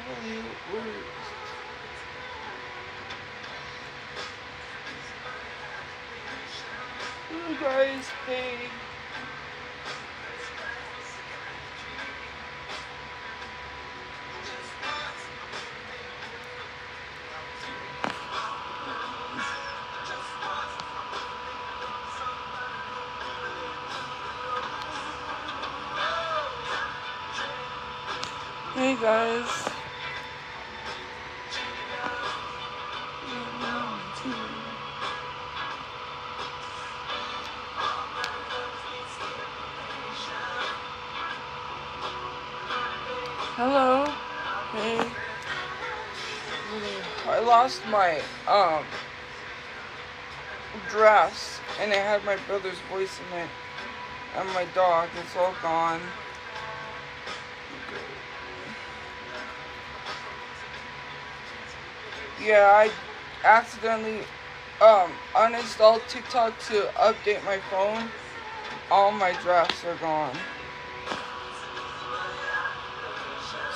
You guys, hey. Hey guys. Hello. Hey. I lost my dress and it had my brother's voice in it and my dog. It's all gone. Yeah, I accidentally uninstalled TikTok to update my phone. All my drafts are gone.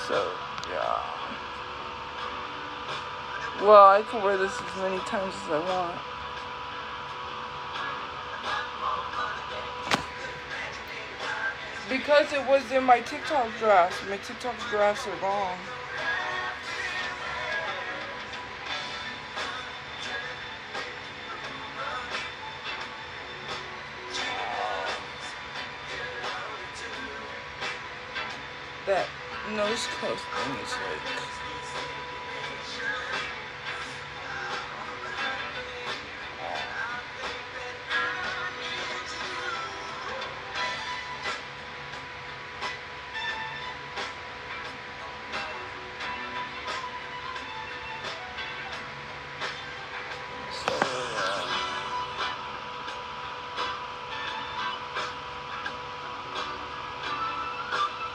So, yeah. Well, I can wear this as many times as I want. Because it was in my TikTok drafts. My TikTok drafts are gone. That nose coast thing is like...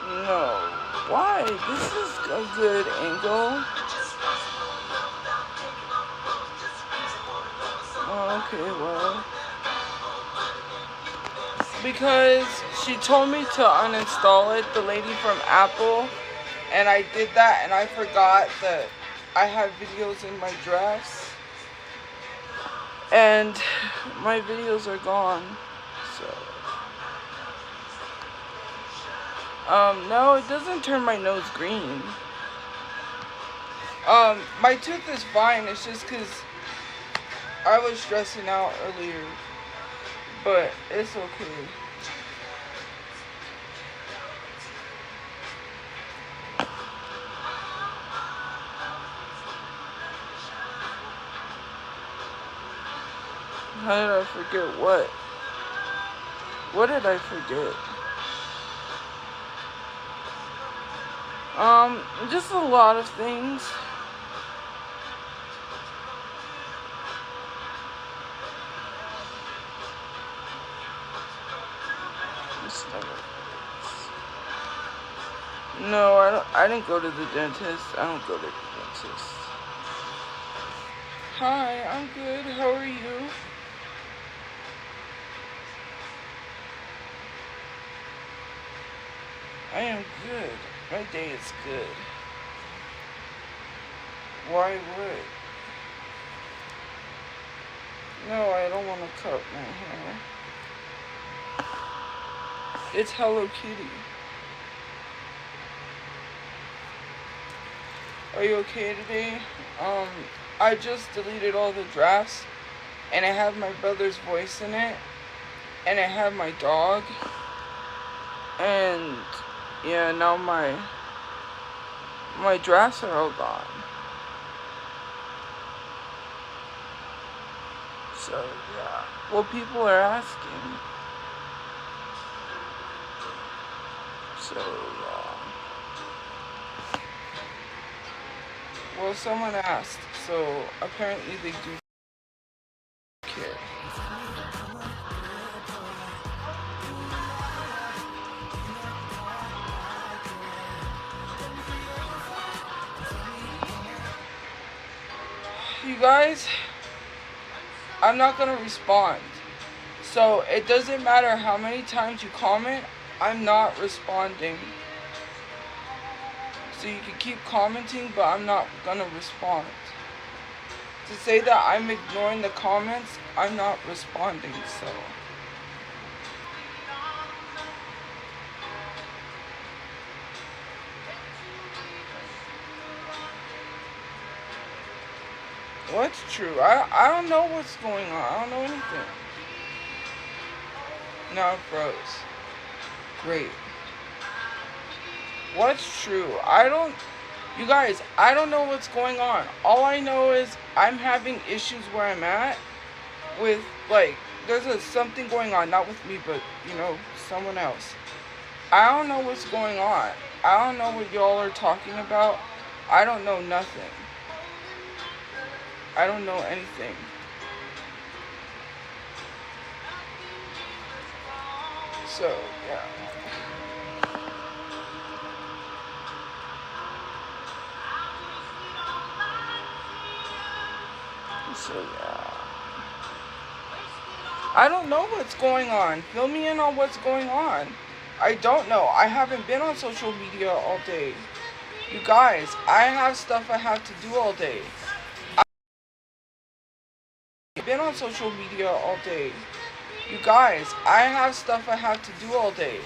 No. Why? This is a good angle. Oh, okay, well. Because she told me to uninstall it, the lady from Apple, and I did that and I forgot that I have videos in my dress. And my videos are gone. So no, it doesn't turn my nose green. My tooth is fine, it's just because I was stressing out earlier. But it's okay. How did I forget what? What did I forget? Just a lot of things. No, I didn't go to the dentist. I don't go to the dentist. Hi, I'm good. How are you? I am good. My day is good. Why would? No, I don't want to cut my hair. It's Hello Kitty. Are you okay today? I just deleted all the drafts and it had my brother's voice in it and it had my dog and yeah, now my drafts are all gone. So yeah, well, people are asking. So yeah. Well, someone asked, so apparently they do care. You guys, I'm not gonna respond. So it doesn't matter how many times you comment, I'm not responding. So you can keep commenting, but I'm not gonna respond. To say that I'm ignoring the comments, I'm not responding, so. What's true? I don't know what's going on. I don't know anything. Now it froze. Great. What's true? You guys, I don't know what's going on. All I know is I'm having issues where I'm at with, like, there's something going on. Not with me, but, someone else. I don't know what's going on. I don't know what y'all are talking about. I don't know nothing. I don't know anything. So, yeah. So, yeah. I don't know what's going on. Fill me in on what's going on. I don't know. I haven't been on social media all day. You guys, I have stuff I have to do all day. I've been on social media all day. You guys, I have stuff I have to do all day.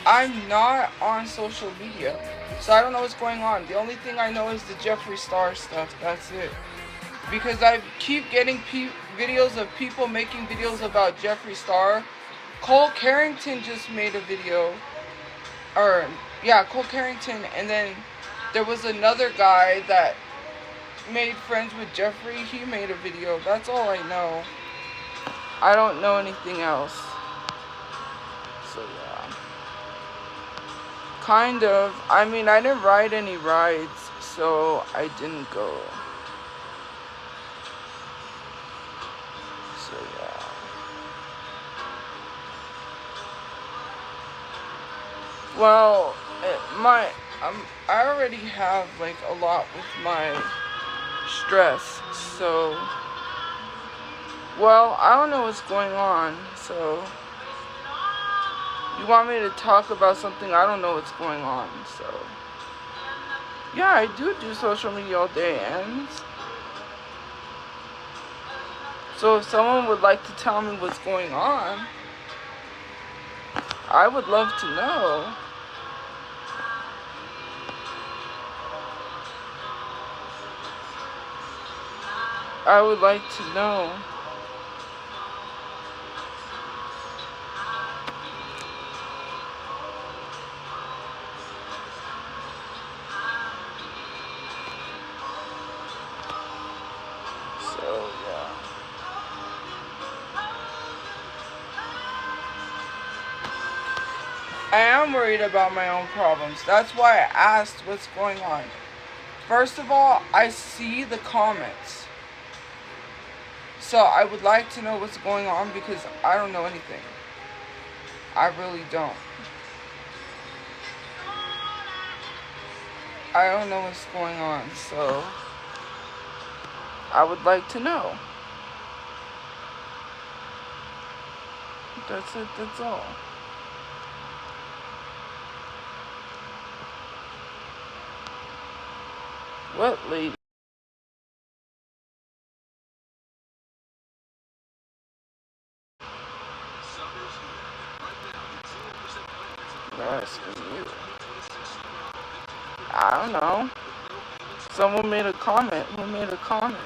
I'm not on social media, so I don't know what's going on. The only thing I know is the Jeffree Star stuff. That's it. Because I keep getting videos of people making videos about Jeffree Star. Cole Carrington just made a video. Cole Carrington, and then there was another guy that made friends with Jeffree. He made a video. That's all I know. I don't know anything else. So yeah. Kind of. I mean, I didn't ride any rides, so I didn't go. So yeah. Well, I already have like a lot with my stress, so. Well, I don't know what's going on, so. You want me to talk about something? I don't know what's going on, so. Yeah, I do social media all day, and. So if someone would like to tell me what's going on, I would love to know. I would like to know. So, yeah. I am worried about my own problems. That's why I asked what's going on. First of all, I see the comments. So I would like to know what's going on because I don't know anything. I really don't. I don't know what's going on, so I would like to know. That's it, that's all. What lady? Asking you. I don't know. Someone made a comment. Who made a comment?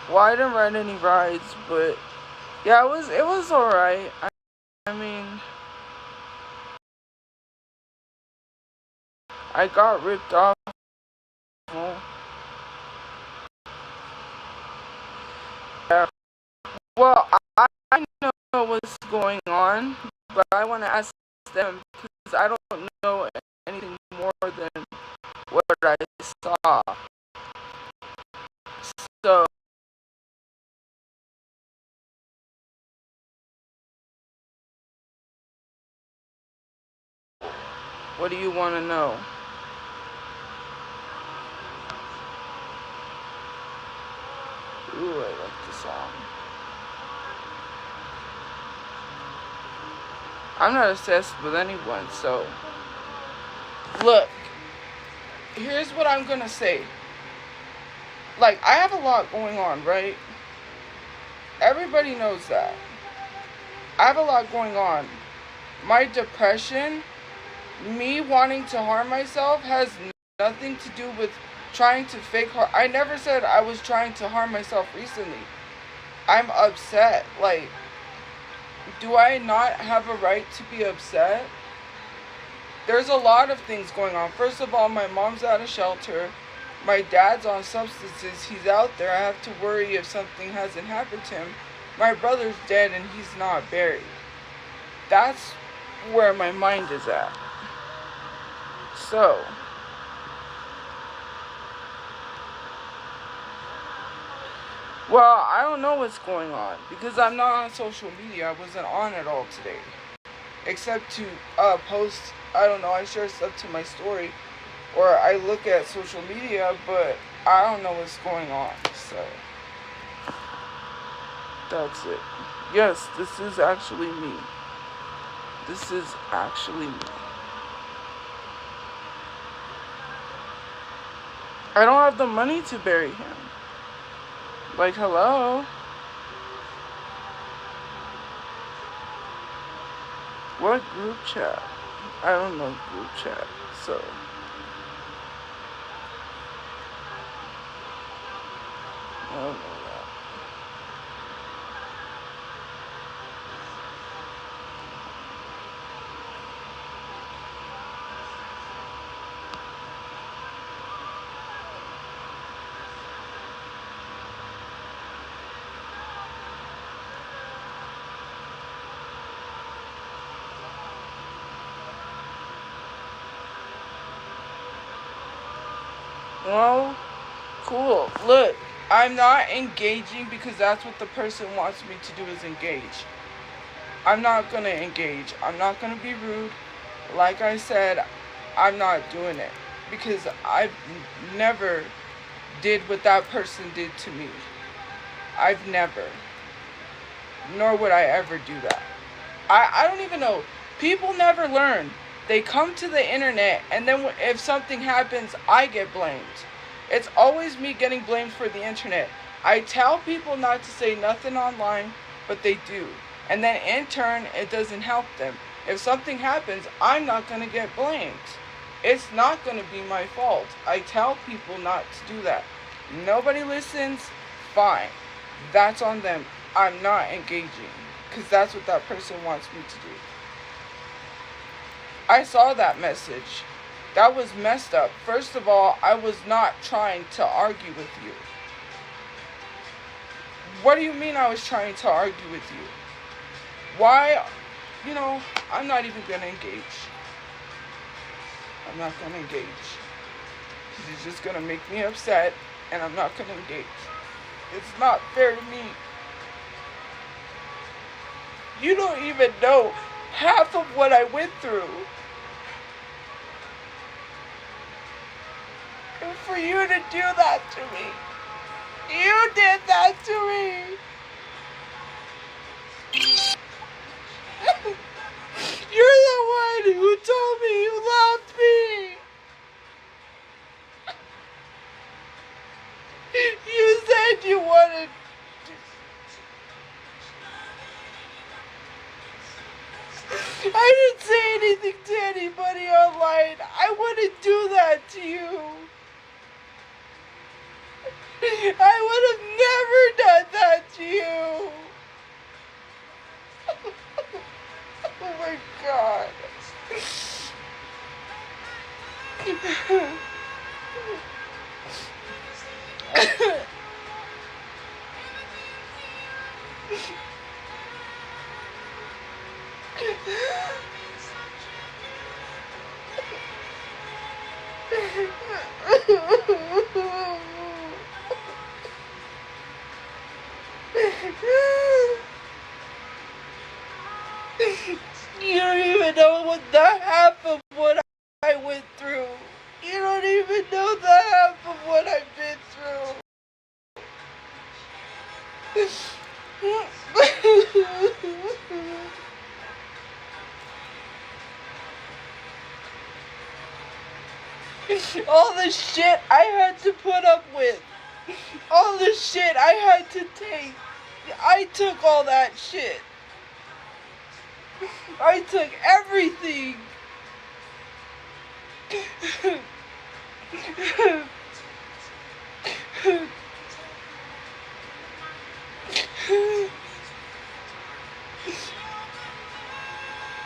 Well, I didn't ride any rides, but yeah, it was alright. I mean, I got ripped off. Yeah. Well, I know what's going on, but I want to ask them because I don't know anything more than what I saw. So. What do you want to know? Ooh, I like the song. I'm not obsessed with anyone, so look, here's what I'm gonna say. Like, I have a lot going on, right? Everybody knows that. I have a lot going on. My depression, me wanting to harm myself, has nothing to do with trying to fake harm. I never said I was trying to harm myself recently. I'm upset. Like, do I not have a right to be upset? There's a lot of things going on. First of all, my mom's out of shelter. My dad's on substances. He's out there. I have to worry if something hasn't happened to him. My brother's dead and he's not buried. That's where my mind is at. So, well, I don't know what's going on because I'm not on social media. I wasn't on at all today. Except to post, I don't know, I share stuff to my story or I look at social media, but I don't know what's going on. So, that's it. Yes, this is actually me. This is actually me. I don't have the money to bury him. Like, hello? What group chat? I don't know group chat, so. I don't know that. Well, cool. Look, I'm not engaging because that's what the person wants me to do is engage. I'm not going to engage. I'm not going to be rude. Like I said, I'm not doing it because I've never did what that person did to me. I've never. Nor would I ever do that. I don't even know. People never learn. They come to the internet, and then if something happens, I get blamed. It's always me getting blamed for the internet. I tell people not to say nothing online, but they do. And then in turn, it doesn't help them. If something happens, I'm not going to get blamed. It's not going to be my fault. I tell people not to do that. Nobody listens, fine. That's on them. I'm not engaging, because that's what that person wants me to do. I saw that message. That was messed up. First of all, I was not trying to argue with you. What do you mean I was trying to argue with you? Why? You know, I'm not even going to engage. I'm not going to engage. It's just going to make me upset, and I'm not going to engage. It's not fair to me. You don't even know half of what I went through. And for you to do that to me. You did that to me. You're the one who told me you loved me. You said you wanted I didn't say anything to anybody online. I wouldn't do that to you. I would have never done that to you. Oh my God. You don't even know what the half of what even know the half of what I've been through. All the shit I had to put up with. All the shit I had to take. I took all that shit. I took everything.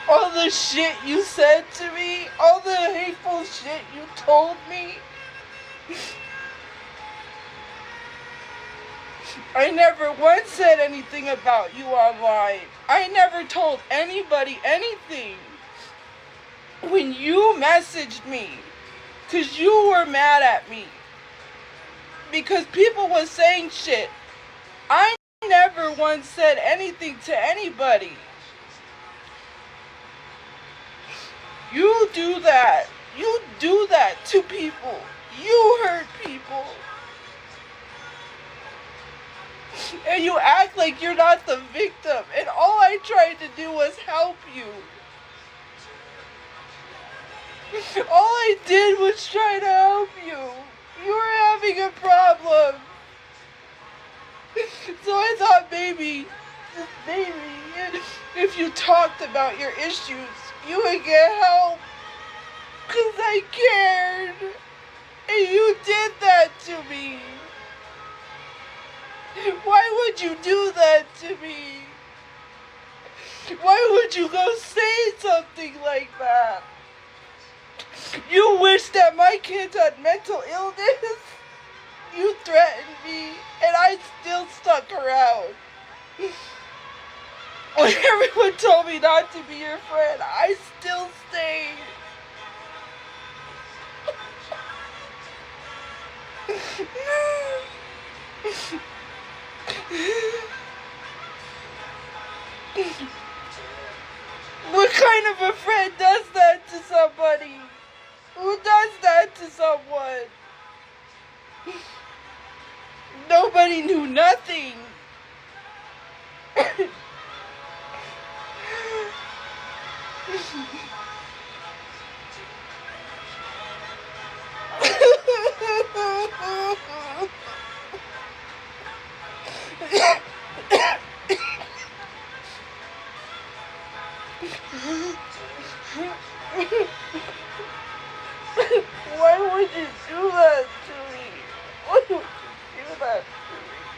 All the shit you said to me, all the hateful shit you told me. I never once said anything about you online. I never told anybody anything. When you messaged me, because you were mad at me, because people was saying shit, I never once said anything to anybody. You do that. You do that to people. You hurt people. And you act like you're not the victim. And all I tried to do was help you. All I did was try to help you. You were having a problem. So I thought maybe, if you talked about your issues, you would get help. 'Cause I cared. And you did that to me. Why would you do that to me? Why would you go say something like that? You wish that my kids had mental illness? You threatened me, and I still stuck around. When everyone told me not to be your friend, I still stayed. What kind of a friend does that to somebody? Who does that to someone? Nobody knew nothing. Why would you do that to me? Why would you do that to me?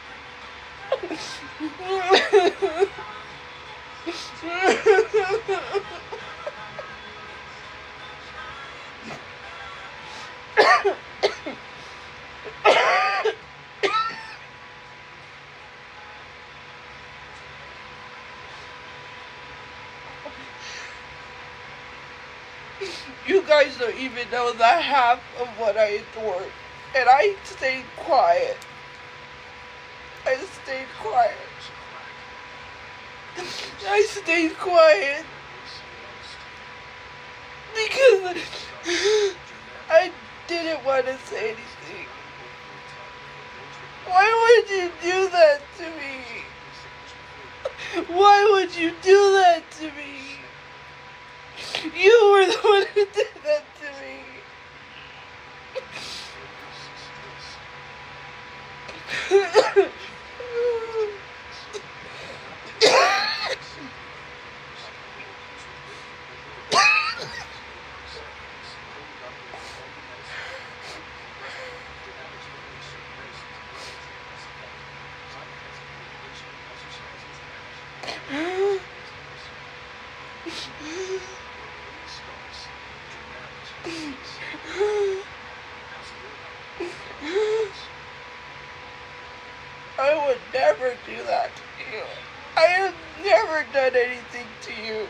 You guys don't even know the half of what I endured. And I stayed quiet. I stayed quiet. I stayed quiet. Because I didn't want to say anything. Why would you do that to me? Why would you do that to me? You were the one who did that to me. I would never do that to you. I have never done anything to you.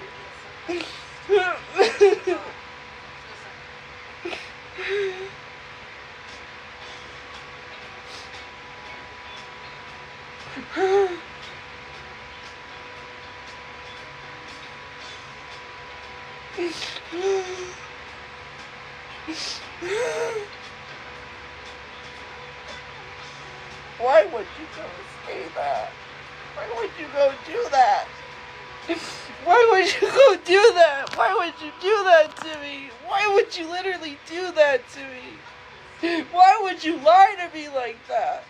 would you go say that? Why would you go do that? Why would you go do that? Why would you do that to me? Why would you literally do that to me? Why would you lie to me like that?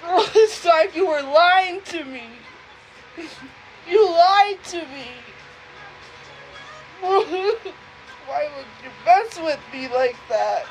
All this time you were lying to me. You lied to me. Why would you mess with me like that?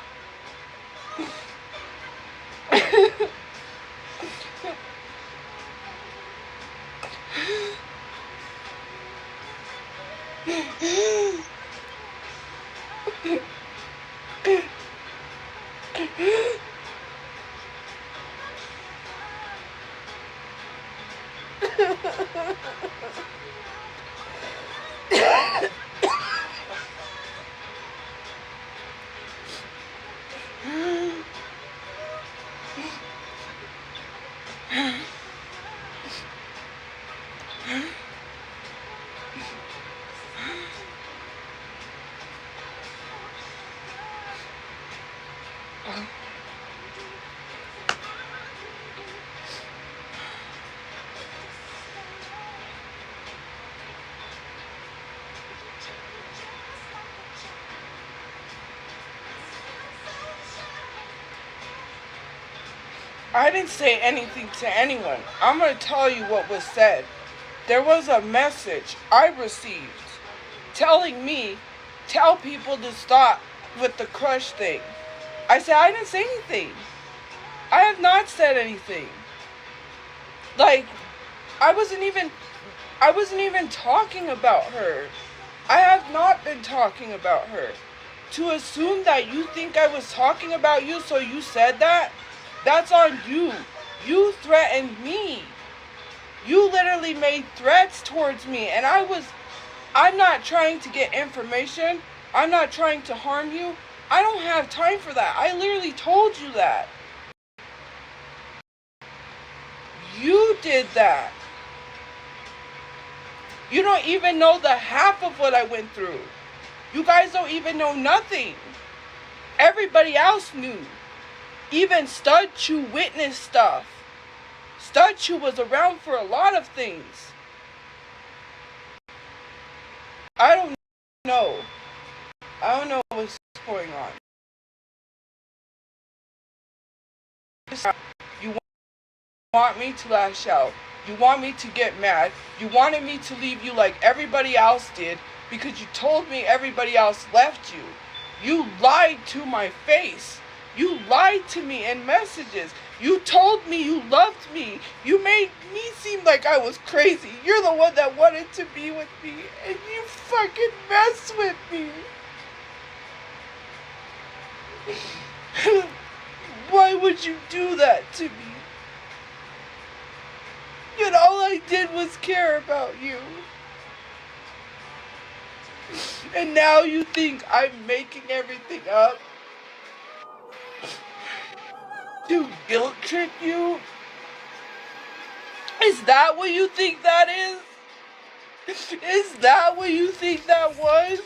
I didn't say anything to anyone. I'm going to tell you what was said. There was a message I received telling me, tell people to stop with the crush thing. I said, I didn't say anything. I have not said anything. Like, I wasn't even talking about her. I have not been talking about her. To assume that you think I was talking about you, so you said that, that's on you. You threatened me. You literally made threats towards me, and I'm not trying to get information. I'm not trying to harm you. I don't have time for that. I literally told you that. You did that. You don't even know the half of what I went through. You guys don't even know nothing. Everybody else knew. Even Shelterchu witnessed stuff. Shelterchu was around for a lot of things. I don't know. I don't know what's going on. You want me to lash out. You want me to get mad. You wanted me to leave you like everybody else did because you told me everybody else left you. You lied to my face. You lied to me in messages. You told me you loved me. You made me seem like I was crazy. You're the one that wanted to be with me, and you fucking messed with me. Why would you do that to me? And all I did was care about you. And now you think I'm making everything up to guilt trip you? Is that what you think that is? Is that what you think that was?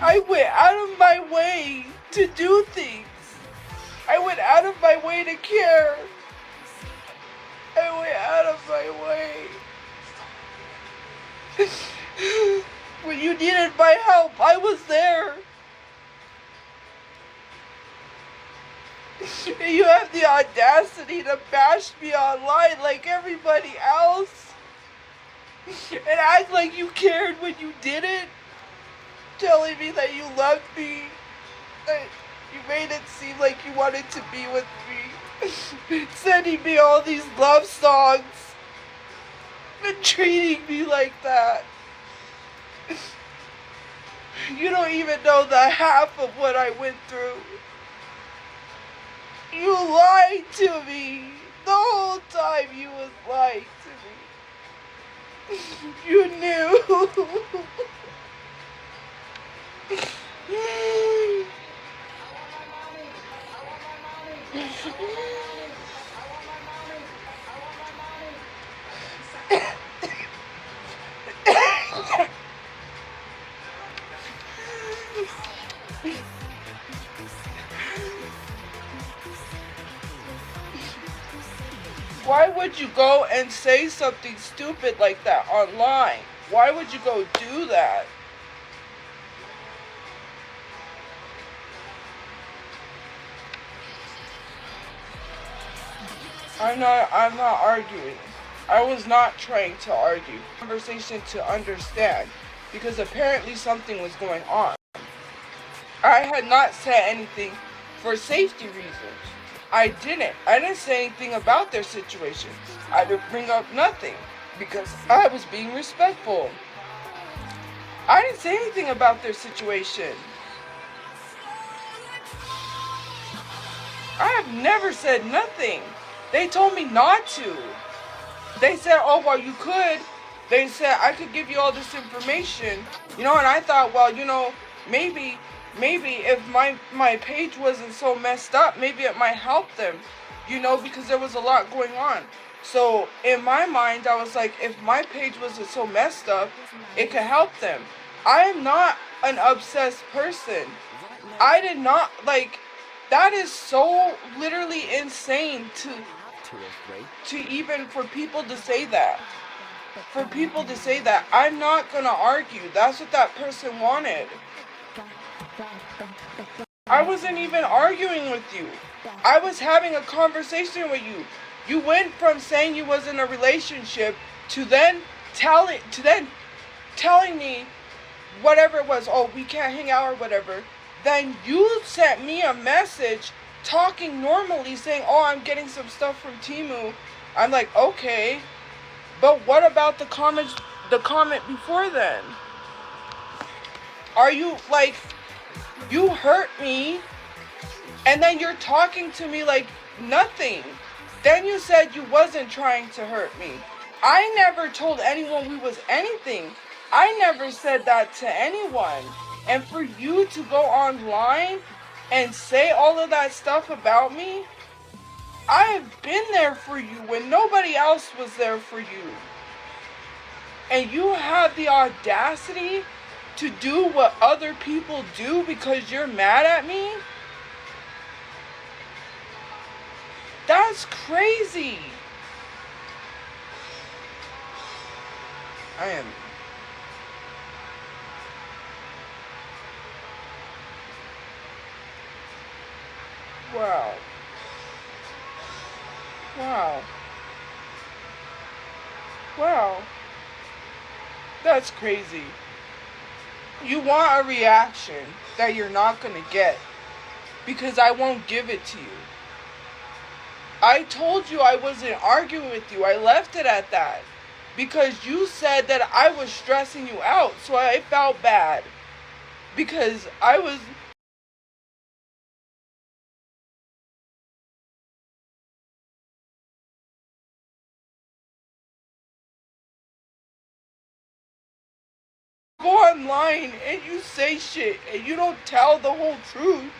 I went out of my way to do things. I went out of my way to care. I went out of my way. When you needed my help, I was there. And you have the audacity to bash me online like everybody else. And act like you cared when you did it. Telling me that you loved me. That you made it seem like you wanted to be with me. Sending me all these love songs. And treating me like that. You don't even know the half of what I went through. You lied to me. The whole time you was lying to me. You knew. Why would you go and say something stupid like that online? Why would you go do that? I'm not arguing. I was not trying to argue. Conversation to understand, because apparently something was going on. I had not said anything for safety reasons. I didn't say anything about their situation. I didn't bring up nothing because I was being respectful. I didn't say anything about their situation. I have never said nothing. They told me not to. They said, oh, well, you could. They said I could give you all this information. And I thought, well, maybe if my page wasn't so messed up, maybe it might help them, because there was a lot going on. So in my mind, I was like, if my page wasn't so messed up, it could help them. I am not an obsessed person. I did not, that is so literally insane to even for people to say that. For people to say that. I'm not going to argue. That's what that person wanted. I wasn't even arguing with you. I was having a conversation with you. You went from saying you was in a relationship to then telling me whatever it was, oh, we can't hang out or whatever. Then you sent me a message talking normally saying, oh, I'm getting some stuff from Temu. I'm like, okay. But what about the comment before then? Are you you hurt me and then you're talking to me like nothing. Then you said you wasn't trying to hurt me. I never told anyone we was anything. I never said that to anyone. And for you to go online and say all of that stuff about me, I have been there for you when nobody else was there for you. And you have the audacity to do what other people do because you're mad at me? That's crazy. I am. Wow. Wow. Wow. That's crazy. You want a reaction that you're not going to get because I won't give it to you. I told you I wasn't arguing with you. I left it at that because you said that I was stressing you out, so I felt bad because I was... Go online and you say shit and you don't tell the whole truth.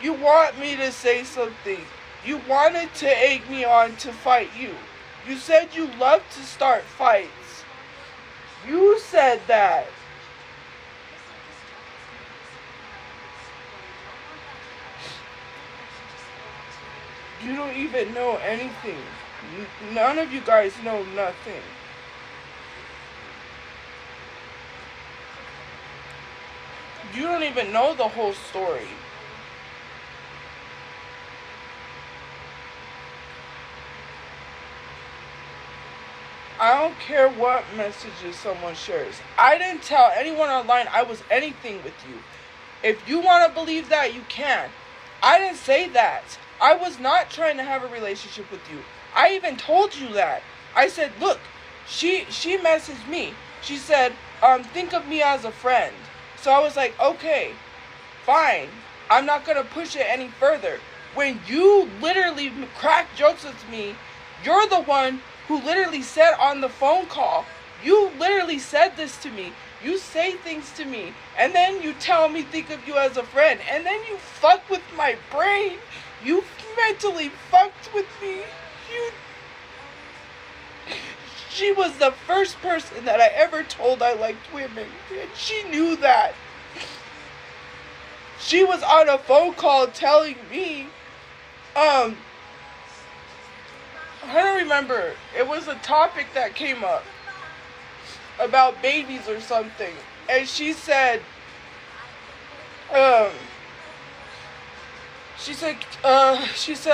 You want me to say something. You wanted to egg me on to fight you. You said you love to start fights. You said that. You don't even know anything. None of you guys know nothing. You don't even know the whole story. I don't care what messages someone shares. I didn't tell anyone online I was anything with you. If you want to believe that, you can. I didn't say that. I was not trying to have a relationship with you. I even told you that. I said, look, she messaged me. She said, think of me as a friend. So I was like, okay, fine. I'm not going to push it any further. When you literally crack jokes with me, you're the one who literally said on the phone call, you literally said this to me. You say things to me, and then you tell me think of you as a friend, and then you fuck with my brain. You mentally fucked with me. She was the first person that I ever told I liked women, and she knew that. She was on a phone call telling me, I don't remember. It was a topic that came up about babies or something. And um, she said,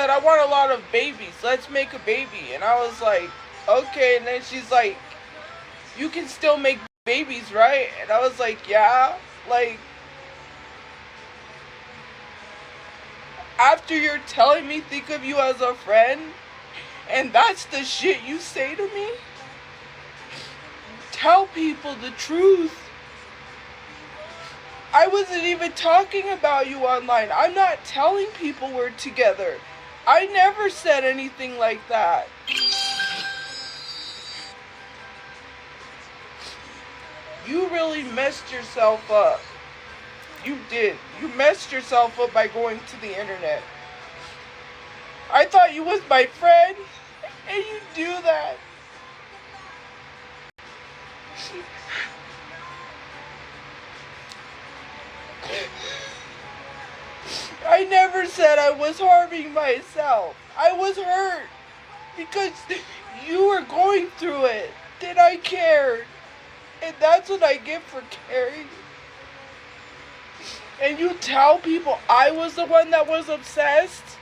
I want a lot of babies. Let's make a baby. And I was like, okay. And then she's like, you can still make babies, right? And I was like, yeah. Like, after you're telling me think of you as a friend, and that's the shit you say to me? Tell people the truth. I wasn't even talking about you online. I'm not telling people we're together. I never said anything like that. You really messed yourself up. You did. You messed yourself up by going to the internet. I thought you was my friend, and you do that. I never said I was harming myself. I was hurt because you were going through it. Then I cared. And that's what I get for caring. And you tell people I was the one that was obsessed?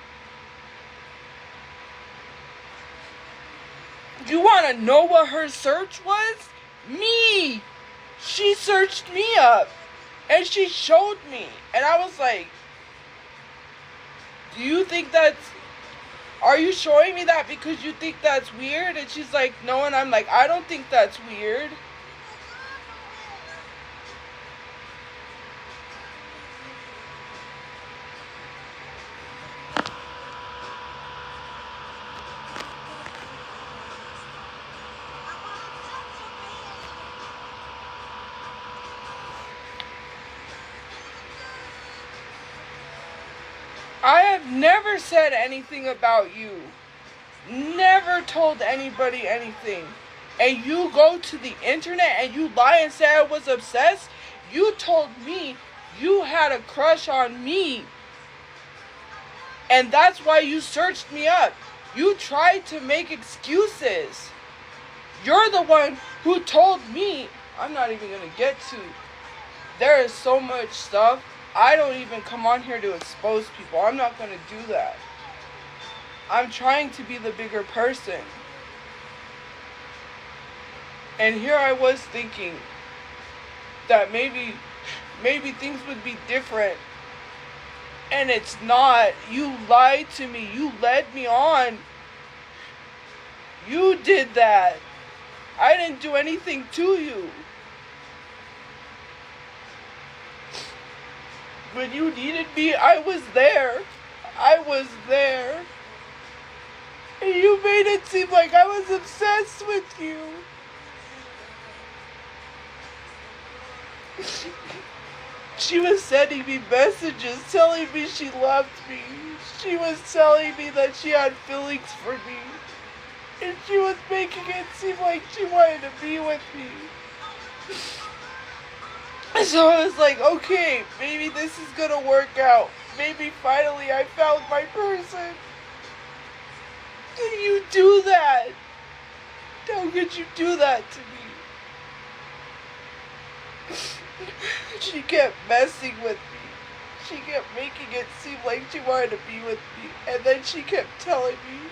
You want to know what her search was? Me! She searched me up. And she showed me. And I was like, do you think are you showing me that because you think that's weird? And she's like, no. And I'm like, I don't think that's weird. I have never said anything about you. Never told anybody anything. And you go to the internet and you lie and say I was obsessed? You told me you had a crush on me. And that's why you searched me up. You tried to make excuses. You're the one who told me. I'm not even going to get to. There is so much stuff. I don't even come on here to expose people. I'm not going to do that. I'm trying to be the bigger person. And here I was thinking that maybe things would be different. And it's not. You lied to me. You led me on. You did that. I didn't do anything to you. When you needed me, I was there. I was there. And you made it seem like I was obsessed with you. She was sending me messages telling me she loved me. She was telling me that she had feelings for me. And she was making it seem like she wanted to be with me. So I was like, okay, maybe this is gonna work out. Maybe finally I found my person. Did you do that? How could you do that to me? She kept messing with me. She kept making it seem like she wanted to be with me. And then she kept telling me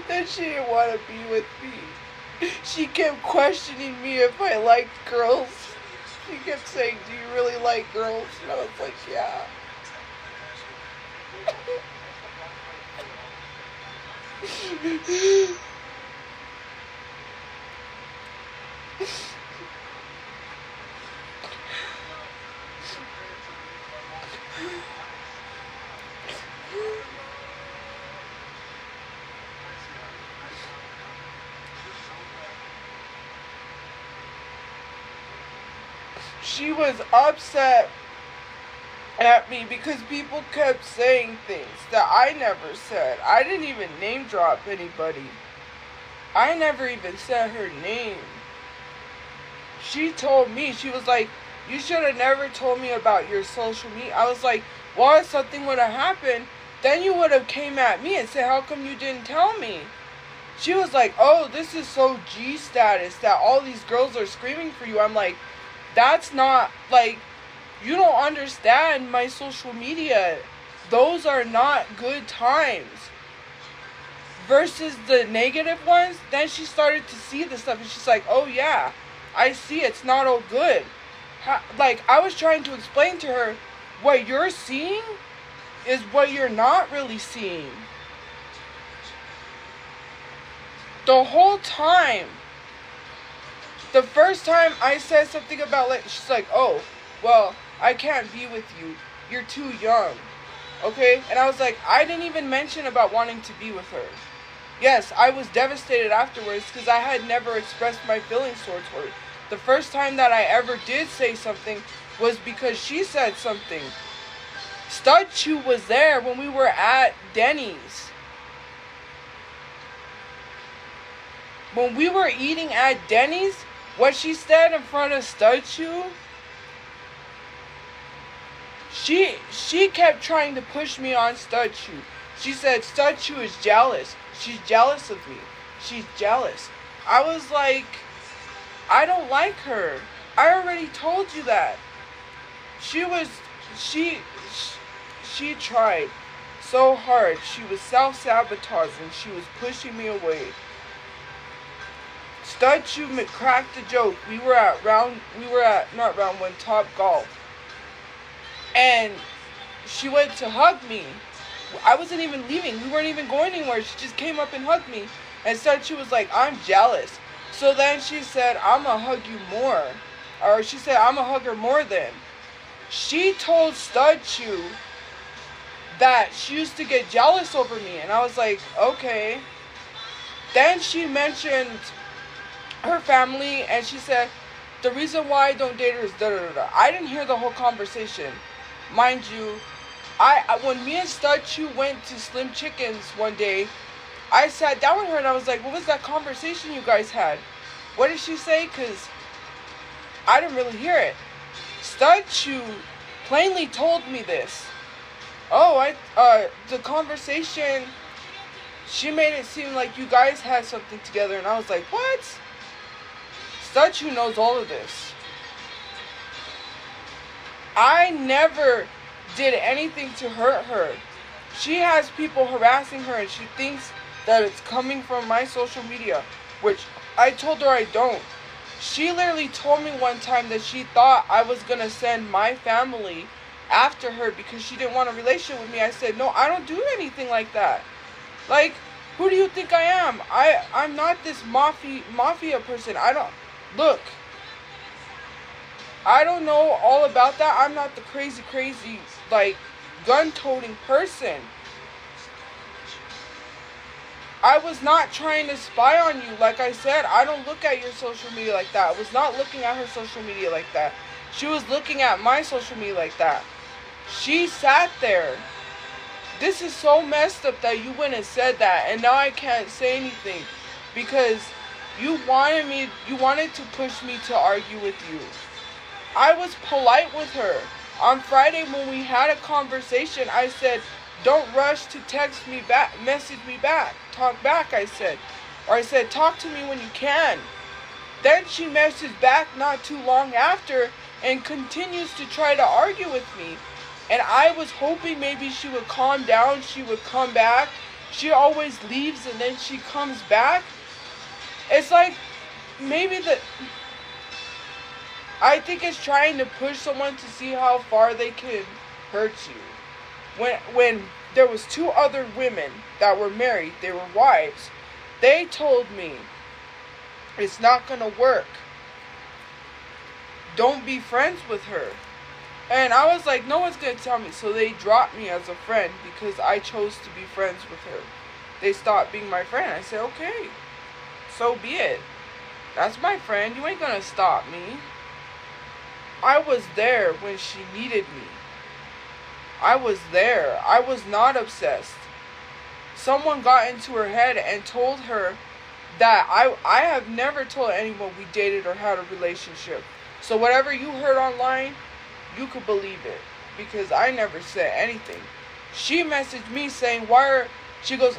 that she didn't want to be with me. She kept questioning me if I liked girls. She kept saying, do you really like girls? And I was like, yeah. She was upset at me because people kept saying things that I never said. I didn't even name drop anybody. I never even said her name. She told me, she was like, you should have never told me about your social media. I was like, well, if something would have happened, then you would have came at me and said, how come you didn't tell me? She was like, oh, this is so G status that all these girls are screaming for you. I'm like, that's not, like, you don't understand my social media. Those are not good times. Versus the negative ones, then she started to see the stuff and she's like, oh yeah, I see it's not all good. Like, I was trying to explain to her, what you're seeing is what you're not really seeing. The whole time, the first time I said something about, like, she's like, oh, well, I can't be with you. You're too young. Okay? And I was like, I didn't even mention about wanting to be with her. Yes, I was devastated afterwards because I had never expressed my feelings towards her. The first time that I ever did say something was because she said something. Shelterchu was there when we were at Denny's. When we were eating at Denny's, what she said in front of Shelterchu, she kept trying to push me on Shelterchu. She said Shelterchu is jealous. She's jealous of me. She's jealous. I was like, I don't like her. I already told you that. She tried so hard. She was self-sabotaging. She was pushing me away. Shelterchu cracked a joke. We were at not round one, Top Golf. And she went to hug me. I wasn't even leaving. We weren't even going anywhere. She just came up and hugged me. And Shelterchu was like, I'm jealous. So then she said, I'm going to hug you more. Or she said, I'm going to hug her more then. She told Shelterchu that she used to get jealous over me. And I was like, okay. Then she mentioned her family. And she said, the reason why I don't date her is da-da-da-da. I didn't hear the whole conversation. Mind you, when me and Shelterchu went to Slim Chickens one day, I sat down with her and I was like, what was that conversation you guys had? What did she say? Because I didn't really hear it. Shelterchu plainly told me this. Oh, the conversation, she made it seem like you guys had something together. And I was like, what? Shelterchu knows all of this. I never did anything to hurt her. She has people harassing her and she thinks that it's coming from my social media, which I told her I don't. She literally told me one time that she thought I was going to send my family after her because she didn't want a relationship with me. I said, no, I don't do anything like that. Like, who do you think I am? I'm not this mafia person. Look, I don't know all about that. I'm not the crazy, like, gun-toting person. I was not trying to spy on you. Like I said, I don't look at your social media like that. I was not looking at her social media like that. She was looking at my social media like that. She sat there. This is so messed up that you went and said that, and now I can't say anything because you wanted to push me to argue with you. I was polite with her. On Friday when we had a conversation, I said, don't rush to text me back, message me back, talk back, I said. Or I said, talk to me when you can. Then she messaged back not too long after and continues to try to argue with me. And I was hoping maybe she would calm down, she would come back. She always leaves and then she comes back. It's like, I think it's trying to push someone to see how far they can hurt you. When there was two other women that were married, they were wives, they told me, it's not going to work. Don't be friends with her. And I was like, no one's going to tell me. So they dropped me as a friend because I chose to be friends with her. They stopped being my friend. I said, okay, so be it. That's my friend. You ain't going to stop me. I was there when she needed me. I was there. I was not obsessed. Someone got into her head and told her that I have never told anyone we dated or had a relationship. So whatever you heard online, you could believe it. Because I never said anything. She messaged me saying, she goes,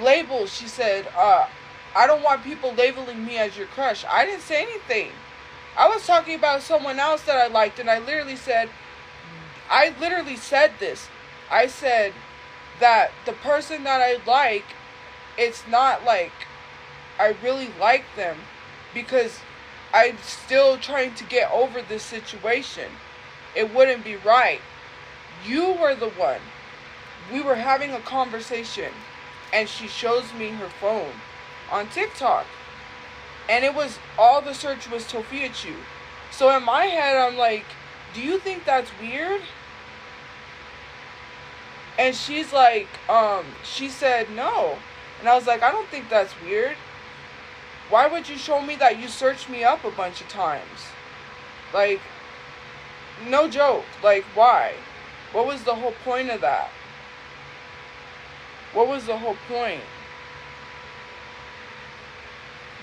labels, she said, I don't want people labeling me as your crush. I didn't say anything. I was talking about someone else that I liked, and I literally said this. I said that the person that I like, it's not like I really like them, because I'm still trying to get over this situation. It wouldn't be right. You were the one. We were having a conversation, and she shows me her phone on TikTok. And it was, all the search was Tophiachu. So in my head, I'm like, do you think that's weird? And she's like, she said no. And I was like, I don't think that's weird. Why would you show me that you searched me up a bunch of times? Like, no joke. Like, why? What was the whole point of that? What was the whole point?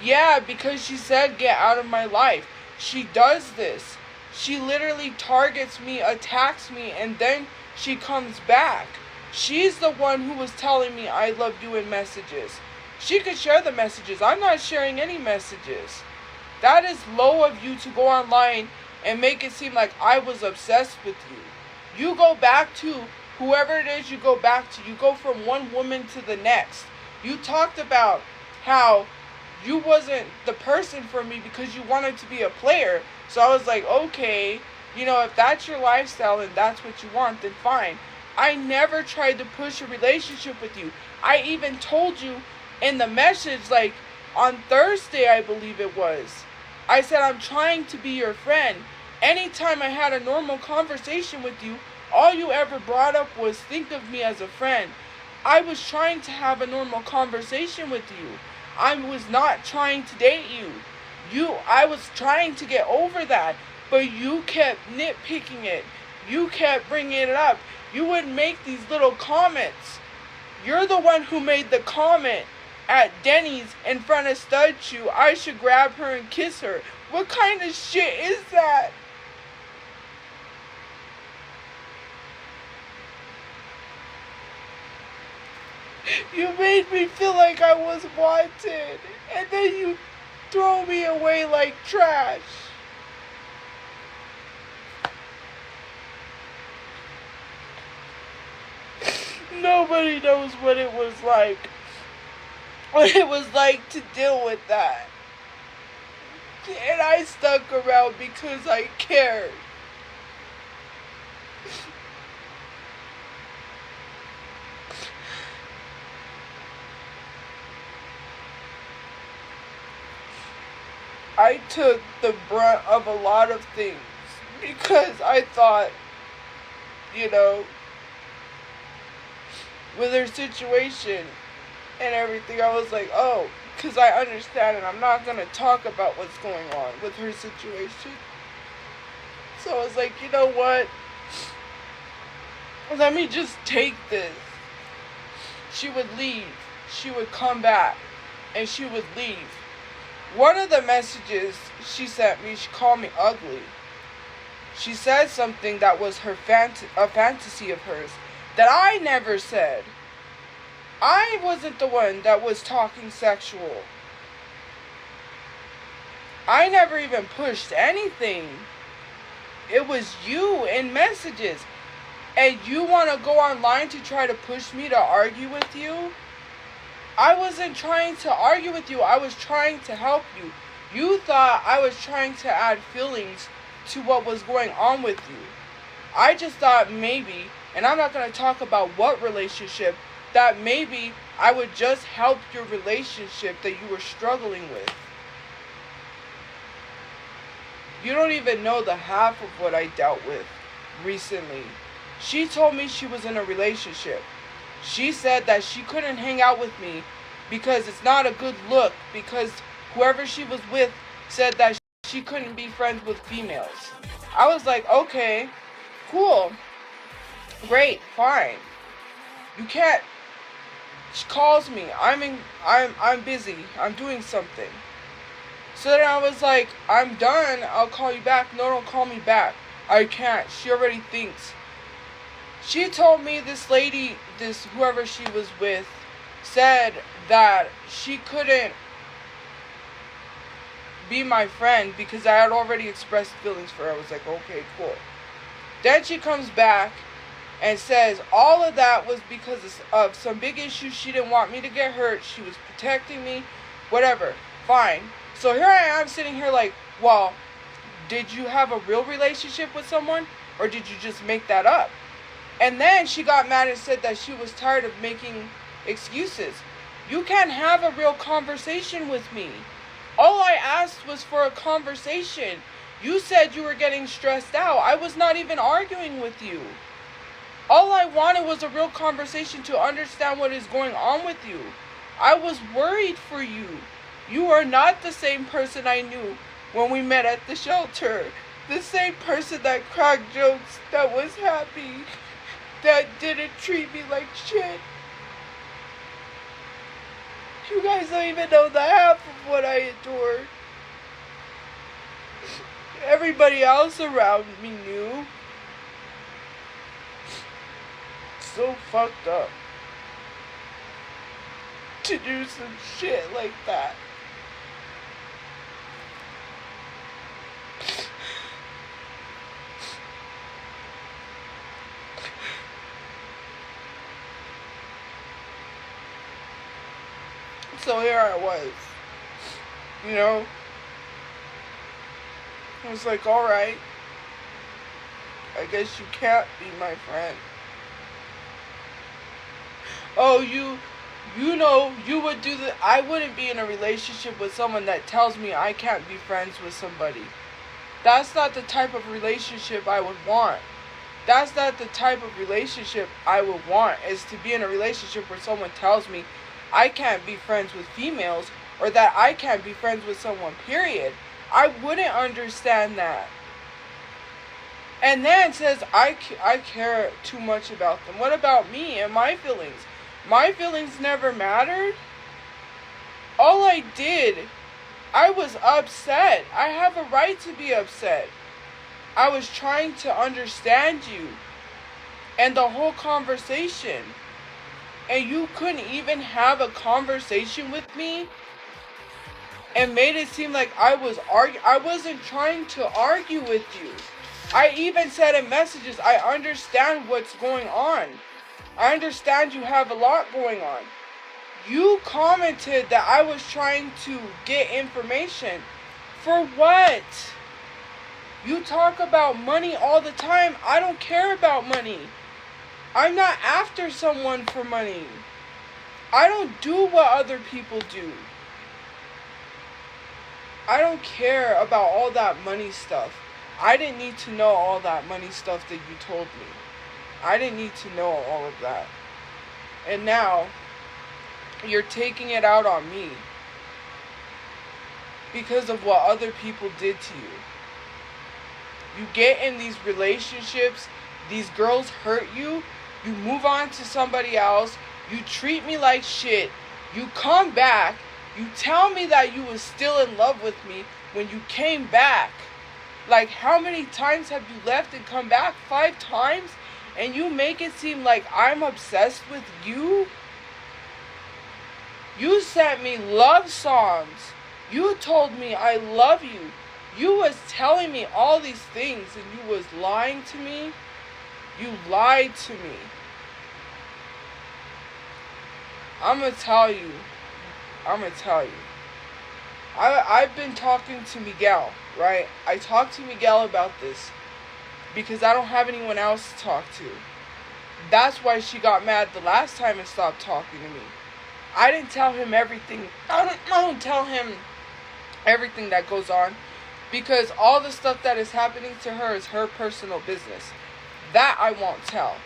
Yeah, because she said, get out of my life. She does this. She literally targets me, attacks me, and then she comes back. She's the one who was telling me I love you in messages. She could share the messages. I'm not sharing any messages. That is low of you to go online and make it seem like I was obsessed with you. You go back to whoever it is you go back to. You go from one woman to the next. You talked about how you wasn't the person for me because you wanted to be a player. So I was like, okay, if that's your lifestyle and that's what you want, then fine. I never tried to push a relationship with you. I even told you in the message, like on Thursday, I believe it was, I said, I'm trying to be your friend. Anytime I had a normal conversation with you, all you ever brought up was think of me as a friend. I was trying to have a normal conversation with you. I was not trying to date you. I was trying to get over that, but you kept nitpicking it. You kept bringing it up. You would make these little comments. You're the one who made the comment at Denny's in front of Shelterchu. I should grab her and kiss her. What kind of shit is that? You made me feel like I was wanted, and then you throw me away like trash. Nobody knows what it was like. What it was like to deal with that. And I stuck around because I cared. I took the brunt of a lot of things because I thought, with her situation and everything, I was like, oh, because I understand and I'm not going to talk about what's going on with her situation. So I was like, you know what? Let me just take this. She would leave. She would come back. And she would leave. One of the messages she sent me, she called me ugly. She said something that was a fantasy of hers that I never said. I wasn't the one that was talking sexual. I never even pushed anything. It was you in messages. And you want to go online to try to push me to argue with you? I wasn't trying to argue with you. I was trying to help you. You thought I was trying to add feelings to what was going on with you. I just thought maybe, and I'm not going to talk about what relationship, that maybe I would just help your relationship that you were struggling with. You don't even know the half of what I dealt with recently. She told me she was in a relationship. She said that she couldn't hang out with me because it's not a good look, because whoever she was with said that she couldn't be friends with females. I was like, okay, cool, great, fine. You can't. She calls me. I'm busy. I'm doing something. So then I was like, I'm done. I'll call you back. No, don't call me back. I can't. She already thinks. She told me this lady, whoever she was with, said that she couldn't be my friend because I had already expressed feelings for her. I was like, okay, cool. Then she comes back and says all of that was because of some big issues. She didn't want me to get hurt. She was protecting me. Whatever. Fine. So here I am sitting here like, well, did you have a real relationship with someone? Or did you just make that up? And then she got mad and said that she was tired of making excuses. You can't have a real conversation with me. All I asked was for a conversation. You said you were getting stressed out. I was not even arguing with you. All I wanted was a real conversation to understand what is going on with you. I was worried for you. You are not the same person I knew when we met at the shelter. The same person that cracked jokes, that was happy, that didn't treat me like shit. You guys don't even know the half of what I endured. Everybody else around me knew. So fucked up to do some shit like that. So here I was, you know, I was like, alright, I guess you can't be my friend. Oh, you know, you would do I wouldn't be in a relationship with someone that tells me I can't be friends with somebody. That's not the type of relationship I would want. That's not the type of relationship I would want, is to be in a relationship where someone tells me I can't be friends with females, or that I can't be friends with someone, period. I wouldn't understand that. And then says I care too much about them. What about me and my feelings? My feelings never mattered. All I did, I was upset. I have a right to be upset. I was trying to understand you and the whole conversation. And you couldn't even have a conversation with me and made it seem like I was arguing. I wasn't trying to argue with you. I even said in messages, I understand what's going on. I understand you have a lot going on. You commented that I was trying to get information. For what? You talk about money all the time. I don't care about money. I'm not after someone for money. I don't do what other people do. I don't care about all that money stuff. I didn't need to know all that money stuff that you told me. I didn't need to know all of that. And now, you're taking it out on me because of what other people did to you. You get in these relationships, these girls hurt you, you move on to somebody else, you treat me like shit, you come back, you tell me that you was still in love with me when you came back. Like, how many times have you left and come back? 5 times? And you make it seem like I'm obsessed with you? You sent me love songs. You told me I love you. You was telling me all these things and you was lying to me. You lied to me. I'm gonna tell you. I've been talking to Miguel, right? I talked to Miguel about this because I don't have anyone else to talk to. That's why she got mad the last time and stopped talking to me. I didn't tell him everything. I don't tell him everything that goes on because all the stuff that is happening to her is her personal business. That I won't tell.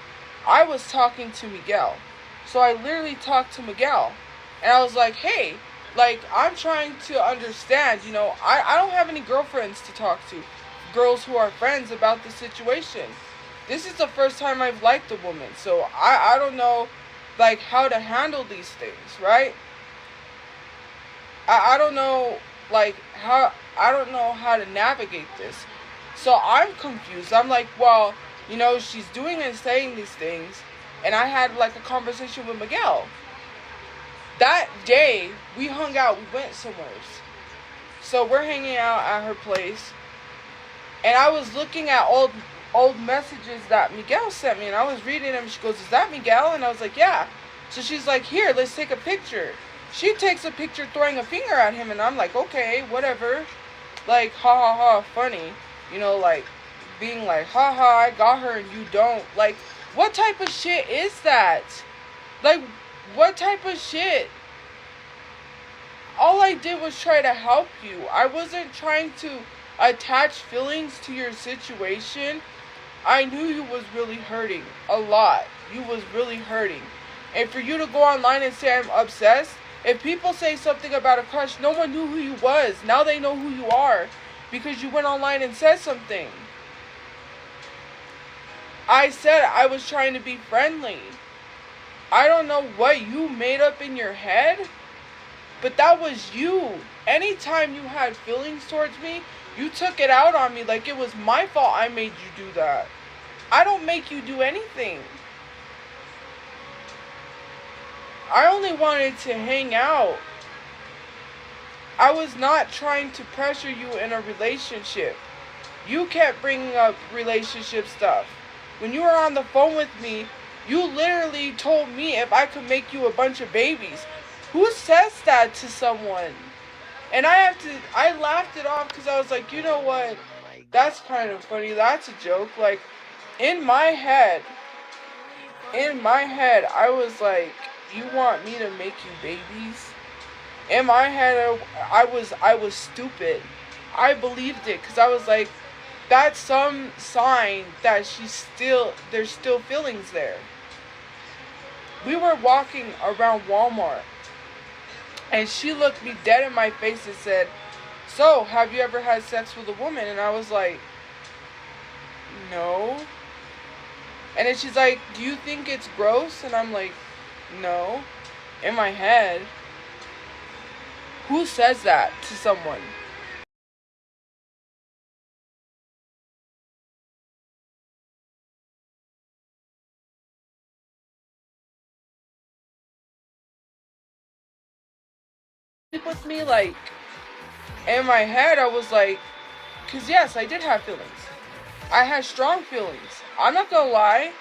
I was talking to Miguel. So I literally talked to Miguel. And I was like, hey, like, I'm trying to understand, you know, I don't have any girlfriends to talk to. Girls who are friends about the situation. This is the first time I've liked a woman. So I don't know, like, how to handle these things, right? I don't know, like, I don't know how to navigate this. So I'm confused. I'm like, well, You know, she's doing and saying these things. And I had like a conversation with Miguel. That day, we hung out. We went somewhere. So we're hanging out at her place. And I was looking at old messages that Miguel sent me. And I was reading them. She goes, "Is that Miguel?" And I was like, "Yeah." So she's like, "Here, let's take a picture." She takes a picture throwing a finger at him. And I'm like, okay, whatever. Like, ha ha ha, funny. You know, like, being like, ha ha, I got her and you don't. Like, what type of shit is that? Like, what type of shit? All I did was try to help you. I wasn't trying to attach feelings to your situation. I knew you was really hurting a lot. You was really hurting. And for you to go online and say I'm obsessed, if people say something about a crush, no one knew who you was. Now they know who you are because you went online and said something. I said I was trying to be friendly. I don't know what you made up in your head, but that was you. Anytime you had feelings towards me, you took it out on me like it was my fault I made you do that. I don't make you do anything. I only wanted to hang out. I was not trying to pressure you in a relationship. You kept bringing up relationship stuff. When you were on the phone with me, you literally told me if I could make you a bunch of babies. Who says that to someone? And I laughed it off because I was like, you know what? That's kind of funny. That's a joke. Like, in my head, I was like, you want me to make you babies? In my head, I was stupid. I believed it because I was like, that's some sign that there's still feelings there. We were walking around Walmart and she looked me dead in my face and said, "So, have you ever had sex with a woman?" And I was like, "No." And then she's like, "Do you think it's gross?" And I'm like, "No." In my head. Who says that to someone? With me, like, in my head, I was like, because yes, I did have feelings. I had strong feelings. I'm not gonna lie.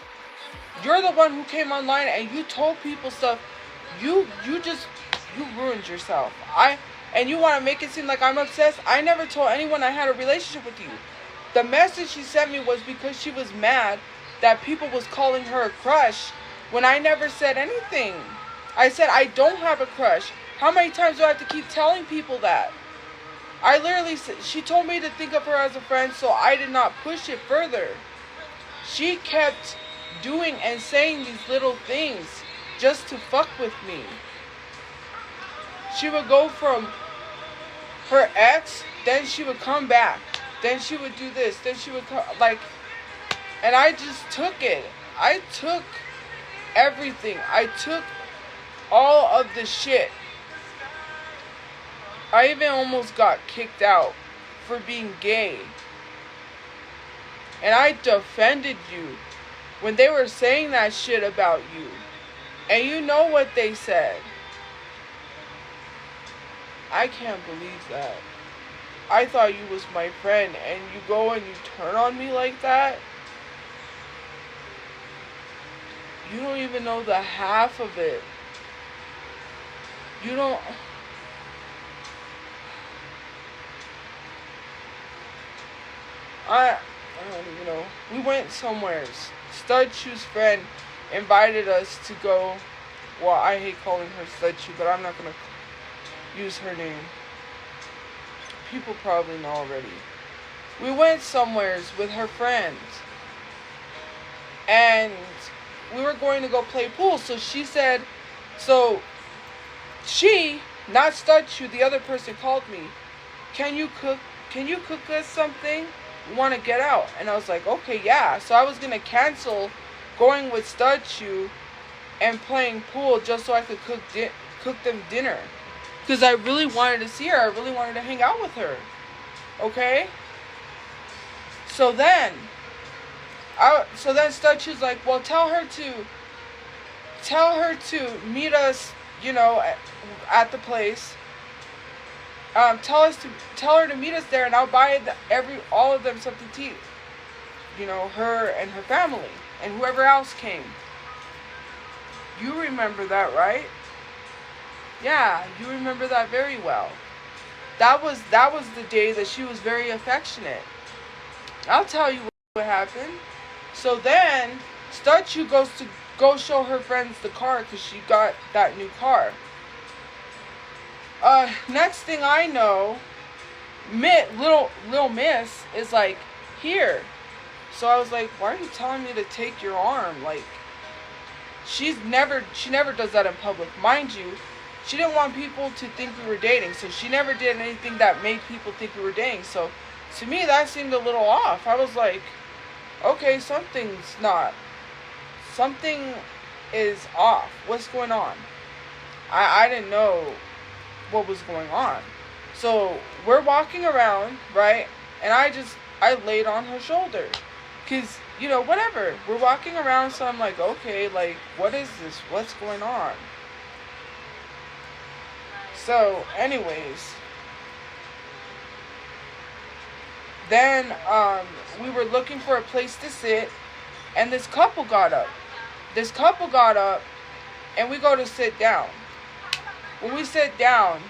You're the one who came online and you told people stuff. You ruined yourself. And you want to make it seem like I'm obsessed. I never told anyone I had a relationship with you. The message she sent me was because she was mad that people was calling her a crush when I never said anything. I said I don't have a crush. How many times do I have to keep telling people that? I literally said, she told me to think of her as a friend, so I did not push it further. She kept doing and saying these little things just to fuck with me. She would go from her ex, then she would come back, then she would do this, then she would come, like, and I just took it. I took everything. I took all of the shit. I even almost got kicked out for being gay. And I defended you when they were saying that shit about you. And you know what they said. I can't believe that. I thought you was my friend and you go and you turn on me like that. You don't even know the half of it. You don't... I don't even know. We went somewhere. Shelterchu's friend invited us to go. Well, I hate calling her Shelterchu, but I'm not going to use her name. People probably know already. We went somewhere with her friends. And we were going to go play pool. So she said, not Shelterchu, the other person called me. Can you cook us something? We want to get out. And I was like, okay, yeah. So I was going to cancel going with Shelterchu and playing pool just so I could cook them dinner. Because I really wanted to see her. I really wanted to hang out with her. Okay? So then, So then Shelterchu's like, well, tell her to meet us, at the place. Tell her to meet us there, and I'll buy all of them something to eat. Her and her family, and whoever else came. You remember that, right? Yeah, you remember that very well. That was the day that she was very affectionate. I'll tell you what happened. So then, Shelterchu goes to go show her friends the car because she got that new car. Next thing I know, little Miss is like, here. So I was like, why are you telling me to take your arm? Like, she never does that in public. Mind you, she didn't want people to think we were dating, so she never did anything that made people think we were dating. So to me, that seemed a little off. I was like, okay, something is off. What's going on? I didn't know what was going on. So we're walking around, right? And I laid on her shoulder. Because, whatever. We're walking around, so I'm like, okay, like, what is this? What's going on? So, anyways. Then, we were looking for a place to sit, and this couple got up. And we go to sit down. When we sat down,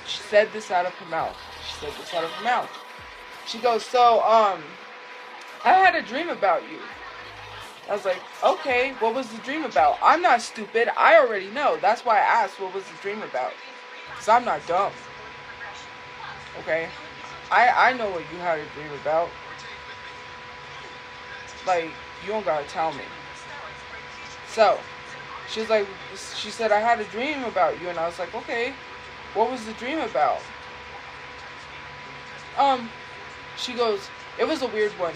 she said this out of her mouth. She goes, so, I had a dream about you. I was like, okay, what was the dream about? I'm not stupid. I already know. That's why I asked what was the dream about. Because I'm not dumb. Okay? I know what you had a dream about. Like, you don't gotta tell me. So, she said, I had a dream about you. And I was like, okay, what was the dream about? She goes, it was a weird one.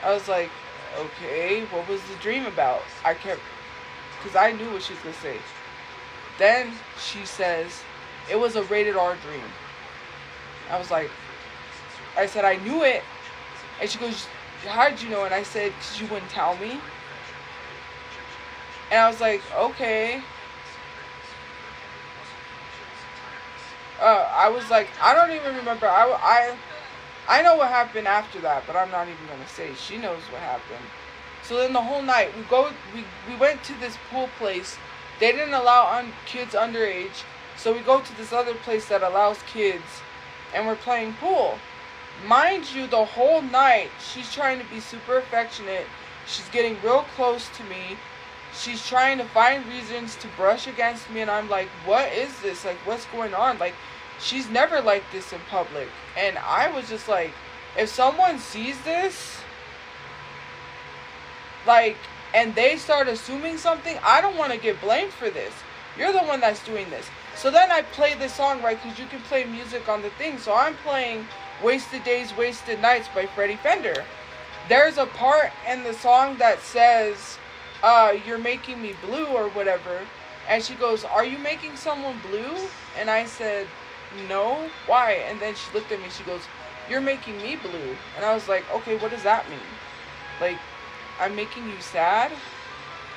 I was like, okay, what was the dream about? Because I knew what she was going to say. Then she says, it was a rated R dream. I said, I knew it. And she goes, how did you know? And I said, because you wouldn't tell me. And I was like, okay. I was like, I don't even remember. I know what happened after that, but I'm not even going to say. She knows what happened. So then the whole night, we went to this pool place. They didn't allow kids underage. So we go to this other place that allows kids, and we're playing pool. Mind you, the whole night, she's trying to be super affectionate. She's getting real close to me. She's trying to find reasons to brush against me, and I'm like, what is this? Like, what's going on? Like, she's never like this in public. And I was just like, if someone sees this, like, and they start assuming something, I don't want to get blamed for this. You're the one that's doing this. So then I play this song, right, because you can play music on the thing. So I'm playing Wasted Days, Wasted Nights by Freddie Fender. There's a part in the song that says, you're making me blue or whatever. And she goes, are you making someone blue? And I said, no. Why? And then she looked at me. She goes, you're making me blue. And I was like, okay, what does that mean? Like, I'm making you sad?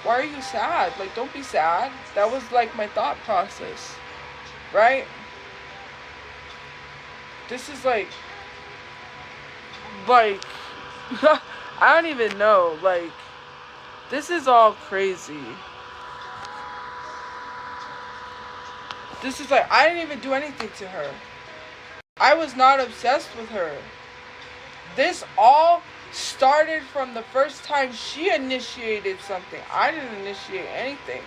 Why are you sad? Like, don't be sad. That was like my thought process. Right? This is like, I don't even know. Like, this is all crazy. This is like, I didn't even do anything to her. I was not obsessed with her. This all started from the first time she initiated something. I didn't initiate anything.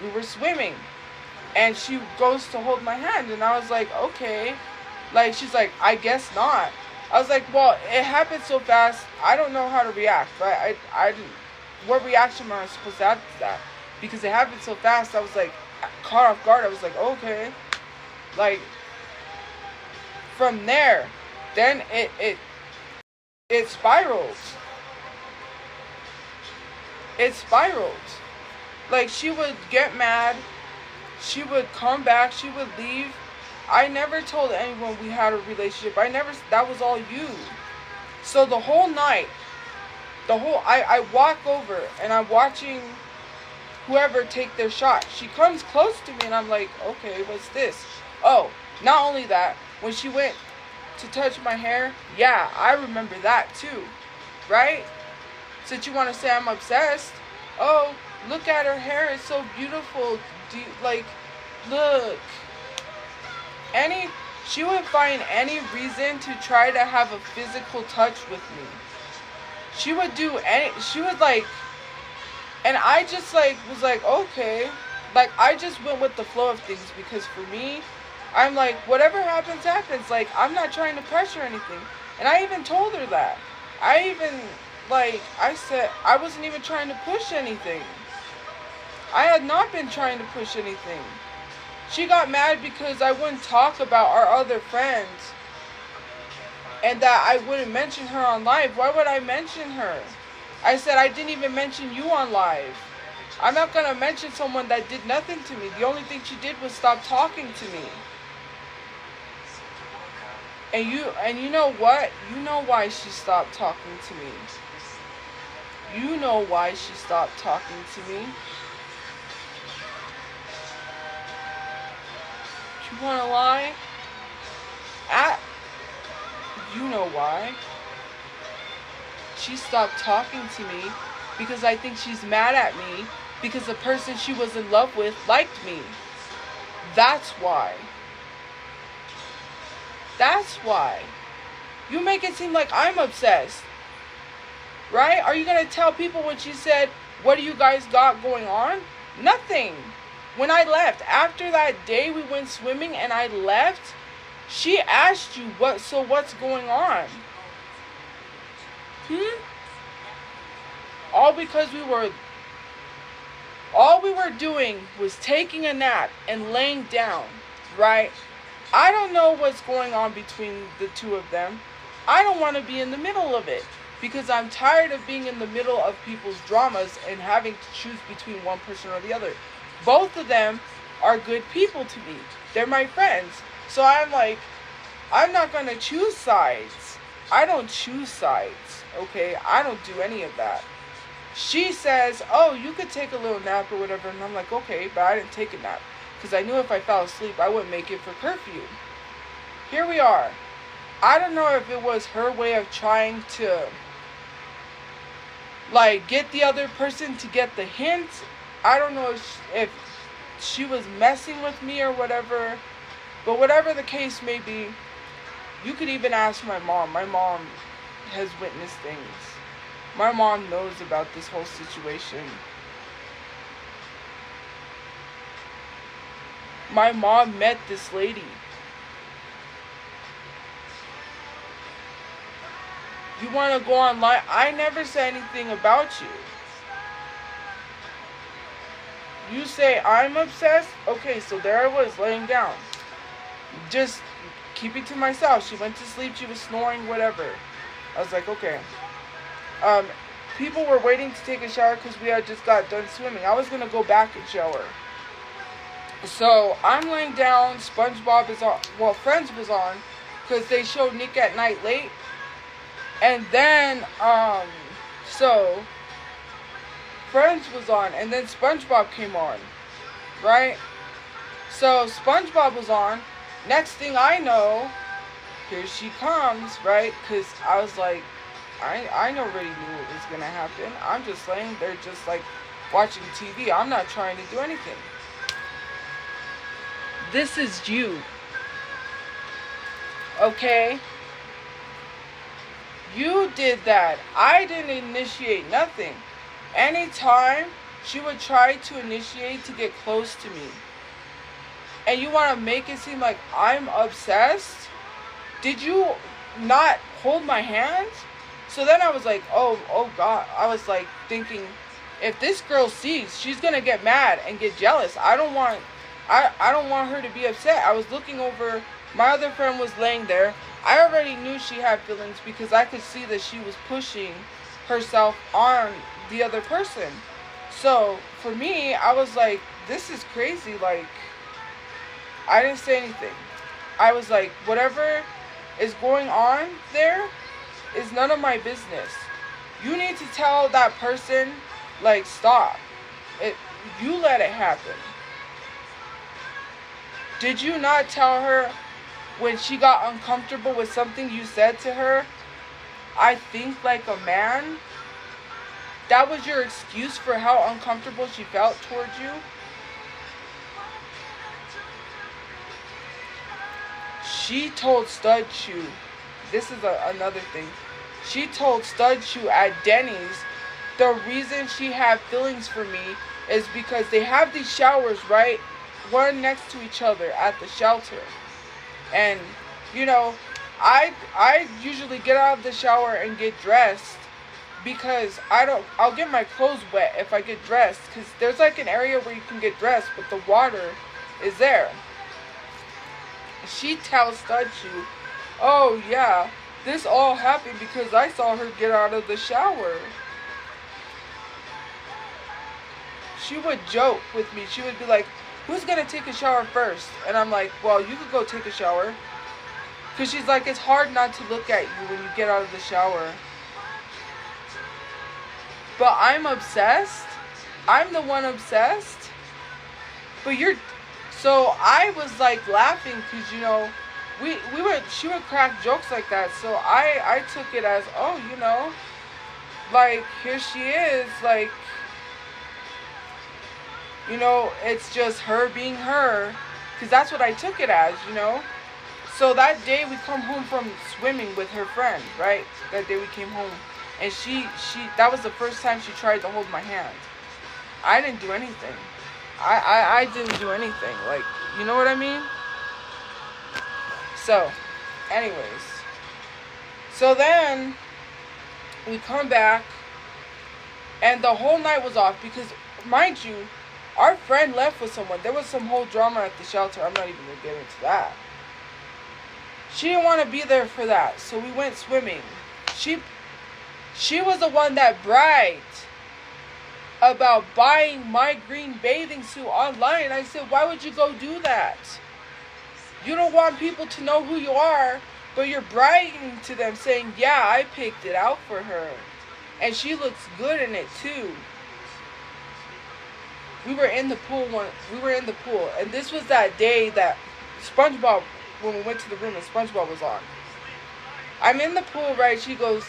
We were swimming. And she goes to hold my hand. And I was like, okay. Like, she's like, I guess not. I was like, well, it happened so fast. I don't know how to react. Right? I didn't. What reaction am I supposed to have to that? Because it happened so fast. I was like, caught off guard. I was like, okay. Like, from there, then it spirals. It spirals. Like, she would get mad. She would come back. She would leave. I never told anyone we had a relationship. That was all you. So the whole night, I walk over and I'm watching whoever take their shot. She comes close to me and I'm like, okay, what's this? Oh, not only that, when she went to touch my hair, yeah, I remember that too, right? Since you want to say I'm obsessed, oh, look at her hair, it's so beautiful. Do you, like, look. She would find any reason to try to have a physical touch with me. She would like, and I just like, was like, okay. Like, I just went with the flow of things because for me, I'm like, whatever happens, happens. Like, I'm not trying to pressure anything. And I even told her that. I said, I wasn't even trying to push anything. I had not been trying to push anything. She got mad because I wouldn't talk about our other friends. And that I wouldn't mention her on live. Why would I mention her? I said, I didn't even mention you on live. I'm not going to mention someone that did nothing to me. The only thing she did was stop talking to me. And you know what? You know why she stopped talking to me. You know why she stopped talking to me. You want to lie? You know why. She stopped talking to me because I think she's mad at me because the person she was in love with liked me. That's why. That's why. You make it seem like I'm obsessed. Right? Are you going to tell people when she said, what do you guys got going on? Nothing. When I left, after that day we went swimming and I left, she asked you, what's going on? All because all we were doing was taking a nap and laying down, right? I don't know what's going on between the two of them. I don't want to be in the middle of it because I'm tired of being in the middle of people's dramas and having to choose between one person or the other. Both of them are good people to me. They're my friends. So I'm like, I'm not going to choose sides. I don't choose sides, okay? I don't do any of that. She says, oh, you could take a little nap or whatever. And I'm like, okay, but I didn't take a nap. Because I knew if I fell asleep, I wouldn't make it for curfew. Here we are. I don't know if it was her way of trying to, like, get the other person to get the hint. I don't know if she was messing with me or whatever. But whatever the case may be, you could even ask my mom. My mom has witnessed things. My mom knows about this whole situation. My mom met this lady. You want to go online? I never said anything about you. You say I'm obsessed? Okay, so there I was laying down. Just keep it to myself. She went to sleep. She was snoring, whatever. I was like, okay. People were waiting to take a shower because we had just got done swimming. I was going to go back and shower. So I'm laying down. SpongeBob is on. Well, Friends was on because they showed Nick at Night late. And then, so Friends was on, and then SpongeBob came on, right? So SpongeBob was on. Next thing I know, here she comes, right? Because I was like, I already knew what was going to happen. I'm just laying there just like watching TV. I'm not trying to do anything. This is you. Okay? You did that. I didn't initiate nothing. Anytime she would try to initiate to get close to me, and you want to make it seem like I'm obsessed, did you not hold my hand? So then I was like, oh God. I was like thinking, if this girl sees, she's going to get mad and get jealous. I don't want her to be upset. I was looking over, my other friend was laying there. I already knew she had feelings because I could see that she was pushing herself on the other person. So for me, I was like, this is crazy. Like, I didn't say anything. I was like, whatever is going on there is none of my business. You need to tell that person, like, stop. You let it happen. Did you not tell her when she got uncomfortable with something you said to her, I think like a man? That was your excuse for how uncomfortable she felt towards you? She told Shelterchu, this is another thing. She told Shelterchu at Denny's the reason she had feelings for me is because they have these showers, right? One next to each other at the shelter. And, you know, I usually get out of the shower and get dressed because I'll get my clothes wet if I get dressed because there's like an area where you can get dressed, but the water is there. She tells Shelterchu, oh yeah, this all happened because I saw her get out of the shower. She would joke with me. She would be like, who's going to take a shower first? And I'm like, well, you could go take a shower. Because she's like, it's hard not to look at you when you get out of the shower. But I'm obsessed. I'm the one obsessed. But so I was like laughing because, you know, she would crack jokes like that. So I took it as, oh, you know, like, here she is, like, you know, it's just her being her. Because that's what I took it as, you know. So that day we come home from swimming with her friend, right? That day we came home. And that was the first time she tried to hold my hand. I didn't do anything. I didn't do anything. Like, you know what I mean? So, anyways. So then, we come back. And the whole night was off because, mind you, our friend left with someone. There was some whole drama at the shelter. I'm not even going to get into that. She didn't want to be there for that. So we went swimming. She was the one that bragged about buying my green bathing suit online. I said, why would you go do that? You don't want people to know who you are, but you're bragging to them saying, yeah, I picked it out for her. And she looks good in it too. We were in the pool, and this was that day that SpongeBob, when we went to the room and SpongeBob was on. I'm in the pool, right? She goes,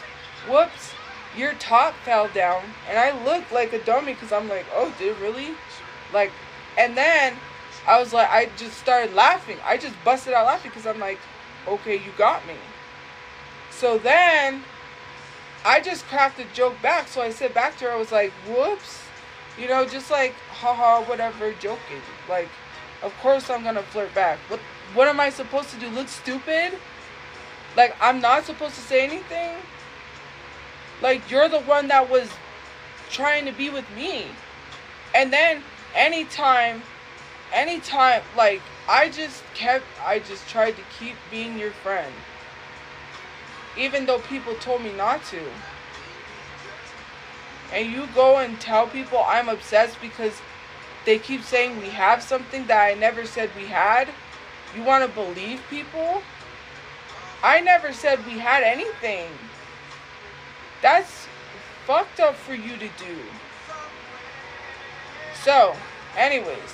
whoops, your top fell down. And I looked like a dummy because I'm like, oh, did it really? Like, and then I was like, I just started laughing. I just busted out laughing because I'm like, okay, you got me. So then I just cracked a joke back. So I said back to her, I was like, whoops. You know, just like, haha, whatever, joking. Like, of course I'm gonna flirt back. What am I supposed to do? Look stupid? Like, I'm not supposed to say anything? Like, you're the one that was trying to be with me. And then, anytime, like, I just tried to keep being your friend. Even though people told me not to. And you go and tell people I'm obsessed because they keep saying we have something that I never said we had. You want to believe people? I never said we had anything. That's fucked up for you to do. So, anyways,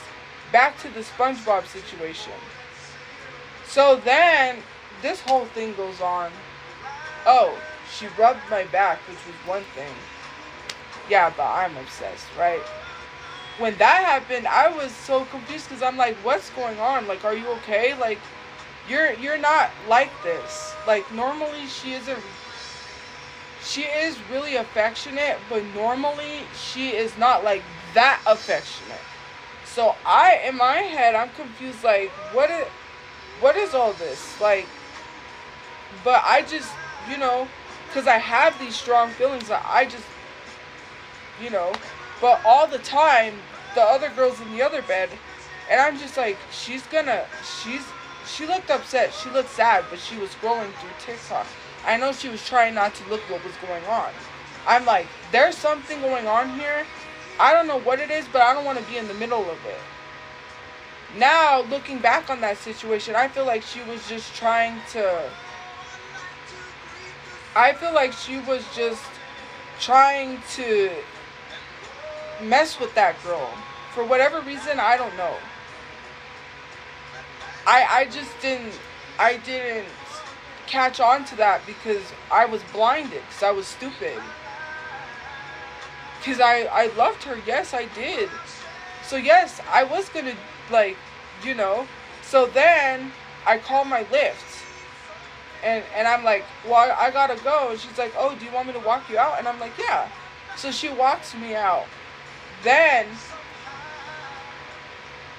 back to the SpongeBob situation. So then, this whole thing goes on. Oh, she rubbed my back, which was one thing. Yeah, but I'm obsessed, right? When that happened, I was so confused because I'm like, what's going on? Like, are you okay? Like, you're not like this. Like, normally she is really affectionate, but normally she is not like that affectionate. So in my head, I'm confused. Like, what is all this? Like, but I just, you know, because I have these strong feelings that I just, you know, but all the time, the other girl's in the other bed, and I'm just like, she looked upset, she looked sad, but she was scrolling through TikTok. I know she was trying not to look what was going on. I'm like, there's something going on here. I don't know what it is, but I don't want to be in the middle of it. Now, looking back on that situation, I feel like she was just trying to I feel like she was just trying to mess with that girl. For whatever reason, I don't know. I just didn't catch on to that because I was blinded, because I was stupid. Because I loved her, yes, I did. So yes, I was gonna, like, you know. So then I call my Lyft. And I'm like, well, I gotta go. And she's like, oh, do you want me to walk you out? And I'm like, yeah. So she walks me out. Then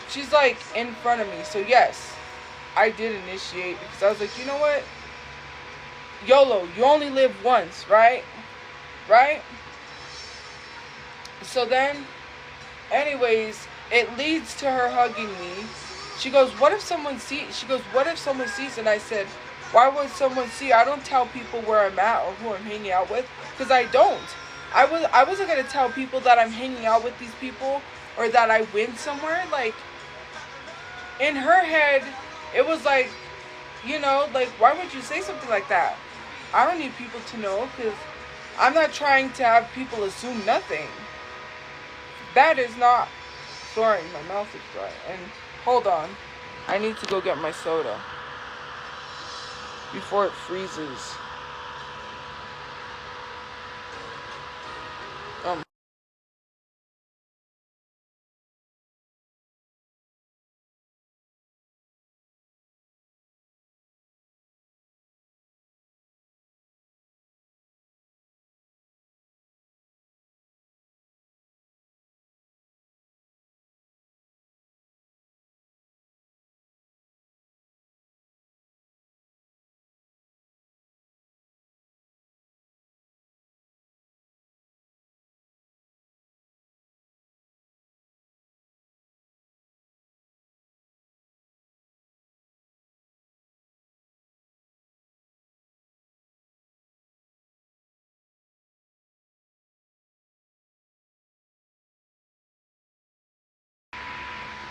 she's like in front of me. So yes, I did initiate because I was like, you know what? YOLO, you only live once, right? Right? So then, anyways, it leads to her hugging me. She goes, what if someone sees? She goes, what if someone sees? And I said, why would someone see? I don't tell people where I'm at or who I'm hanging out with, because I don't. I wasn't gonna tell people that I'm hanging out with these people or that I went somewhere. Like, in her head, it was like, you know, like, why would you say something like that? I don't need people to know, because I'm not trying to have people assume nothing. That is not. Sorry, my mouth is dry. And hold on, I need to go get my soda before it freezes.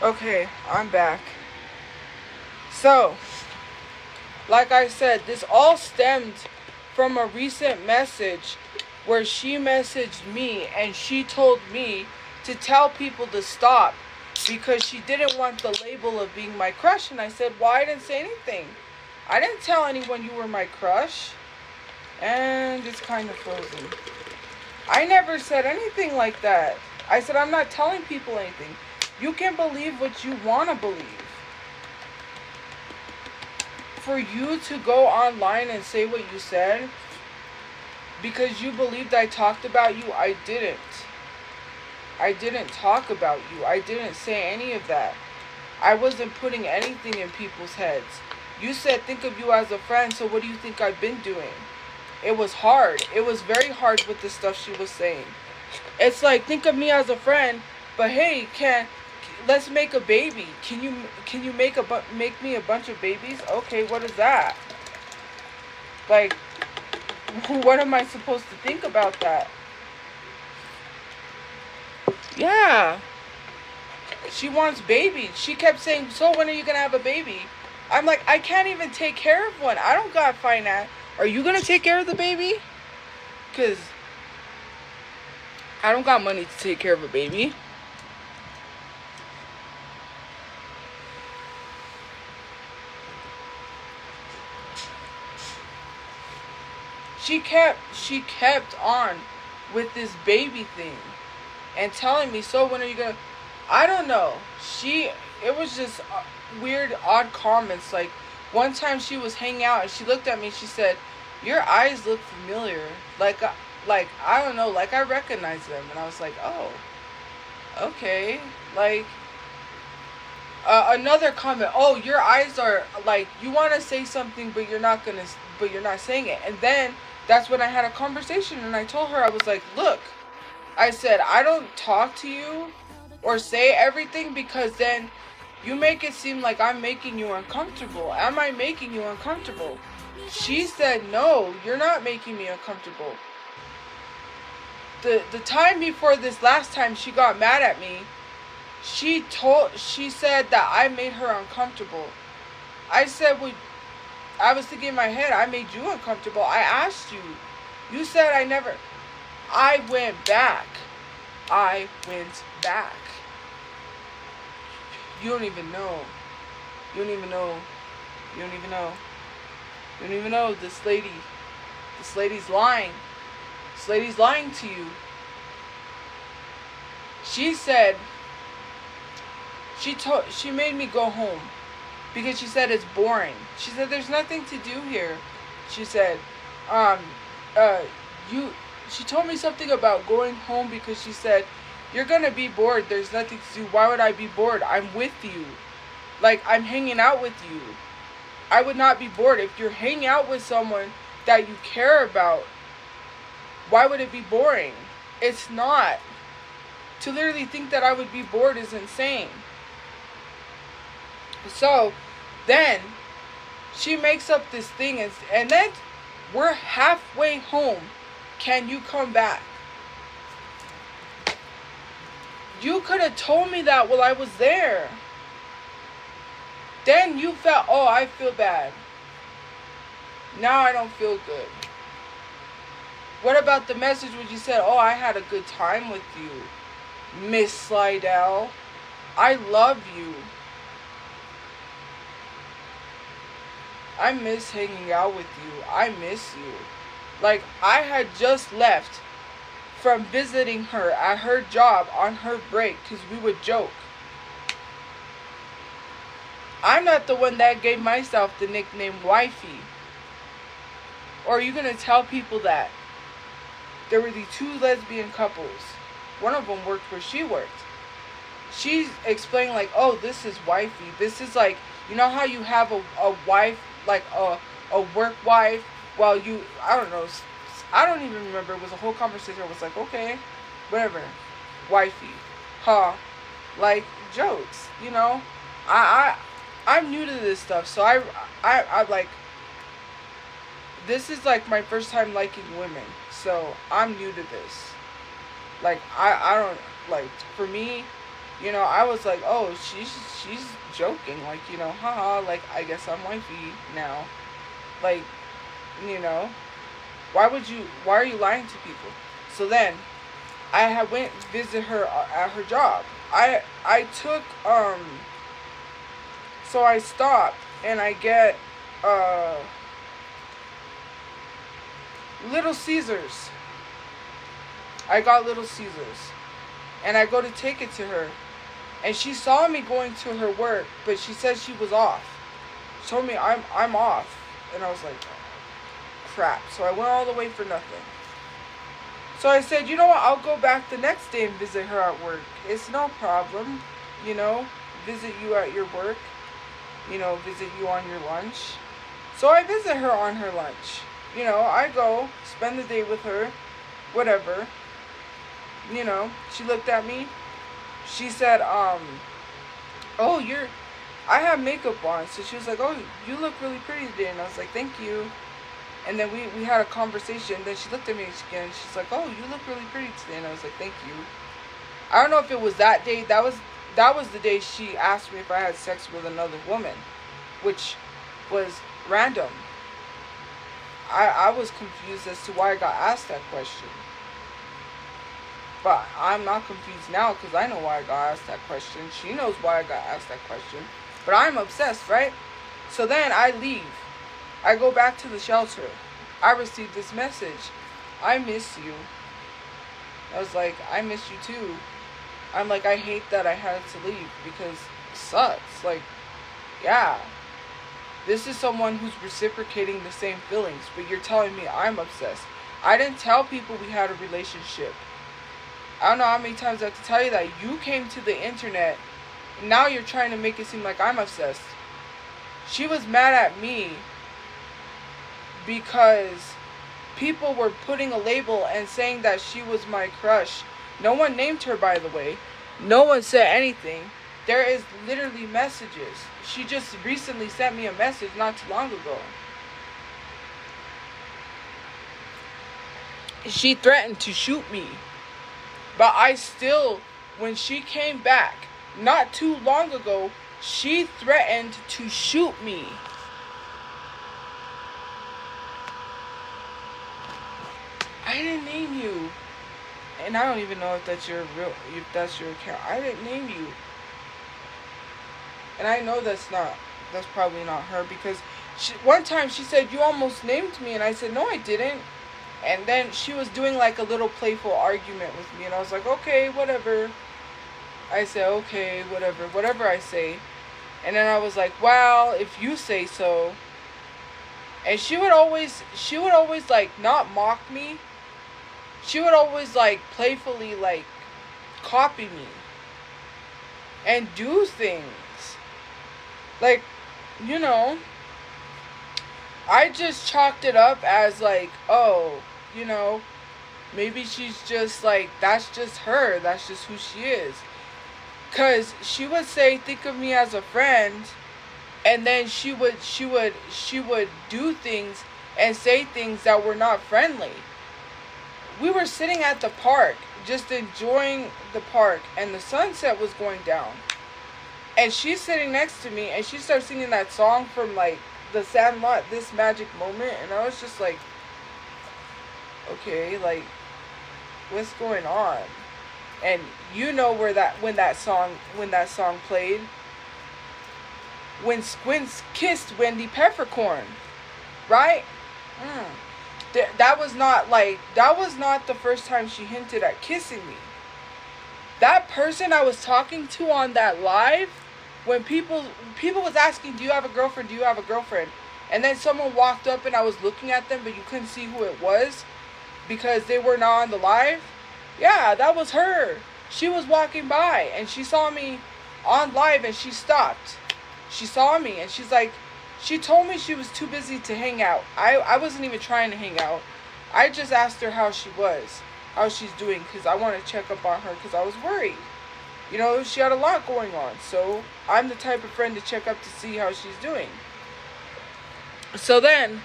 Okay, I'm back. So, like I said, this all stemmed from a recent message where she messaged me and she told me to tell people to stop because she didn't want the label of being my crush. And I said, well, I didn't say anything. I didn't tell anyone you were my crush. And it's kind of frozen. I never said anything like that. I said, I'm not telling people anything. You can believe what you want to believe. For you to go online and say what you said because you believed I talked about you, I didn't. I didn't talk about you. I didn't say any of that. I wasn't putting anything in people's heads. You said think of you as a friend, so what do you think I've been doing? It was hard. It was very hard with the stuff she was saying. It's like, think of me as a friend, but hey, let's make a baby. Can you make me a bunch of babies? Okay, what is that? Like, what am I supposed to think about that? Yeah. She wants babies. She kept saying, so when are you going to have a baby? I'm like, I can't even take care of one. I don't got finance. Are you going to take care of the baby? Because I don't got money to take care of a baby. She kept on with this baby thing and telling me, so when are you gonna, I don't know. It was just weird, odd comments. Like, one time she was hanging out and she looked at me and she said, your eyes look familiar. Like, I don't know, like I recognize them. And I was like, oh, okay. Like, another comment, oh, your eyes are, like, you want to say something, but you're not saying it. And then that's when I had a conversation and I told her, I was like, look, I said, I don't talk to you or say everything because then you make it seem like I'm making you uncomfortable. Am I making you uncomfortable? She said, no, you're not making me uncomfortable. The time before this last time she got mad at me, she said that I made her uncomfortable. I said, well, I was thinking in my head, I made you uncomfortable. I asked you. You said I never. I went back. I went back. You don't even know. You don't even know. You don't even know. You don't even know. This lady's lying. This lady's lying to you. She said, she made me go home because she said it's boring. She said there's nothing to do here. She said, she told me something about going home because she said, you're gonna be bored. There's nothing to do. Why would I be bored? I'm with you. Like, I'm hanging out with you. I would not be bored. If you're hanging out with someone that you care about, why would it be boring? It's not. To literally think that I would be bored is insane. So, then, she makes up this thing, and then we're halfway home. Can you come back? You could have told me that while I was there. Then you felt, oh, I feel bad. Now I don't feel good. What about the message when you said, oh, I had a good time with you, Miss Slidell. I love you. I miss hanging out with you. I miss you. Like, I had just left from visiting her at her job on her break because we would joke. I'm not the one that gave myself the nickname Wifey. Or are you going to tell people that? There were the two lesbian couples. One of them worked where she worked. She explained like, oh, this is Wifey. This is like, you know how you have a wife, like a work wife, while you, I don't know, I don't even remember. It was a whole conversation. I was like, okay, whatever. Wifey. Huh. Like, jokes, you know? I'm new to this stuff, so I like, this is like my first time liking women, so I'm new to this. Like, I don't, like, for me, you know, I was like, oh, she's joking, like, you know, haha, like, I guess I'm wifey now. Like, you know, why are you lying to people? So then, I went visit her at her job. I took, so I stopped, and I get, Little Caesars. I got Little Caesars. And I go to take it to her. And she saw me going to her work, but she said she was off. She told me I'm off. And I was like, crap. So I went all the way for nothing. So I said, you know what, I'll go back the next day and visit her at work. It's no problem, you know, visit you at your work, you know, visit you on your lunch. So I visit her on her lunch. You know, I go, spend the day with her, whatever. You know, she looked at me. She said, oh, I have makeup on. So she was like, oh, you look really pretty today. And I was like, thank you. And then we had a conversation. Then she looked at me again. She's like, oh, you look really pretty today. And I was like, thank you. I don't know if it was that day. That was the day she asked me if I had sex with another woman, which was random. I was confused as to why I got asked that question. But I'm not confused now because I know why I got asked that question. She knows why I got asked that question. But I'm obsessed, right? So then I leave. I go back to the shelter. I received this message. I miss you. I was like, I miss you too. I'm like, I hate that I had to leave because it sucks. Like, yeah. This is someone who's reciprocating the same feelings, but you're telling me I'm obsessed. I didn't tell people we had a relationship. I don't know how many times I have to tell you that. You came to the internet, and now you're trying to make it seem like I'm obsessed. She was mad at me because people were putting a label and saying that she was my crush. No one named her, by the way. No one said anything. There is literally messages. She just recently sent me a message not too long ago. She threatened to shoot me. But I still, when she came back, not too long ago, she threatened to shoot me. I didn't name you. And I don't even know if that's your account. I didn't name you. And I know that's probably not her, because one time she said, you almost named me, and I said, no, I didn't. And then she was doing like a little playful argument with me, and I was like, okay, whatever. I said, okay, whatever I say. And then I was like, well, if you say so. And she would always like not mock me. She would always like playfully like copy me and do things. Like, you know, I just chalked it up as like, oh, you know, maybe she's just like, that's just her. That's just who she is. Because she would say, think of me as a friend. And then she would do things and say things that were not friendly. We were sitting at the park, just enjoying the park, and the sunset was going down. And she's sitting next to me, and she starts singing that song from, like, The Sandlot, This Magic Moment, and I was just like, okay, like, what's going on? And you know when that song played, when Squints kissed Wendy Peppercorn, right? That was not the first time she hinted at kissing me. That person I was talking to on that live, when people was asking, do you have a girlfriend? Do you have a girlfriend? And then someone walked up and I was looking at them, but you couldn't see who it was because they were not on the live. Yeah, that was her. She was walking by and she saw me on live and she stopped. She saw me and she's like, she told me she was too busy to hang out. I wasn't even trying to hang out. I just asked her how she was, how she's doing, because I want to check up on her because I was worried. You know, she had a lot going on. So I'm the type of friend to check up to see how she's doing. So then,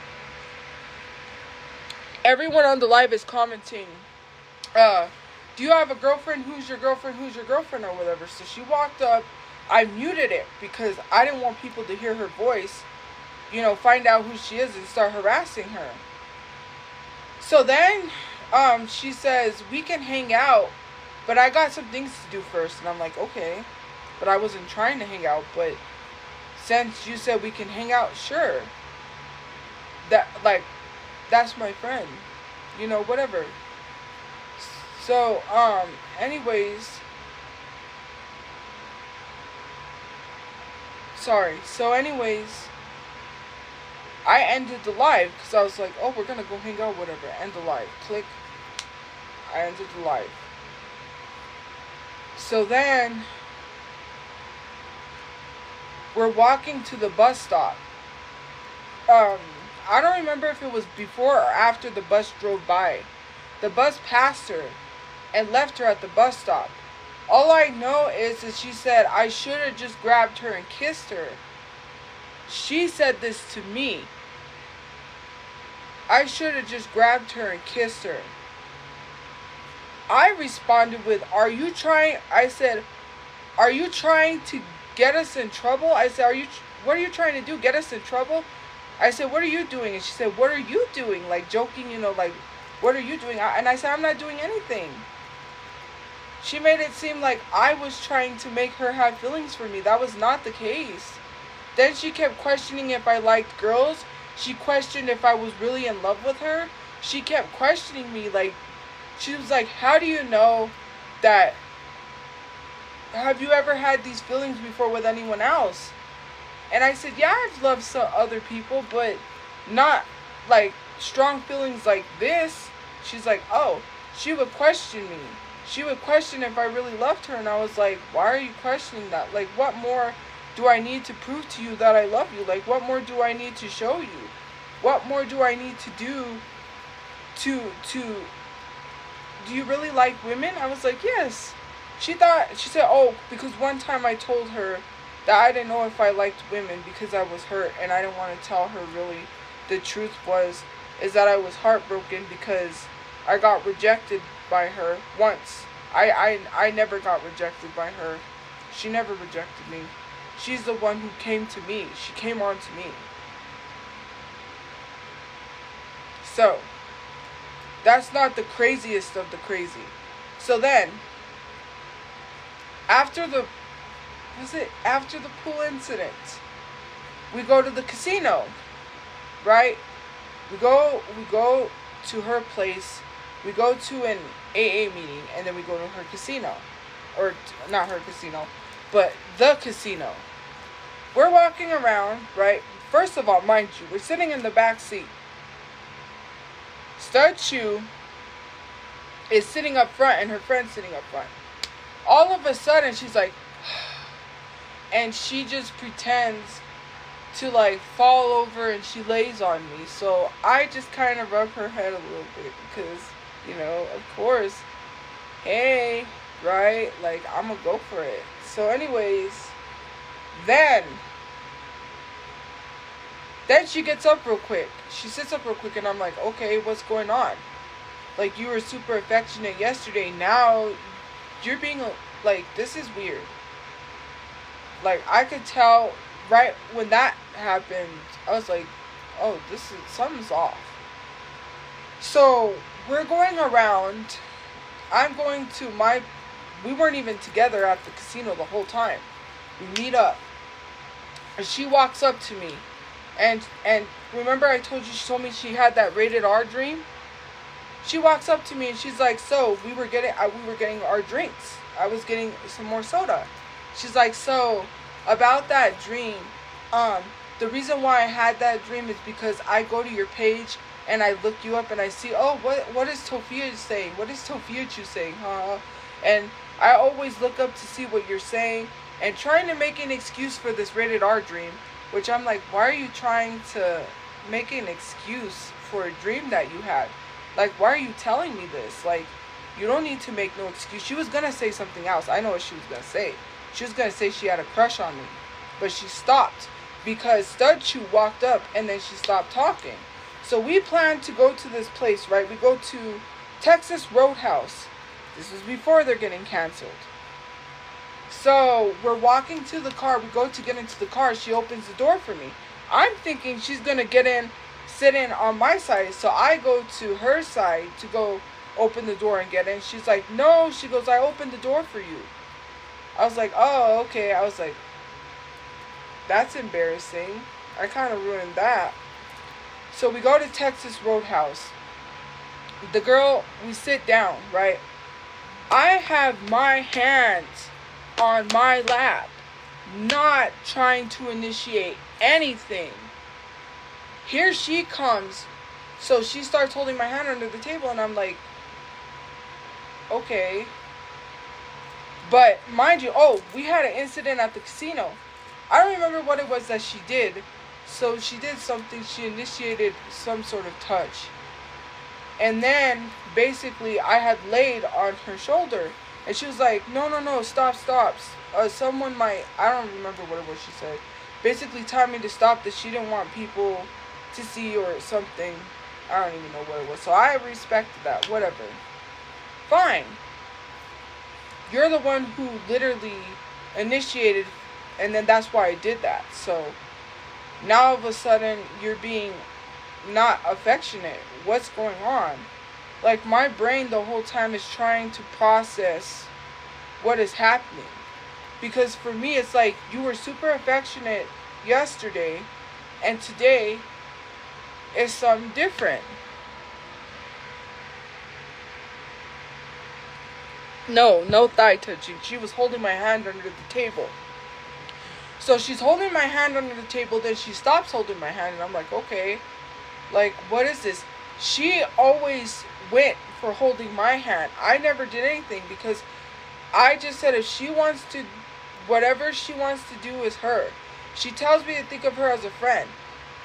everyone on the live is commenting, do you have a girlfriend? Who's your girlfriend? Who's your girlfriend? Or whatever. So she walked up. I muted it because I didn't want people to hear her voice, you know, find out who she is and start harassing her. So then she says, we can hang out, but I got some things to do first. And I'm like, okay. But I wasn't trying to hang out. But since you said we can hang out, sure. That's my friend. You know, whatever. So, anyways. I ended the live because I was like, oh, we're going to go hang out, whatever. End the live. Click. I ended the live. So then, we're walking to the bus stop. I don't remember if it was before or after the bus drove by. The bus passed her and left her at the bus stop. All I know is that she said, I should have just grabbed her and kissed her. She said this to me. I should have just grabbed her and kissed her. I responded with, I said, are you trying to get us in trouble? I said, what are you trying to do? Get us in trouble? I said, what are you doing? And she said, what are you doing? Like joking, you know, like, what are you doing? And I said, I'm not doing anything. She made it seem like I was trying to make her have feelings for me. That was not the case. Then she kept questioning if I liked girls. She questioned if I was really in love with her. She kept questioning me. Like, she was like, how do you know that? Have you ever had these feelings before with anyone else? And I said, yeah, I've loved some other people, but not like strong feelings like this. She's like, oh, she would question me. She would question if I really loved her, and I was like, why are you questioning that? Like, what more do I need to prove to you that I love you? Like, what more do I need to show you? What more do I need to do do you really like women? I was like, yes. She said, oh, because one time I told her that I didn't know if I liked women because I was hurt, and I didn't want to tell her really. The truth is that I was heartbroken because I got rejected by her once. I never got rejected by her. She never rejected me. She's the one who came to me. She came on to me. So, That's not the craziest of the crazy. So then, after the pool incident, we go to the casino, right? We go to her place. We go to an AA meeting, and then we go to her casino, or not her casino, but the casino. We're walking around, right? First of all, mind you, we're sitting in the back seat. Shelterchu is sitting up front, and her friend's sitting up front. All of a sudden, she's like, and she just pretends to like fall over, and she lays on me. So I just kind of rub her head a little bit because, you know, of course, hey, right? Like, I'm gonna go for it. So anyways, then she gets up real quick. She sits up real quick, and I'm like, okay, what's going on? Like, you were super affectionate yesterday. Now you're being like, this is weird. Like, I could tell right when that happened. I was like, oh, something's off. So we're going around. I'm going to we weren't even together at the casino the whole time. We meet up. And she walks up to me. And remember I told you, she told me she had that rated R dream? She walks up to me and she's like, so we were getting our drinks. I was getting some more soda. She's like, so about that dream, the reason why I had that dream is because I go to your page and I look you up and I see, oh, what is Tophia saying? What is Tophiachu saying, huh? And I always look up to see what you're saying and trying to make an excuse for this rated R dream, which I'm like, why are you trying to make an excuse for a dream that you had? Like, why are you telling me this? Like, you don't need to make no excuse. She was going to say something else. I know what she was going to say. She was going to say she had a crush on me. But she stopped because Shelterchu walked up and then she stopped talking. So we planned to go to this place, right? We go to Texas Roadhouse. This was before they're getting canceled. So we're walking to the car. We go to get into the car. She opens the door for me. I'm thinking she's going to sit in on my side. So I go to her side to go open the door and get in. She's like, no. She goes, I opened the door for you. I was like, oh, okay. I was like, that's embarrassing. I kind of ruined that. So we go to Texas Roadhouse. The girl, we sit down, right? I have my hands on my lap, not trying to initiate anything. Here she comes. So she starts holding my hand under the table, and I'm like, okay. But mind you, we had an incident at the casino. I don't remember what it was that she did. So she did something. She initiated some sort of touch. And then, basically, I had laid on her shoulder. And she was like, no, stop. Someone might, I don't remember what it was she said. Basically telling me to stop, that she didn't want people to see or something. I don't even know what it was. So I respected that. Whatever. Fine. You're the one who literally initiated, and then that's why I did that. So now all of a sudden you're being not affectionate. What's going on? Like, my brain the whole time is trying to process what is happening. Because for me, it's like, you were super affectionate yesterday, and today is something different. No thigh touching. She was holding my hand under the table. So she's holding my hand under the table, then she stops holding my hand, and I'm like, okay, like, what is this? She always went for holding my hand. I never did anything because I just said if she wants to, whatever she wants to do is her. She tells me to think of her as a friend.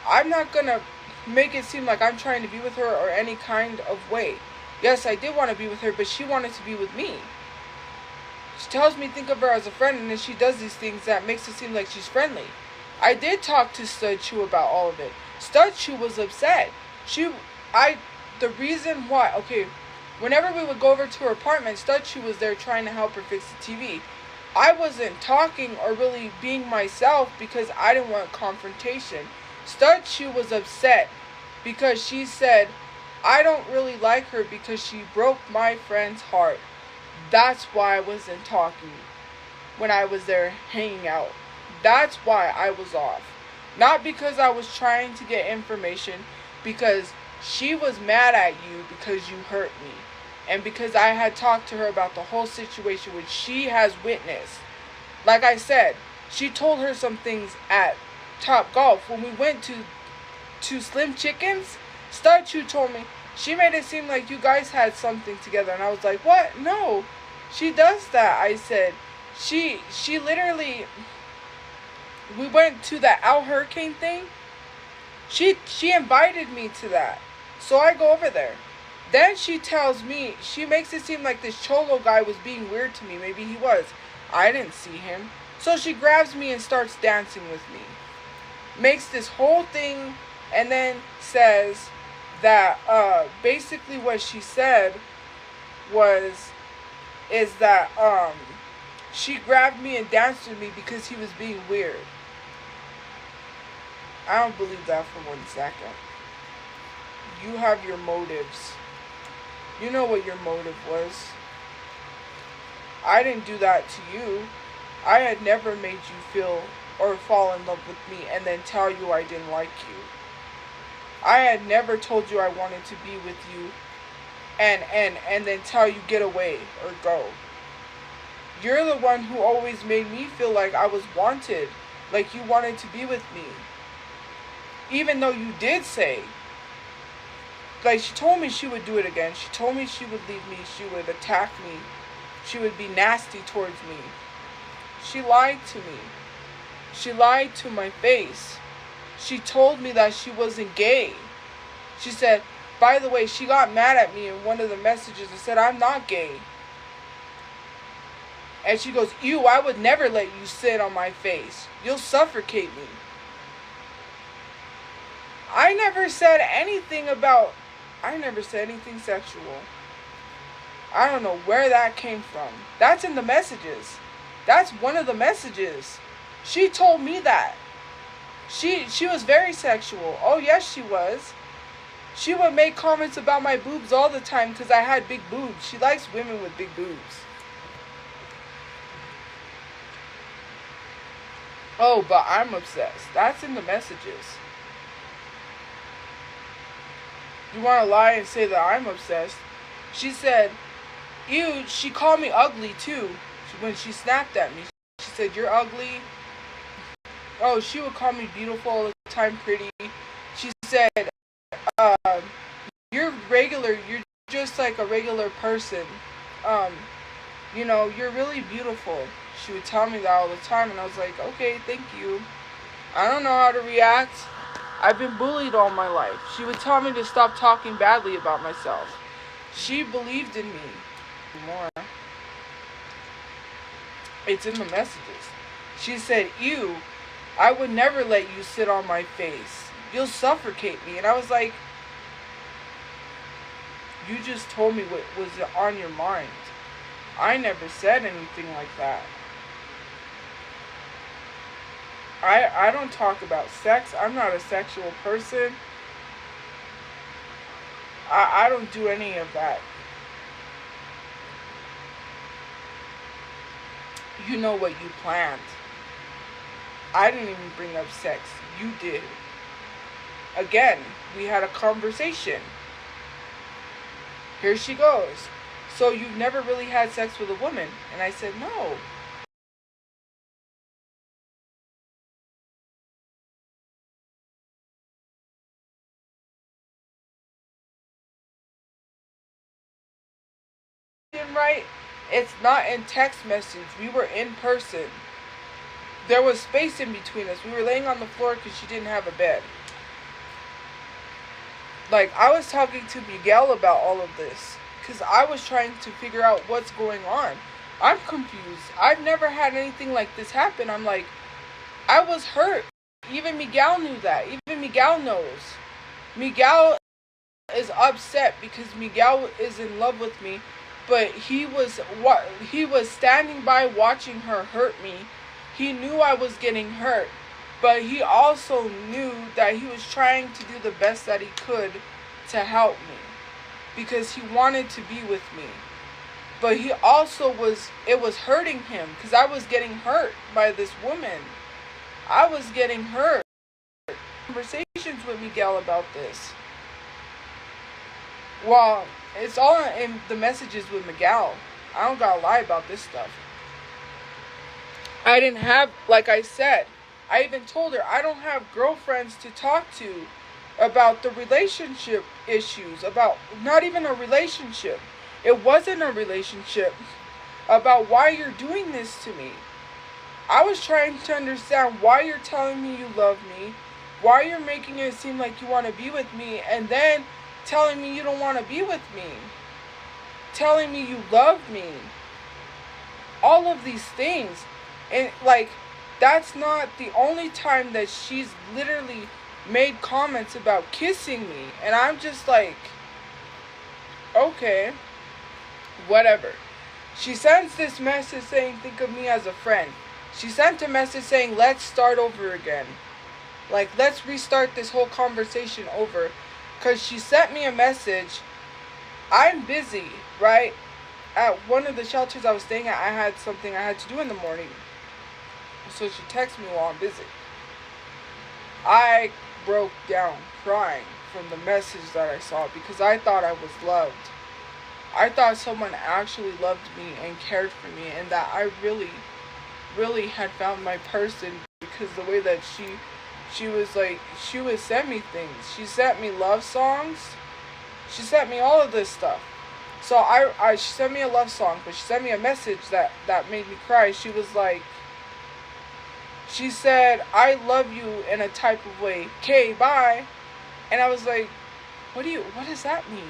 I'm not going to make it seem like I'm trying to be with her or any kind of way. Yes, I did want to be with her, but she wanted to be with me. She tells me think of her as a friend, and then she does these things that makes it seem like she's friendly. I did talk to Shelterchu about all of it. Shelterchu was upset. The reason why, okay, whenever we would go over to her apartment, Shelterchu was there trying to help her fix the TV. I wasn't talking or really being myself because I didn't want confrontation. Shelterchu was upset because she said, I don't really like her because she broke my friend's heart. That's why I wasn't talking when I was there hanging out. That's why I was off. Not because I was trying to get information, because she was mad at you because you hurt me. And because I had talked to her about the whole situation, which she has witnessed. Like I said, she told her some things at Top Golf. When we went to Slim Chickens, Shelterchu told me, she made it seem like you guys had something together. And I was like, what? No, she does that. I said, she literally, we went to that Out Hurricane thing. She invited me to that. So I go over there. Then she tells me, she makes it seem like this cholo guy was being weird to me. Maybe he was. I didn't see him. So she grabs me and starts dancing with me. Makes this whole thing, and then says that basically what she said is that she grabbed me and danced with me because he was being weird. I don't believe that for 1 second. You have your motives. You know what your motive was. I didn't do that to you. I had never made you feel or fall in love with me and then tell you I didn't like you. I had never told you I wanted to be with you and then tell you get away or go. You're the one who always made me feel like I was wanted, like you wanted to be with me. Even though you did say, like, she told me she would do it again. She told me she would leave me. She would attack me. She would be nasty towards me. She lied to me. She lied to my face. She told me that she wasn't gay. She said, by the way, she got mad at me in one of the messages and said, I'm not gay. And she goes, ew, I would never let you sit on my face. You'll suffocate me. I never said anything sexual. I don't know where that came from. That's in the messages. That's one of the messages. She told me that. She was very sexual. Oh, yes, she was. She would make comments about my boobs all the time because I had big boobs. She likes women with big boobs. Oh, but I'm obsessed. That's in the messages. You want to lie and say that I'm obsessed? She said, ew, she called me ugly too. When she snapped at me, she said, you're ugly. Oh, she would call me beautiful all the time, pretty. She said, you're regular. You're just like a regular person. You're really beautiful. She would tell me that all the time, and I was like, okay, thank you. I don't know how to react. I've been bullied all my life. She would tell me to stop talking badly about myself. She believed in me more. It's in the messages. She said, ew, I would never let you sit on my face. You'll suffocate me. And I was like, you just told me what was on your mind. I never said anything like that. I don't talk about sex. I'm not a sexual person. I don't do any of that. You know what you planned. I didn't even bring up sex. You did. Again, we had a conversation. Here she goes. So you've never really had sex with a woman? And I said, no. Right? It's not in text message. We were in person. There was space in between us. We were laying on the floor because she didn't have a bed. Like, I was talking to Miguel about all of this because I was trying to figure out what's going on. I'm confused. I've never had anything like this happen. I'm like, I was hurt. Even Miguel knew that. Even Miguel knows. Miguel is upset because Miguel is in love with me. But he was standing by watching her hurt me. He knew I was getting hurt. But he also knew that he was trying to do the best that he could to help me. because he wanted to be with me. But he also it was hurting him because I was getting hurt by this woman. I was getting hurt. Conversations with Miguel about this. Well, it's all in the messages with Miguel. I don't gotta lie about this stuff. I didn't have, like I said, I even told her I don't have girlfriends to talk to about the relationship issues, about not even a relationship. It wasn't a relationship. About why you're doing this to me. I was trying to understand why you're telling me you love me, why you're making it seem like you want to be with me, and then telling me you don't want to be with me. Telling me you love me. All of these things. And like, that's not the only time that she's literally made comments about kissing me. And I'm just like, okay, whatever. She sends this message saying, think of me as a friend. She sent a message saying, let's start over again. Like, let's restart this whole conversation over. Because she sent me a message. I'm busy, right? At one of the shelters I was staying at, I had something I had to do in the morning. So she texted me while I'm busy. I broke down crying from the message that I saw because I thought I was loved. I thought someone actually loved me and cared for me, and that I really had found my person, because the way that she was like, she would send me things. She sent me love songs. She sent me all of this stuff. So she sent me a love song, but she sent me a message that made me cry. She was like, she said, I love you in a type of way. Okay, bye. And I was like, what does that mean?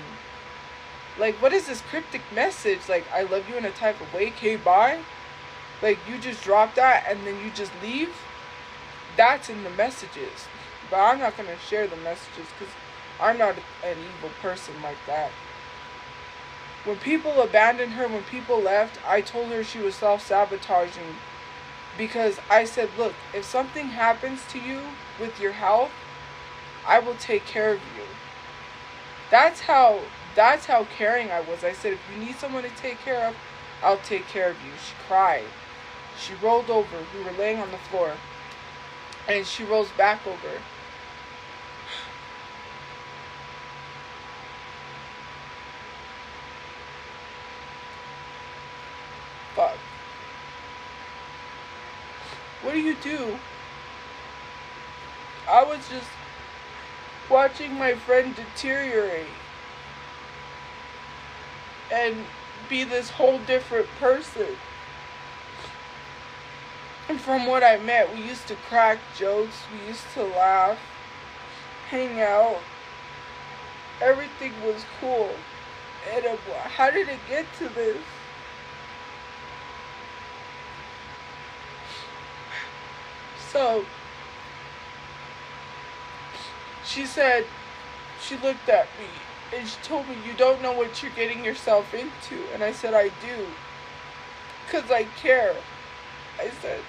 Like, what is this cryptic message? Like, I love you in a type of way. Okay, bye. Like, you just drop that and then you just leave. That's in the messages. But I'm not going to share the messages because I'm not an evil person like that. When people abandoned her, when people left, I told her she was self-sabotaging. Because I said, look, if something happens to you with your health, I will take care of you. That's how caring I was. I said, if you need someone to take care of, I'll take care of you. She cried. She rolled over. We were laying on the floor. And she rolls back over. Fuck. What do you do? I was just watching my friend deteriorate and be this whole different person. And from what I met, we used to crack jokes, we used to laugh, hang out. Everything was cool. And how did it get to this? So, she said, she looked at me and she told me, you don't know what you're getting yourself into. And I said, I do. Because I care. I said,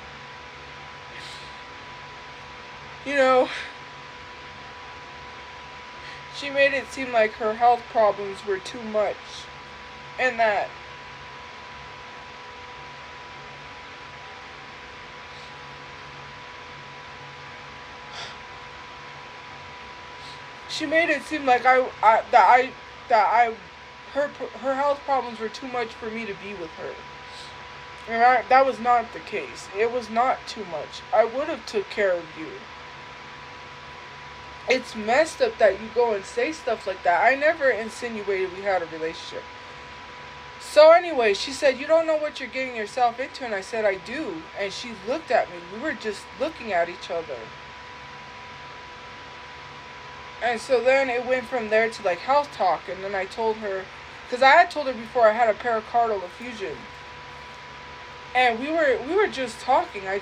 you know, she made it seem like her health problems were too much. And that she made it seem like her health problems were too much for me to be with her. And that was not the case. It was not too much. I would have took care of you. It's messed up that you go and say stuff like that. I never insinuated we had a relationship. So anyway, she said, you don't know what you're getting yourself into. And I said, I do. And she looked at me. We were just looking at each other. And so then it went from there to like health talk. And then I told her, because I had told her before I had a pericardial effusion. And we were just talking. I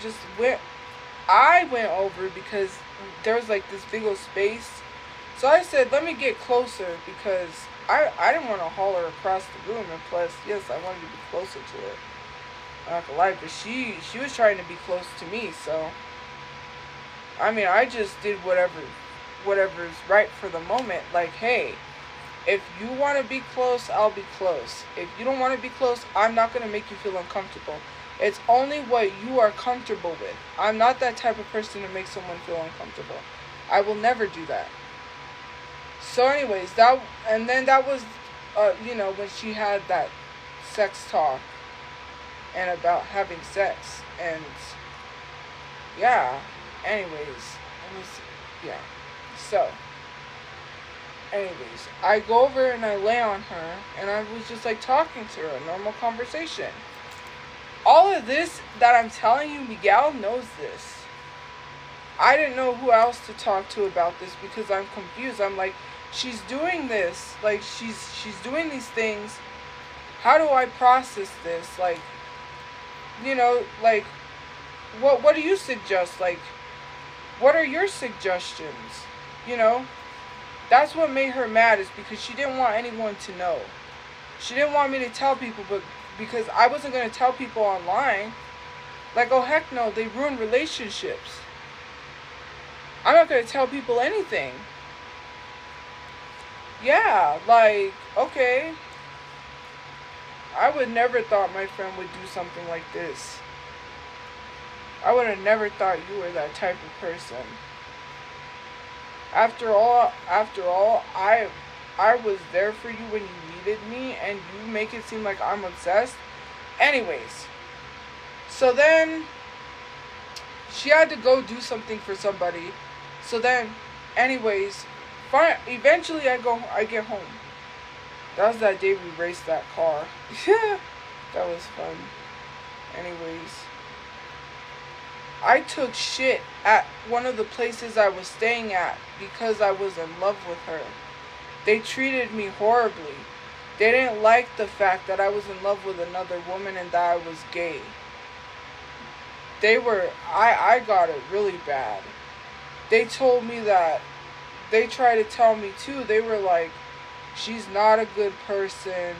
went over because there was like this big old space. So I said, let me get closer, because I didn't want to haul her across the room. And plus, yes, I wanted to be closer to her. I'm not gonna lie, but she was trying to be close to me. So, I mean, I just did whatever's right for the moment. Like, hey, If you want to be close, I'll be close. If you don't want to be close, I'm not going to make you feel uncomfortable. It's only what you are comfortable with. I'm not that type of person to make someone feel uncomfortable. I will never do that. So anyways, that was, when she had that sex talk and about having sex. And, yeah. Anyways, it was, yeah. So, anyways, I go over and I lay on her, and I was just like talking to her, a normal conversation. All of this that I'm telling you, Miguel knows this. I didn't know who else to talk to about this because I'm confused. I'm like, she's doing this, like she's doing these things. How do I process this? Like, like, what do you suggest? Like, what are your suggestions? That's what made her mad, is because she didn't want anyone to know. She didn't want me to tell people, but because I wasn't going to tell people online. Like, oh heck no, they ruin relationships. I'm not going to tell people anything. Yeah, like, okay. I would never thought my friend would do something like this. I would have never thought you were that type of person. After all, I was there for you when you needed me, and you make it seem like I'm obsessed. Anyways, so then she had to go do something for somebody. So then, anyways, eventually I get home. That was that day we raced that car. That was fun. Anyways, I took shit at one of the places I was staying at because I was in love with her. They treated me horribly. They didn't like the fact that I was in love with another woman and that I was gay. I got it really bad. They told me that, they tried to tell me too, they were like, she's not a good person.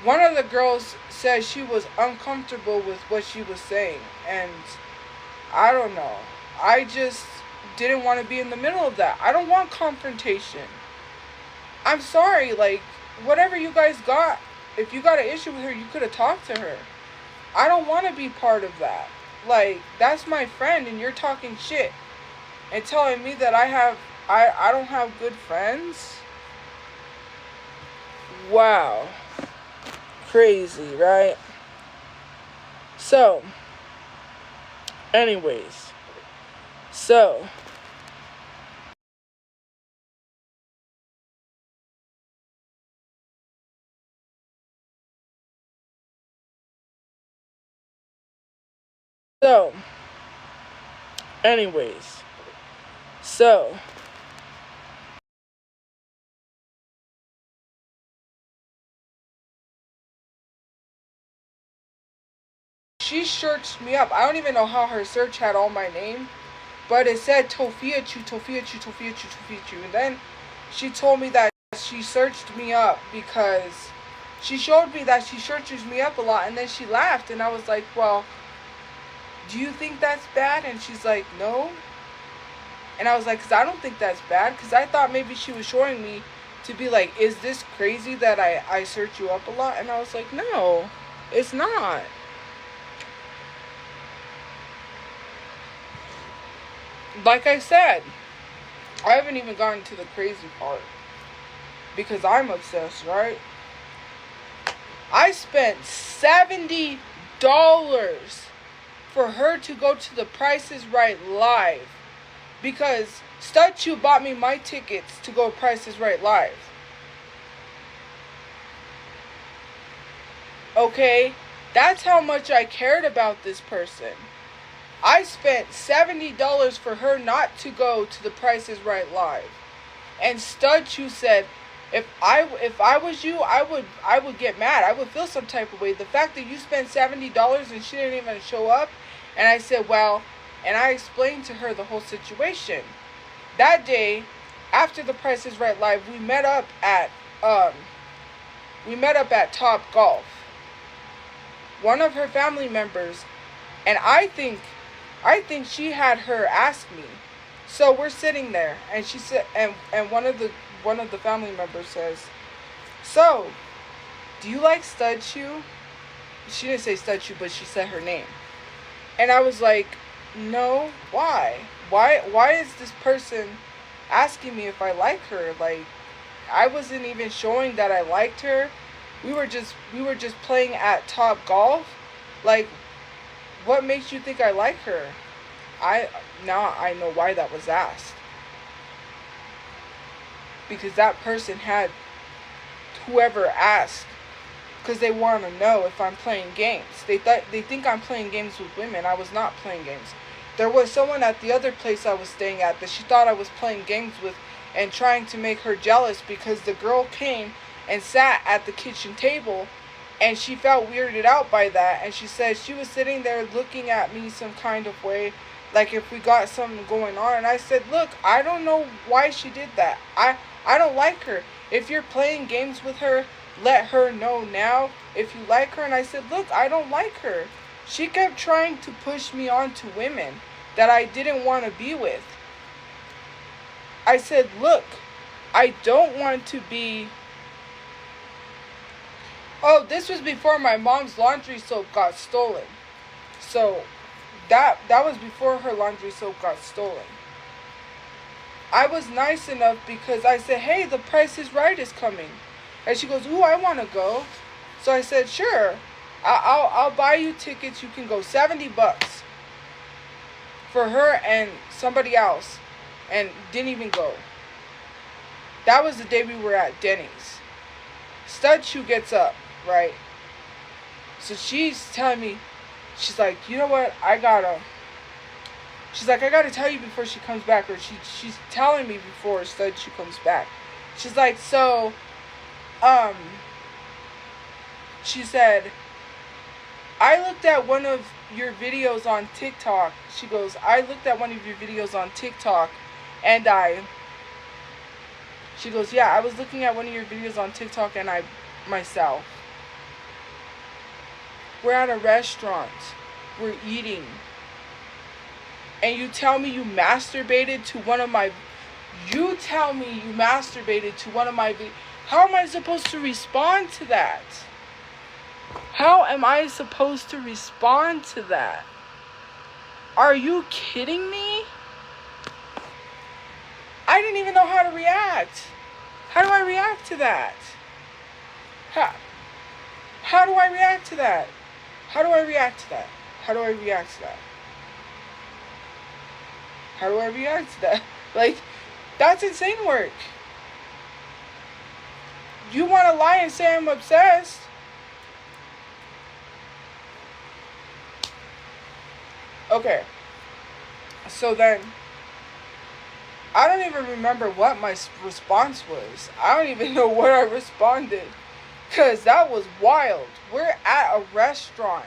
One of the girls said she was uncomfortable with what she was saying, and I don't know. I just didn't want to be in the middle of that. I don't want confrontation. I'm sorry, like, whatever you guys got, if you got an issue with her, you could have talked to her. I don't want to be part of that. Like, that's my friend, and you're talking shit and telling me that I don't have good friends? Wow. Crazy, right? So, anyways, so, anyways, so, she searched me up. I don't even know how her search had all my name, but it said Tophiachu, Tophiachu, Tophiachu, Tophiachu. And then she told me that she searched me up because she showed me that she searches me up a lot, and then she laughed, and I was like, well, do you think that's bad? And she's like, no. And I was like, because I don't think that's bad, because I thought maybe she was showing me to be like, is this crazy that I search you up a lot? And I was like, no, it's not. Like I said, I haven't even gotten to the crazy part, because I'm obsessed, right? I spent $70 for her to go to the Price is Right live, because Shelterchu bought me my tickets to go Price is Right live. Okay? That's how much I cared about this person. I spent $70 for her not to go to the Price is Right live. And Shelterchu said, if I was you, I would get mad. I would feel some type of way. The fact that you spent $70 and she didn't even show up. And I said, well, and I explained to her the whole situation. That day, after the Price is Right live, we met up at Top Golf. One of her family members, and I think she had her ask me. So we're sitting there, and she said, and one of the one of the family members says, "So, do you like Shelterchu?" She didn't say Shelterchu, but she said her name. And I was like, "No, why? Why is this person asking me if I like her? Like, I wasn't even showing that I liked her. We were just playing at Top Golf. Like, what makes you think I like her?" Now I know why that was asked. Because that person had whoever asked, because they want to know if I'm playing games. They think I'm playing games with women. I was not playing games. There was someone at the other place I was staying at that she thought I was playing games with and trying to make her jealous because the girl came and sat at the kitchen table and she felt weirded out by that, and she said she was sitting there looking at me some kind of way, like if we got something going on. And I said, "Look, I don't know why she did that. I don't like her. If you're playing games with her, let her know now if you like her." And I said, "Look, I don't like her. She kept trying to push me on to women that I didn't want to be with." I said, "Look, I don't want to be..." Oh, this was before my mom's laundry soap got stolen. So, that was before her laundry soap got stolen. I was nice enough because I said, "Hey, The Price is Right is coming." And she goes, "Ooh, I want to go." So I said, "Sure. I'll buy you tickets. You can go $70 for her and somebody else." And didn't even go. That was the day we were at Denny's. Shelterchu gets up, right? So she's telling me, she's like, "You know what? She's like, I gotta tell you before she comes back." Or she's telling me before Shelterchu comes back. She's like, "So, she said, I looked at one of your videos on TikTok." She goes, "I looked at one of your videos on TikTok and she goes, "Yeah, I was looking at one of your videos on TikTok and myself. We're at a restaurant. We're eating. And you tell me you masturbated to one of my videos. How am I supposed to respond to that? How am I supposed to respond to that? Are you kidding me?" I didn't even know how to react. How do I react to that? How do I react to that? How do I react to that? How do I react to that? How do I react to that? Like, that's insane work. You want to lie and say I'm obsessed? Okay. So then, I don't even remember what my response was. I don't even know what I responded. Because that was wild. We're at a restaurant.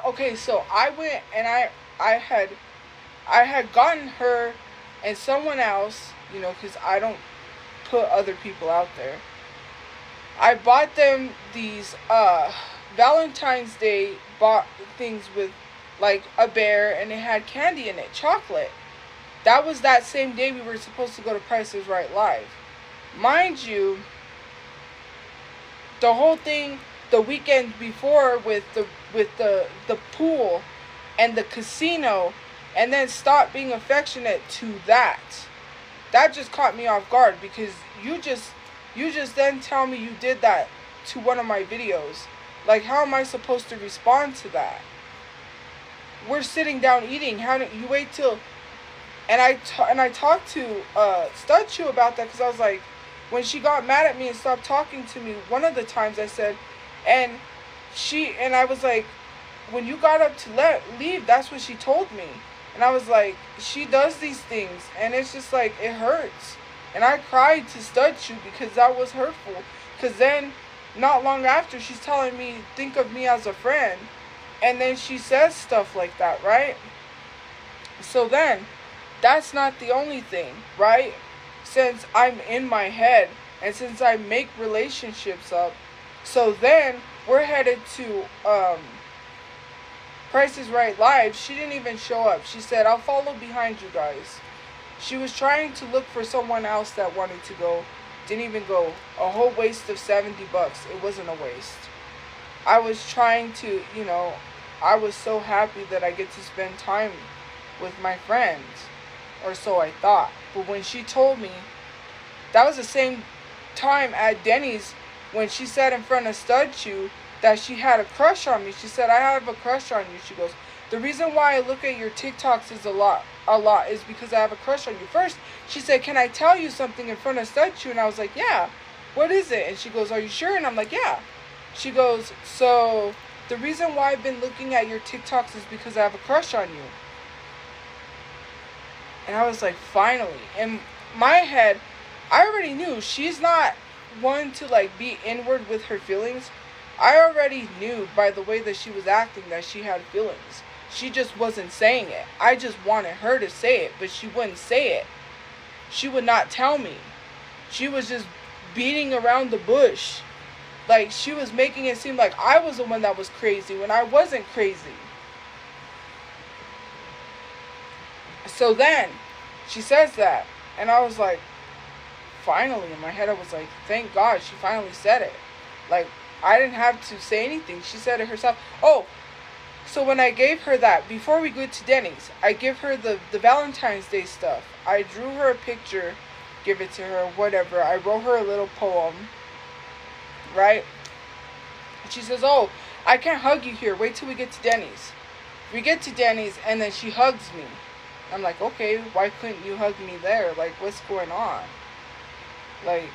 Okay, so I went and I had gotten her and someone else, you know, because I don't put other people out there. I bought them these Valentine's Day things with like a bear, and it had candy in it, chocolate. That was that same day we were supposed to go to Price is Right Live. Mind you, the whole thing the weekend before with the pool and the casino, and then stop being affectionate to that. That just caught me off guard, because you just then tell me you did that to one of my videos. Like, how am I supposed to respond to that? We're sitting down eating. How do you wait till? And I talked to Shelterchu about that, because I was like, when she got mad at me and stopped talking to me, one of the times I said, and I was like, when you got up to leave, that's what she told me. And I was like, she does these things, and it's just like, it hurts. And I cried to Shelterchu because that was hurtful. Because then, not long after, she's telling me, think of me as a friend. And then she says stuff like that, right? So then, that's not the only thing, right? Since I'm in my head, and since I make relationships up, so then we're headed to Price is Right Live. She didn't even show up. She said, I'll follow behind you guys. She was trying to look for someone else that wanted to go. Didn't even go. A whole waste of $70. It wasn't a waste. I was trying to, I was so happy that I get to spend time with my friends. Or so I thought. But when she told me, that was the same time at Denny's when she said in front of Shelterchu that she had a crush on me. She said, I have a crush on you. She goes, the reason why I look at your TikToks is a lot is because I have a crush on you. First, she said, can I tell you something in front of Shelterchu? And I was like, yeah. What is it? And she goes, are you sure? And I'm like, yeah. She goes, so the reason why I've been looking at your TikToks is because I have a crush on you. And I was like, finally. In my head, I already knew she's not one to like be inward with her feelings. I already knew by the way that she was acting that she had feelings. She just wasn't saying it. I just wanted her to say it, but she wouldn't say it. She would not tell me. She was just beating around the bush. Like, she was making it seem like I was the one that was crazy when I wasn't crazy. So then, she says that. And I was like, finally, in my head I was like, thank God she finally said it. Like, I didn't have to say anything. She said it herself. Oh, so when I gave her that, before we go to Denny's, I give her the Valentine's Day stuff. I drew her a picture, give it to her, whatever. I wrote her a little poem, right? And she says, oh, I can't hug you here. Wait till we get to Denny's. We get to Denny's, and then she hugs me. I'm like, okay, why couldn't you hug me there? Like, what's going on? Like,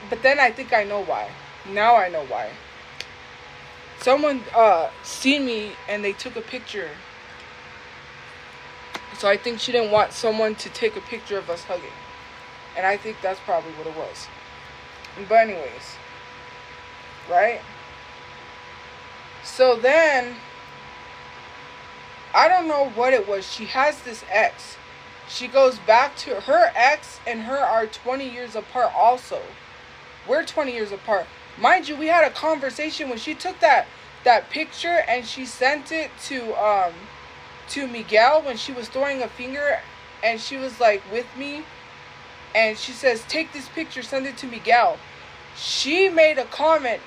but then I think I know why. Now I know why. Someone seen me and they took a picture. So I think she didn't want someone to take a picture of us hugging. And I think that's probably what it was. But anyways, right? So then, I don't know what it was. She has this ex. She goes back to her ex and her are 20 years apart also. We're 20 years apart. Mind you, we had a conversation when she took that picture and she sent it to Miguel when she was throwing a finger and she was like with me. And she says, take this picture, send it to Miguel. She made a comment.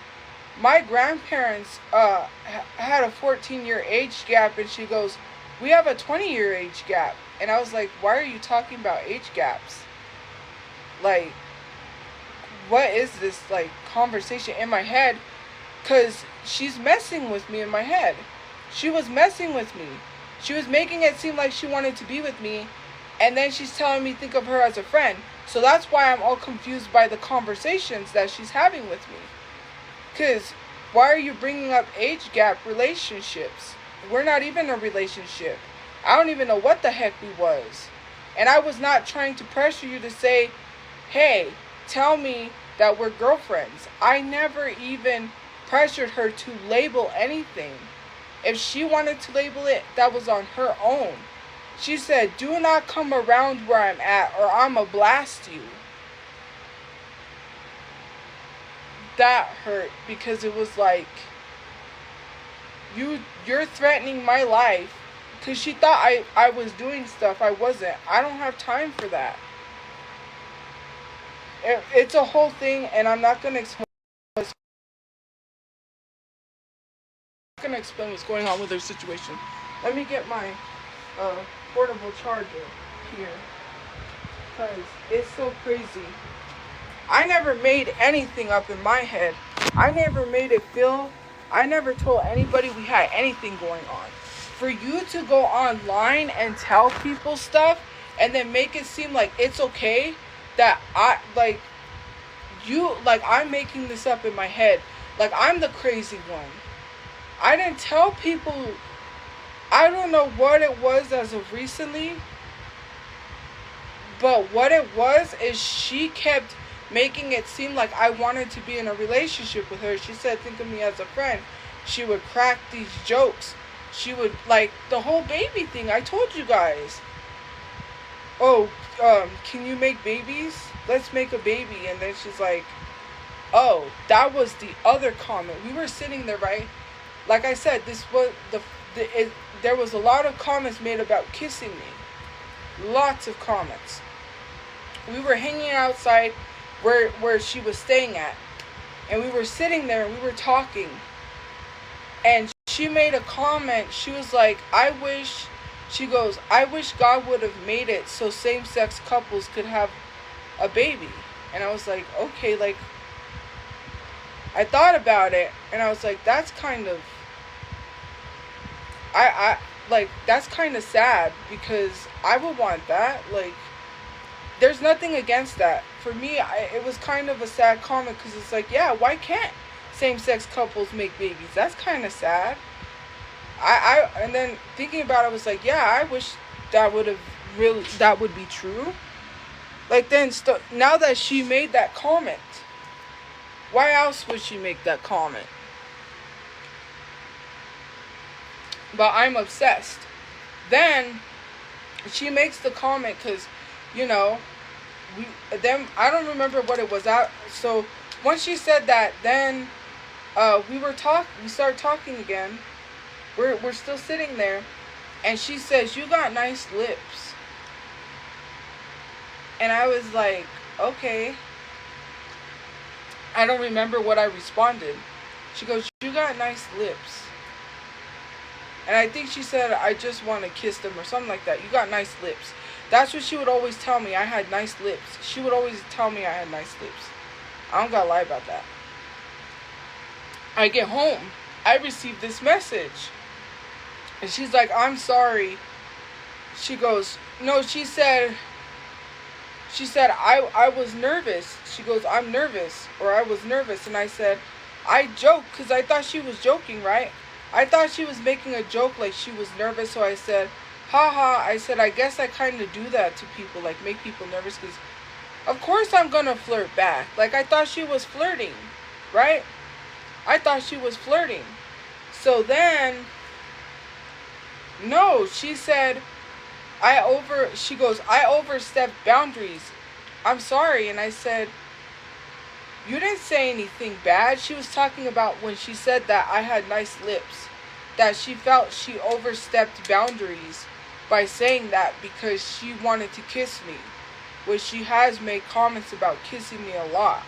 My grandparents had a 14-year age gap, and she goes, we have a 20-year age gap. And I was like, why are you talking about age gaps? Like, what is this, like, conversation in my head? Because she's messing with me in my head. She was messing with me. She was making it seem like she wanted to be with me, and then she's telling me think of her as a friend. So that's why I'm all confused by the conversations that she's having with me. Because why are you bringing up age gap relationships? We're not even in a relationship. I don't even know what the heck we was. And I was not trying to pressure you to say, hey, tell me that we're girlfriends. I never even pressured her to label anything. If she wanted to label it, that was on her own. She said, do not come around where I'm at or I'ma blast you. That hurt because it was like, you're threatening my life because she thought I was doing stuff I wasn't. I don't have time for that. It's a whole thing, and I'm not gonna explain what's going on with her situation. Let me get my portable charger here because it's so crazy. I never made anything up in my head. I never made it feel. I never told anybody we had anything going on. For you to go online and tell people stuff and then make it seem like it's okay that I'm making this up in my head. Like I'm the crazy one. I didn't tell people. I don't know what it was as of recently. But what it was is she kept making it seem like I wanted to be in a relationship with her. She said, think of me as a friend. She would crack these jokes. She would, like, the whole baby thing. I told you guys. Oh, can you make babies? Let's make a baby. And then she's like, oh, that was the other comment. We were sitting there, right? Like I said, this was there was a lot of comments made about kissing me. And then she's like, oh, that was the other comment. We were sitting there, right? Like I said, this was there was a lot of comments made about kissing me. And then she's like, oh, that was the other comment. We were sitting there, right? Like I said, this was there was a lot of comments made about kissing me. And then she's like, oh, that was the other comment. We were sitting there, right? Like I said, this was there was a lot of comments made about kissing me. And then she's like, oh, that was the other comment. We were sitting there, right? Like I said, this was Lots of comments. We were hanging outside where she was staying at. And we were sitting there and we were talking. And she made a comment. She was like, she goes, I wish God would have made it so same-sex couples could have a baby. And I was like, okay, like, I thought about it, and I was like, that's kind of, that's kind of sad, because I would want that. Like, there's nothing against that. For me, it was kind of a sad comment, because it's like, yeah, why can't same-sex couples make babies? That's kind of sad. And then thinking about it, I was like, yeah, I wish that would be true. Like, then, now that she made that comment, why else would she make that comment? But I'm obsessed. Then, she makes the comment, because, you know, I don't remember what it was. So, once she said that, then, we started talking again. We're still sitting there, and she says, you got nice lips. And I was like, okay. I don't remember what I responded. She goes, you got nice lips. And I think she said, I just want to kiss them or something like that. You got nice lips. That's what she would always tell me. I had nice lips. She would always tell me I had nice lips. I don't gotta lie about that. I get home. I received this message. And she's like, I'm sorry. She goes, no, she said, I was nervous. She goes, I'm nervous. Or I was nervous. And I said, I joked because I thought she was joking, right? I thought she was making a joke like she was nervous. So I said, haha. I said, I guess I kind of do that to people. Like, make people nervous because, of course, I'm going to flirt back. Like, I thought she was flirting, right? I thought she was flirting. So then, no, she said, she goes, I overstepped boundaries. I'm sorry. And I said, you didn't say anything bad. She was talking about when she said that I had nice lips, that she felt she overstepped boundaries by saying that because she wanted to kiss me, which she has made comments about kissing me a lot.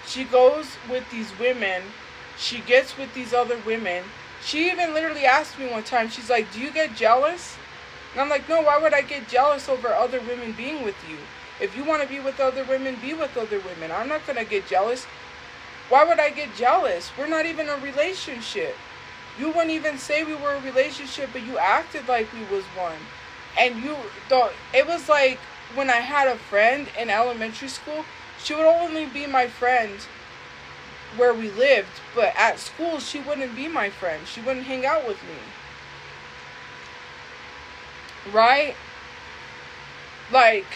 She goes with these women. She gets with these other women. She even literally asked me one time, she's like, do you get jealous? And I'm like, no, why would I get jealous over other women being with you? If you want to be with other women, be with other women. I'm not going to get jealous. Why would I get jealous? We're not even a relationship. You wouldn't even say we were a relationship, but you acted like we was one. And it was like when I had a friend in elementary school, she would only be my friend where we lived, but at school, she wouldn't be my friend. She wouldn't hang out with me. Right? Like,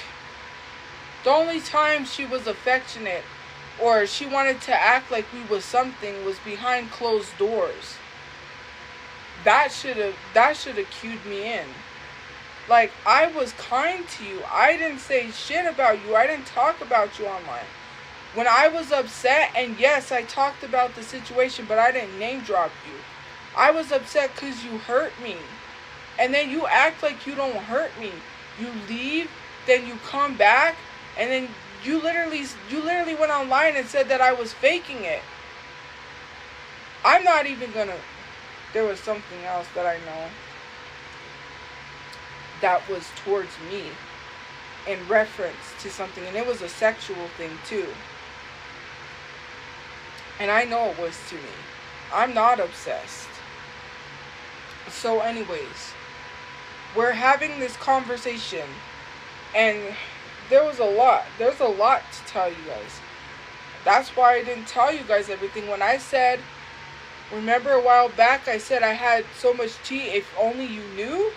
the only time she was affectionate or she wanted to act like we was something was behind closed doors. That should have cued me in. Like, I was kind to you. I didn't say shit about you. I didn't talk about you online. When I was upset, and yes, I talked about the situation, but I didn't name drop you. I was upset because you hurt me. And then you act like you don't hurt me. You leave, then you come back, and then you literally went online and said that I was faking it. I'm not even gonna... There was something else that I know that was towards me in reference to something, and it was a sexual thing too. And I know it was to me. I'm not obsessed. So anyways, we're having this conversation, and there's a lot to tell you guys. That's why I didn't tell you guys everything. When I said, remember a while back I said I had so much tea, if only you knew?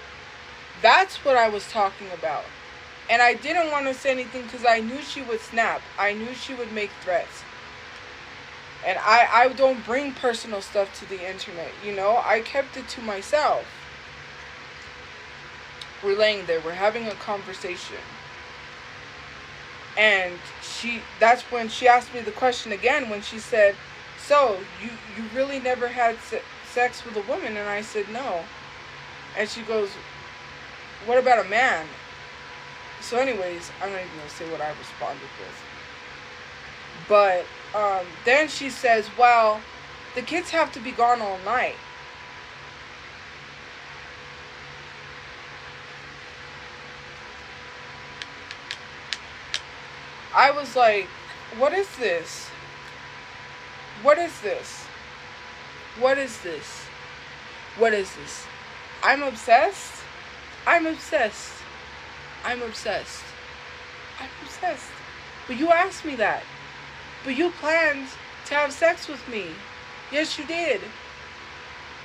That's what I was talking about. And I didn't want to say anything because I knew she would snap. I knew she would make threats. And I don't bring personal stuff to the internet, you know? I kept it to myself. We're laying there. We're having a conversation. And that's when she asked me the question again, when she said, so, you really never had sex with a woman? And I said, no. And she goes, what about a man? So anyways, I'm not even going to say what I responded with. But then she says, well, the kids have to be gone all night. I was like, what is this? What is this? What is this? What is this? I'm obsessed. I'm obsessed. I'm obsessed. I'm obsessed. But you asked me that. But you planned to have sex with me. Yes, you did.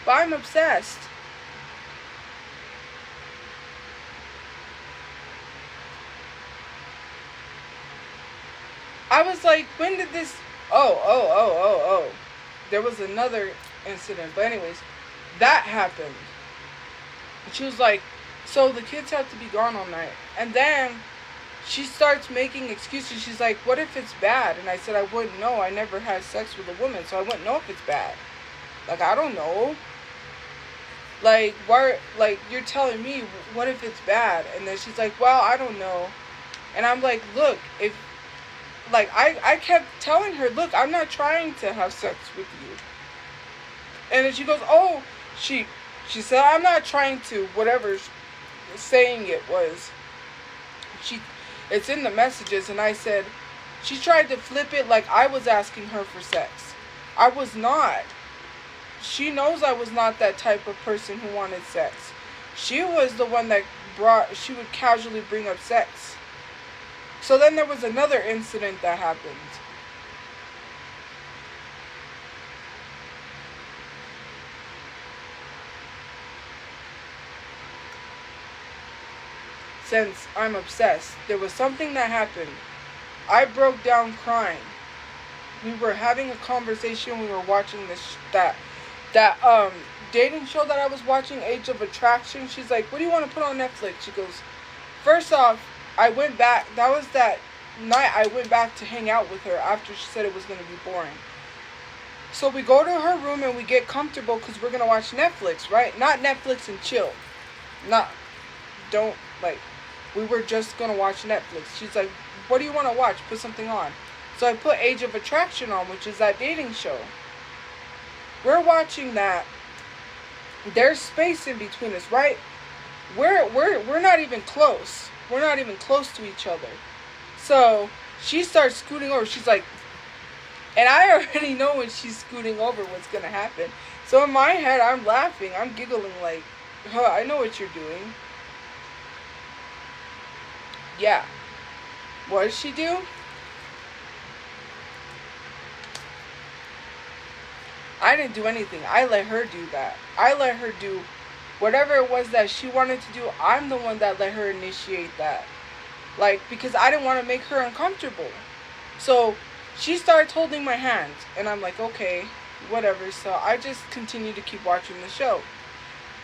But I'm obsessed. I was like, when did this... Oh. There was another incident. But anyways, that happened. And she was like, so the kids have to be gone all night. And then she starts making excuses. She's like, what if it's bad? And I said, I wouldn't know. I never had sex with a woman, so I wouldn't know if it's bad. Like, I don't know. Like, why? Like, you're telling me, what if it's bad? And then she's like, well, I don't know. And I'm like, look, if... Like, I kept telling her, look, I'm not trying to have sex with you. And then she goes, oh, she said, I'm not trying to, whatever saying it was. It's in the messages, and I said, she tried to flip it like I was asking her for sex. I was not. She knows I was not that type of person who wanted sex. She was the one that she would casually bring up sex. So then there was another incident that happened. Since I'm obsessed, there was something that happened. I broke down crying. We were having a conversation. We were watching that dating show that I was watching, Age of Attraction. She's like, what do you want to put on Netflix? She goes, first off, I went back. That was that night I went back to hang out with her after she said it was going to be boring. So we go to her room and we get comfortable because we're going to watch Netflix, right? Not Netflix and chill. We were just going to watch Netflix. She's like, what do you want to watch? Put something on. So I put Age of Attraction on, which is that dating show. We're watching that. There's space in between us, right? We're not even close. We're not even close to each other. So she starts scooting over. She's like, and I already know when she's scooting over what's going to happen. So in my head, I'm laughing. I'm giggling like, I know what you're doing. Yeah. What does she do? I didn't do anything. I let her do that. I let her do whatever it was that she wanted to do. I'm the one that let her initiate that. Like, because I didn't want to make her uncomfortable. So she starts holding my hand. And I'm like, okay, whatever. So I just continue to keep watching the show.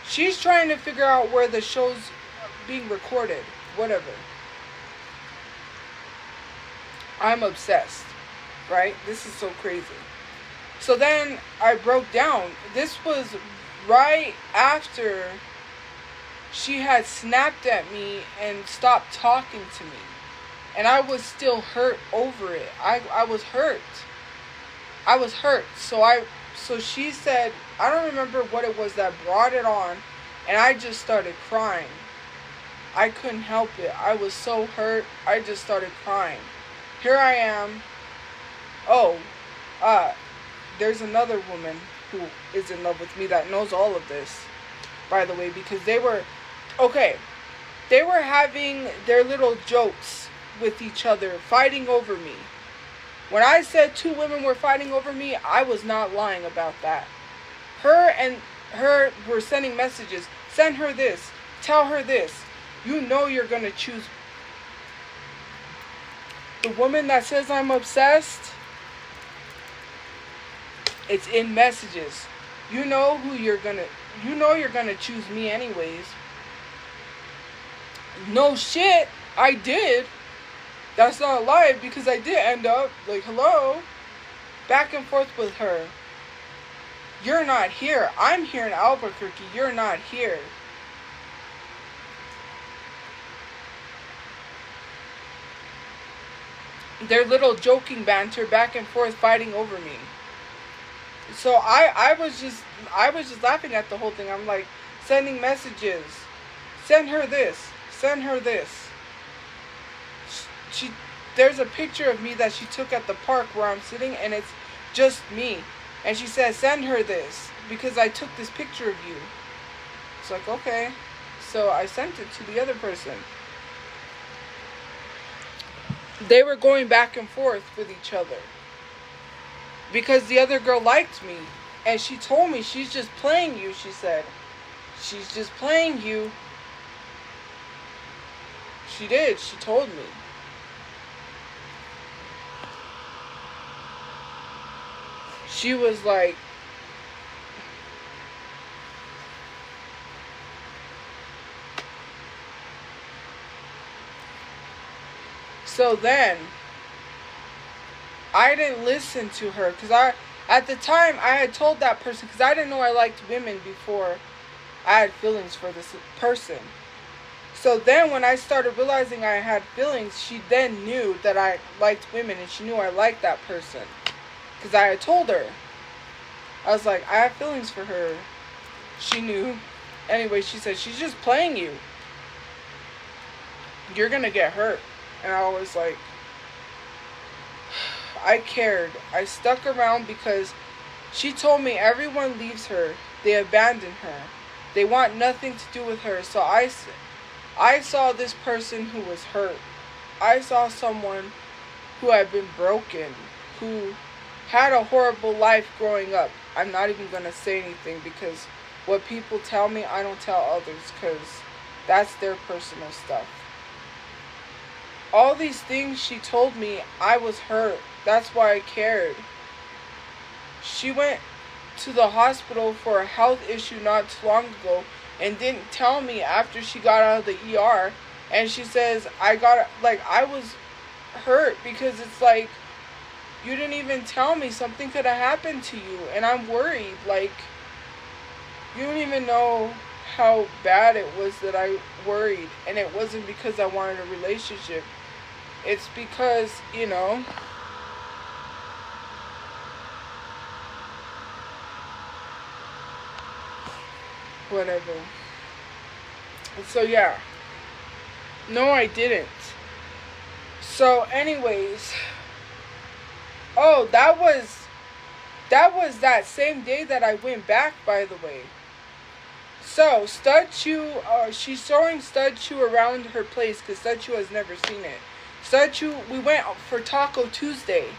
She's trying to figure out where the show's being recorded. Whatever. I'm obsessed. Right? This is so crazy. So then I broke down. This was right after she had snapped at me and stopped talking to me. And I was still hurt over it. I was hurt. I was hurt. So she said, I don't remember what it was that brought it on. And I just started crying. I couldn't help it. I was so hurt. I just started crying. Here I am. There's another woman who is in love with me that knows all of this, by the way, because they were having their little jokes with each other, fighting over me. When I said 2 women were fighting over me, I was not lying about that. Her and her were sending messages. Send her this. Tell her this. You know you're going to choose. The woman that says I'm obsessed, it's in messages. You know you're gonna choose me anyways. No shit, I did. That's not a lie, because I did end up, like, hello, back and forth with her. You're not here. I'm here in Albuquerque. You're not here. their little joking banter back and forth, fighting over me. So I was just laughing at the whole thing. I'm like sending messages, send her this, send her this. She there's a picture of me that she took at the park where I'm sitting, and it's just me. And she says, send her this because I took this picture of you. It's like, okay. So I sent it to the other person. They were going back and forth with each other because the other girl liked me, and she told me, she's just playing you, she said. She's just playing you. She did. She told me. She was like, so then I didn't listen to her because at the time I had told that person, because I didn't know I liked women before I had feelings for this person. So then when I started realizing I had feelings, she then knew that I liked women, and she knew I liked that person. Because I had told her. I was like, I have feelings for her. She knew. Anyway, she said, she's just playing you. You're going to get hurt. And I was like, I cared. I stuck around because she told me everyone leaves her. They abandon her. They want nothing to do with her. So I saw this person who was hurt. I saw someone who had been broken, who had a horrible life growing up. I'm not even going to say anything because what people tell me, I don't tell others because that's their personal stuff. All these things she told me, I was hurt. That's why I cared. She went to the hospital for a health issue not too long ago and didn't tell me after she got out of the ER. And she says, I was hurt because it's like, you didn't even tell me. Something could have happened to you, and I'm worried. Like, you don't even know how bad it was that I worried. And it wasn't because I wanted a relationship. It's because, whatever. So yeah. No, I didn't. So anyways, oh, that was that same day that I went back, by the way. So Shelterchu, she's showing Shelterchu around her place because Shelterchu has never seen it. Shelterchu, we went for Taco Tuesday.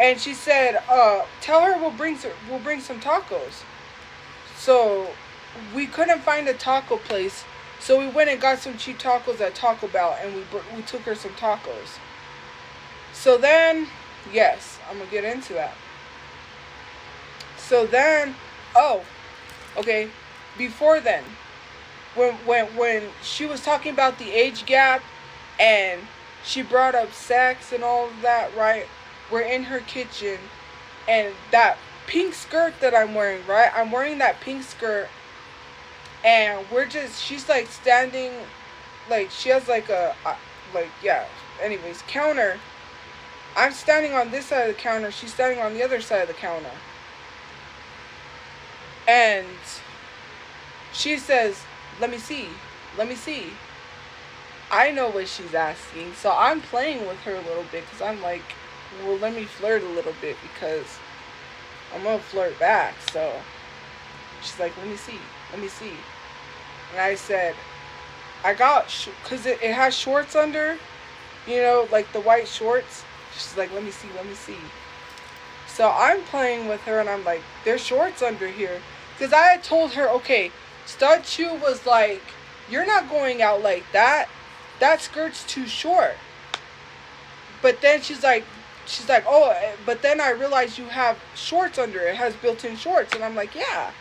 And she said, tell her we'll bring some tacos. So we couldn't find a taco place, so we went and got some cheap tacos at Taco Bell, and we took her some tacos. So then, yes, I'm gonna get into that. So then, okay, before then, when she was talking about the age gap, and she brought up sex and all of that, right? We're in her kitchen, and that pink skirt that I'm wearing, right? I'm wearing that pink skirt, and she's like standing, like she has like anyways, counter. I'm standing on this side of the counter, she's standing on the other side of the counter. And she says, let me see. I know what she's asking, so I'm playing with her a little bit, because I'm like, well, let me flirt a little bit, because I'm gonna flirt back. So she's like, let me see. And I said, I got, because it has shorts under, like the white shorts. She's like, let me see. So I'm playing with her, and I'm like, there's shorts under here. Because I had told her, okay, Shelterchu was like, you're not going out like that. That skirt's too short. But then she's like, oh, but then I realized you have shorts under it. It has built-in shorts. And I'm like, yeah.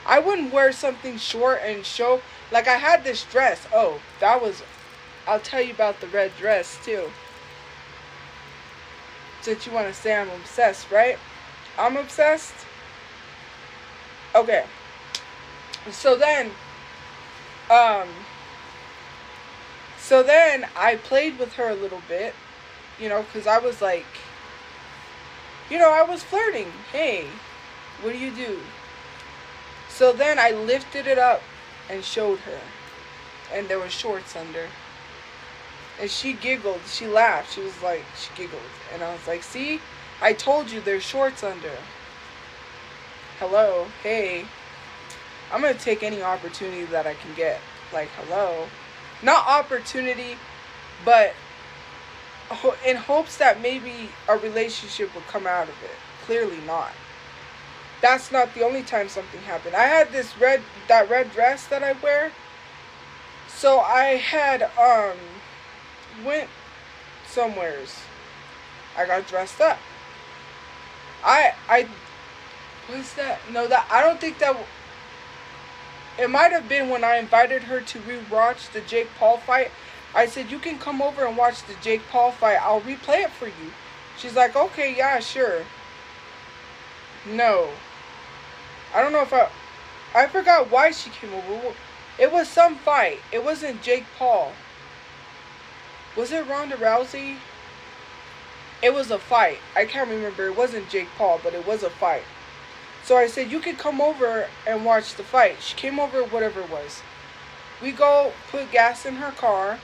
I wouldn't wear something short and show, like I had this dress. Oh, I'll tell you about the red dress too. Since you want to say I'm obsessed, right? I'm obsessed? Okay. So then, So then I played with her a little bit, because I was like, I was flirting. Hey, what do you do? So then I lifted it up and showed her. And there were shorts under. And she giggled. She laughed. She giggled. And I was like, see? I told you there's shorts under. Hello. Hey. I'm going to take any opportunity that I can get. Like, hello. Not opportunity, but in hopes that maybe a relationship would come out of it. Clearly not. That's not the only time something happened. I had that red dress that I wear. So I had, went somewheres. I got dressed up. What's that? No, I don't think that, it might have been when I invited her to rewatch the Jake Paul fight. I said, you can come over and watch the Jake Paul fight. I'll replay it for you. She's like, okay, yeah, sure. No. I don't know if I forgot why she came over. It was some fight. It wasn't Jake Paul. Was it Ronda Rousey? It was a fight. I can't remember. It wasn't Jake Paul, but it was a fight. So I said, you could come over and watch the fight. She came over, whatever it was. We go put gas in her car.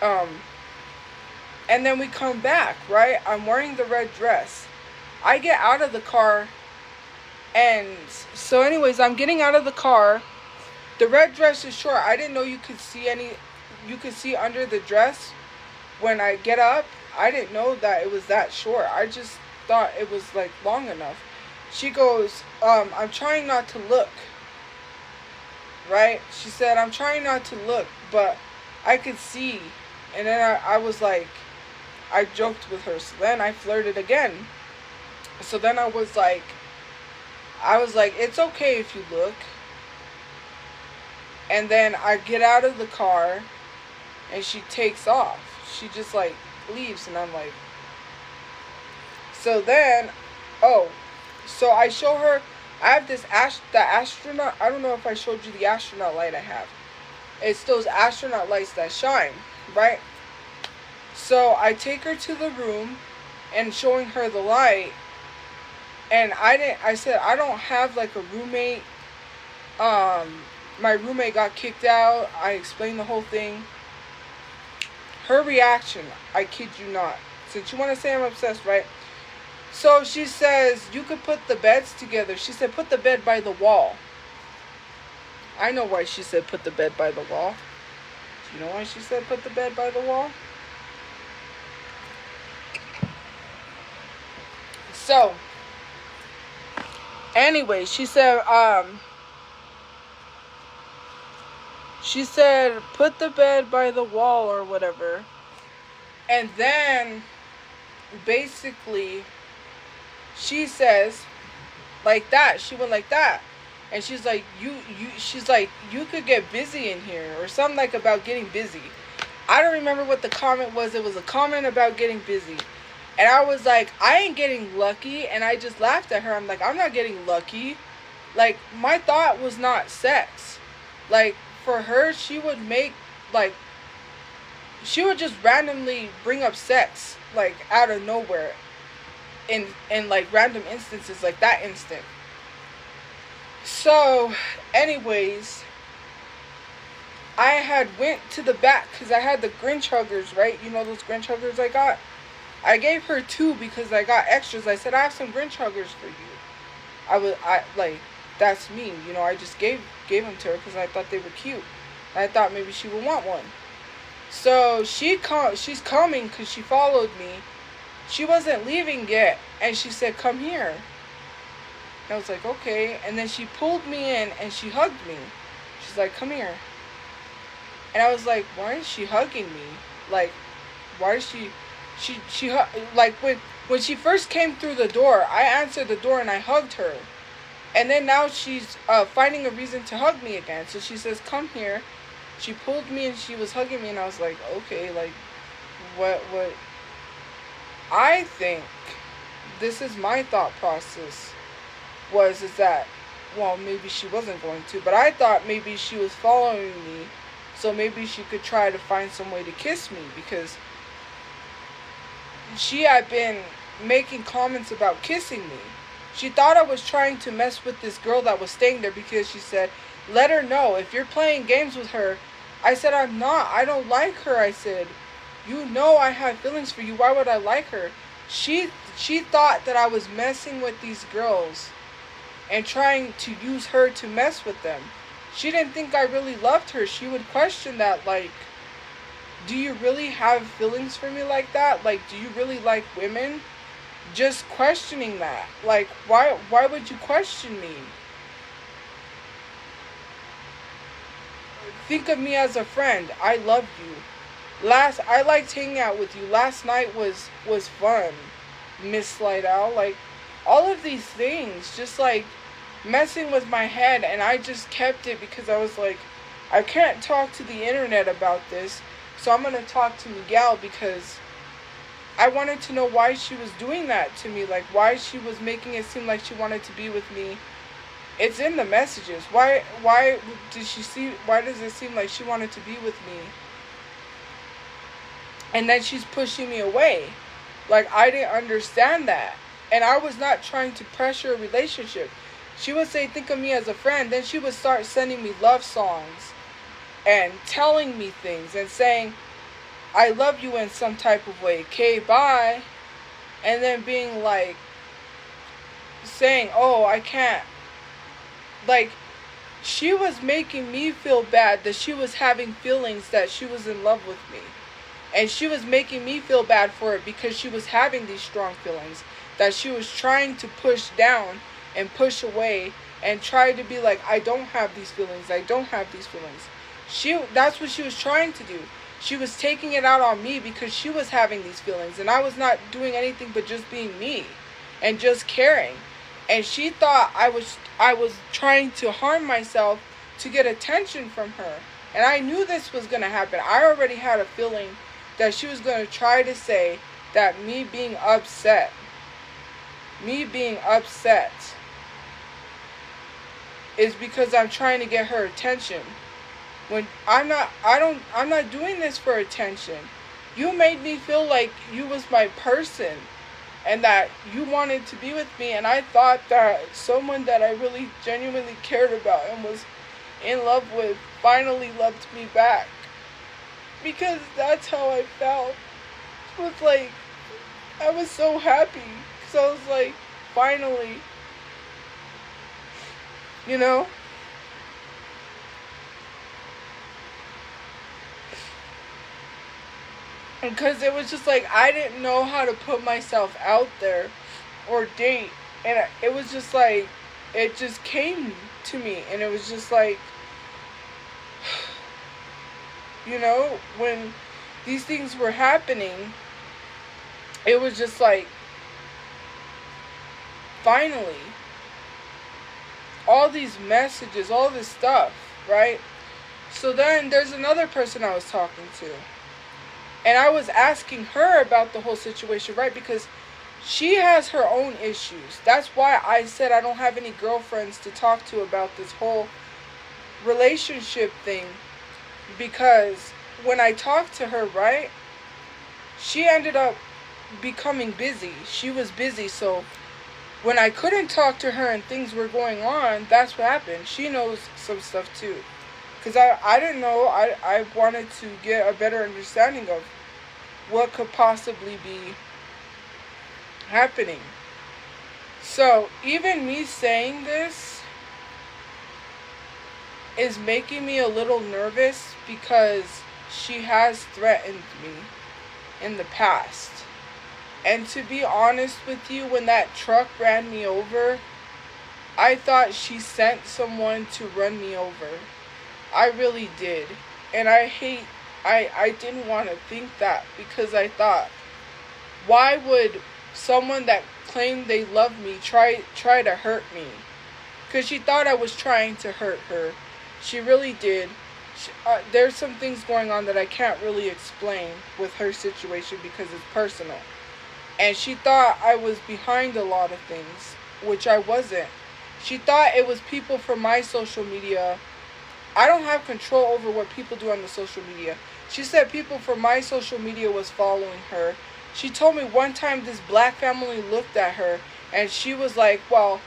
And then we come back, right? I'm wearing the red dress. I get out of the car. And so anyways, I'm getting out of the car. The red dress is short. I didn't know you could see under the dress when I get up. I didn't know that it was that short. I just thought it was like long enough. She goes, I'm trying not to look. Right? She said, I'm trying not to look, but I could see. And then I was like, I joked with her. So then I flirted again. So then I was like, it's okay if you look. And then I get out of the car and she takes off. She just like leaves and I'm like, so then, so I show her, I have this the astronaut, I don't know if I showed you the astronaut light I have. It's those astronaut lights that shine, right? So I take her to the room and showing her the light. And I said, I don't have like a roommate. My roommate got kicked out. I explained the whole thing. Her reaction, I kid you not. Since you want to say I'm obsessed, right? So she says, you could put the beds together. She said, put the bed by the wall. I know why she said put the bed by the wall. Do you know why she said put the bed by the wall? So, anyway, she said, put the bed by the wall or whatever. And then, basically, she says, like that. She went like that. And she's like, you could get busy in here. Or something like about getting busy. I don't remember what the comment was. It was a comment about getting busy. And I was like, I ain't getting lucky. And I just laughed at her. I'm like, I'm not getting lucky. Like, my thought was not sex. Like, for her, she would make, like, she would just randomly bring up sex, like, out of nowhere. In like, random instances, like that instant. So, anyways, I had went to the back, because I had the Grinch huggers, right? You know those Grinch huggers I got? I gave her 2 because I got extras. I said, I have some Grinch huggers for you. That's me. You know, I just gave them to her because I thought they were cute. I thought maybe she would want one. So she's coming because she followed me. She wasn't leaving yet. And she said, come here. And I was like, okay. And then she pulled me in and she hugged me. She's like, come here. And I was like, why is she hugging me? Like, why is she like, when she first came through the door, I answered the door and I hugged her. And then now she's finding a reason to hug me again. So she says, come here. She pulled me and she was hugging me and I was like, okay, like, what? I think, this is my thought process, is that, well, maybe she wasn't going to, but I thought maybe she was following me so maybe she could try to find some way to kiss me, because she had been making comments about kissing me. She thought I was trying to mess with this girl that was staying there, because she said, let her know if you're playing games with her. I said, I'm not. I don't like her. I said, you know I have feelings for you. Why would I like her? She thought that I was messing with these girls and trying to use her to mess with them. She didn't think I really loved her. She would question that, like, do you really have feelings for me like that? Like, do you really like women? Just questioning that. Like, why would you question me? Think of me as a friend. I love you. I liked hanging out with you. Last night was fun, Miss Slidell. Like, all of these things, just like messing with my head, and I just kept it because I was like, I can't talk to the internet about this, so I'm gonna talk to Miguel, because I wanted to know why she was doing that to me, like why she was making it seem like she wanted to be with me. It's in the messages. Why does it seem like she wanted to be with me? And then she's pushing me away. Like, I didn't understand that. And I was not trying to pressure a relationship. She would say, think of me as a friend. Then she would start sending me love songs and telling me things and saying, I love you in some type of way. Okay, bye. And then being like, saying, oh, I can't. Like, she was making me feel bad that she was having feelings that she was in love with me. And she was making me feel bad for it because she was having these strong feelings that she was trying to push down and push away and try to be like, I don't have these feelings. I don't have these feelings. That's what she was trying to do. She was taking it out on me because she was having these feelings. And I was not doing anything but just being me and just caring. And she thought I was trying to harm myself to get attention from her. And I knew this was going to happen. I already had a feeling that she was going to try to say that me being upset is because I'm trying to get her attention. When I'm not doing this for attention. You made me feel like you was my person and that you wanted to be with me, and I thought that someone that I really genuinely cared about and was in love with finally loved me back. Because that's how I felt. It was like, I was so happy. Because I was like, finally. You know? And because it was just like, I didn't know how to put myself out there or date. And it was just like, it just came to me. And it was just like, you know, when these things were happening, it was just like, finally, all these messages, all this stuff, right? So then there's another person I was talking to. And I was asking her about the whole situation, right? Because she has her own issues. That's why I said I don't have any girlfriends to talk to about this whole relationship thing. Because when I talked to her, right, she ended up becoming busy. She was busy, so when I couldn't talk to her and things were going on, that's what happened. She knows some stuff too. Because I didn't know. I wanted to get a better understanding of what could possibly be happening. So, even me saying this is making me a little nervous because she has threatened me in the past. And to be honest with you, when that truck ran me over, I thought she sent someone to run me over. I really did. And I didn't want to think that, because I thought, why would someone that claimed they loved me try to hurt me? Because she thought I was trying to hurt her. She really did. There's some things going on that I can't really explain with her situation because it's personal. And she thought I was behind a lot of things, which I wasn't. She thought it was people from my social media I don't have control over what people do on the social media. She said people from my social media was following her. She told me one time this black family looked at her and she was like, well,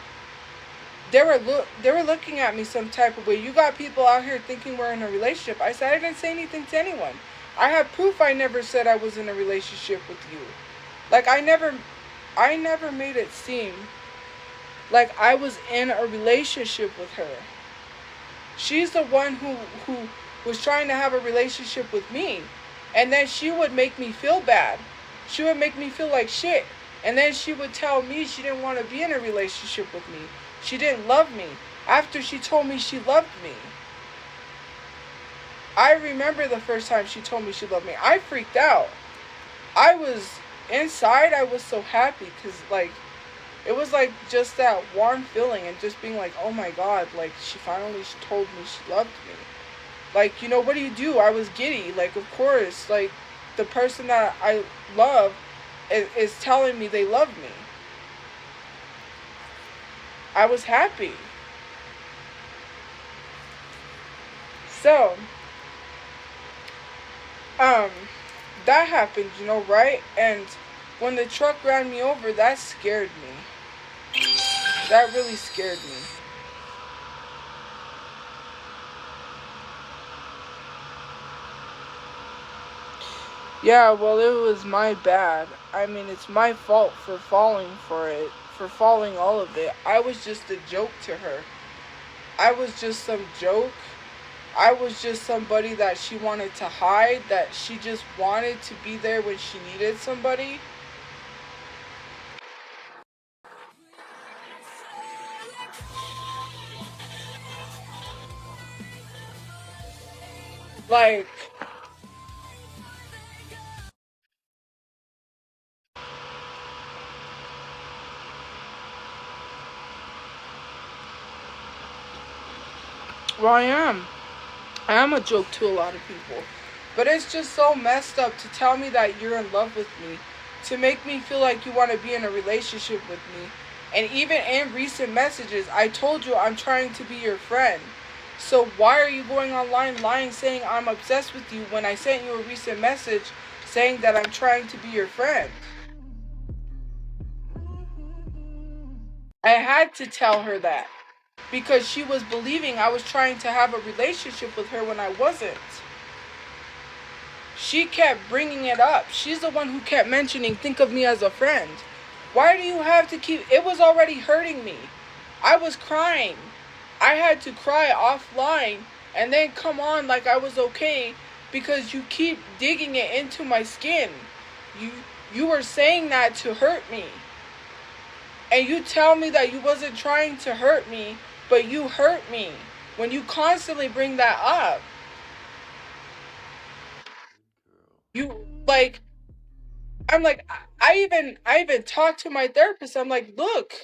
they were looking at me some type of way. You got people out here thinking we're in a relationship. I said I didn't say anything to anyone. I have proof I never said I was in a relationship with you. Like I never made it seem like I was in a relationship with her. She's the one who was trying to have a relationship with me. And then she would make me feel bad. She would make me feel like shit. And then she would tell me she didn't want to be in a relationship with me. She didn't love me. After she told me she loved me. I remember the first time she told me she loved me. I freaked out. I was inside. I was so happy because like it was like just that warm feeling and just being like, oh my God, like she finally told me she loved me. Like, you know, what do? I was giddy. Like, of course, like the person that I love is telling me they love me. I was happy. So, that happened, you know, right? And when the truck ran me over, that scared me. That really scared me. Yeah, well, it was my bad. I mean, it's my fault for falling for it, for falling all of it. I was just a joke to her. I was just some joke. I was just somebody that she wanted to hide, that she just wanted to be there when she needed somebody. Like, well, I am. I am a joke to a lot of people. But it's just so messed up to tell me that you're in love with me, to make me feel like you want to be in a relationship with me. And even in recent messages, I told you I'm trying to be your friend. So why are you going online lying saying I'm obsessed with you when I sent you a recent message saying that I'm trying to be your friend? I had to tell her that because she was believing I was trying to have a relationship with her when I wasn't. She kept bringing it up. She's the one who kept mentioning, think of me as a friend. Why do you have to keep... It was already hurting me. I was crying. I had to cry offline and then come on like I was okay because you keep digging it into my skin. You were saying that to hurt me. And you tell me that you wasn't trying to hurt me, but you hurt me when you constantly bring that up. You like I'm like I even talked to my therapist. I'm like, look,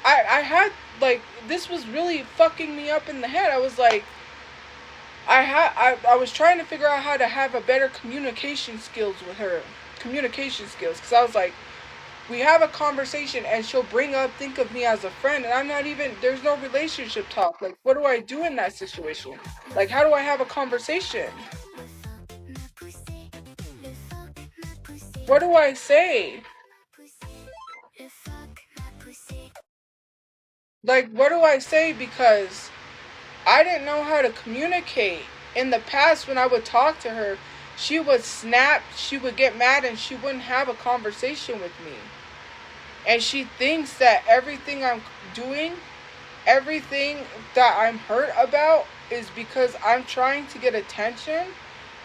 I had like this was really fucking me up in the head. I was like I was trying to figure out how to have a better communication skills with her. Communication skills, because I was like, we have a conversation and she'll bring up think of me as a friend and I'm not even there's no relationship talk. Like what do I do in that situation? Like how do I have a conversation? What do I say? Like, what do I say? Because I didn't know how to communicate. In the past, when I would talk to her, she would snap, she would get mad, and she wouldn't have a conversation with me. And she thinks that everything I'm doing, everything that I'm hurt about, is because I'm trying to get attention.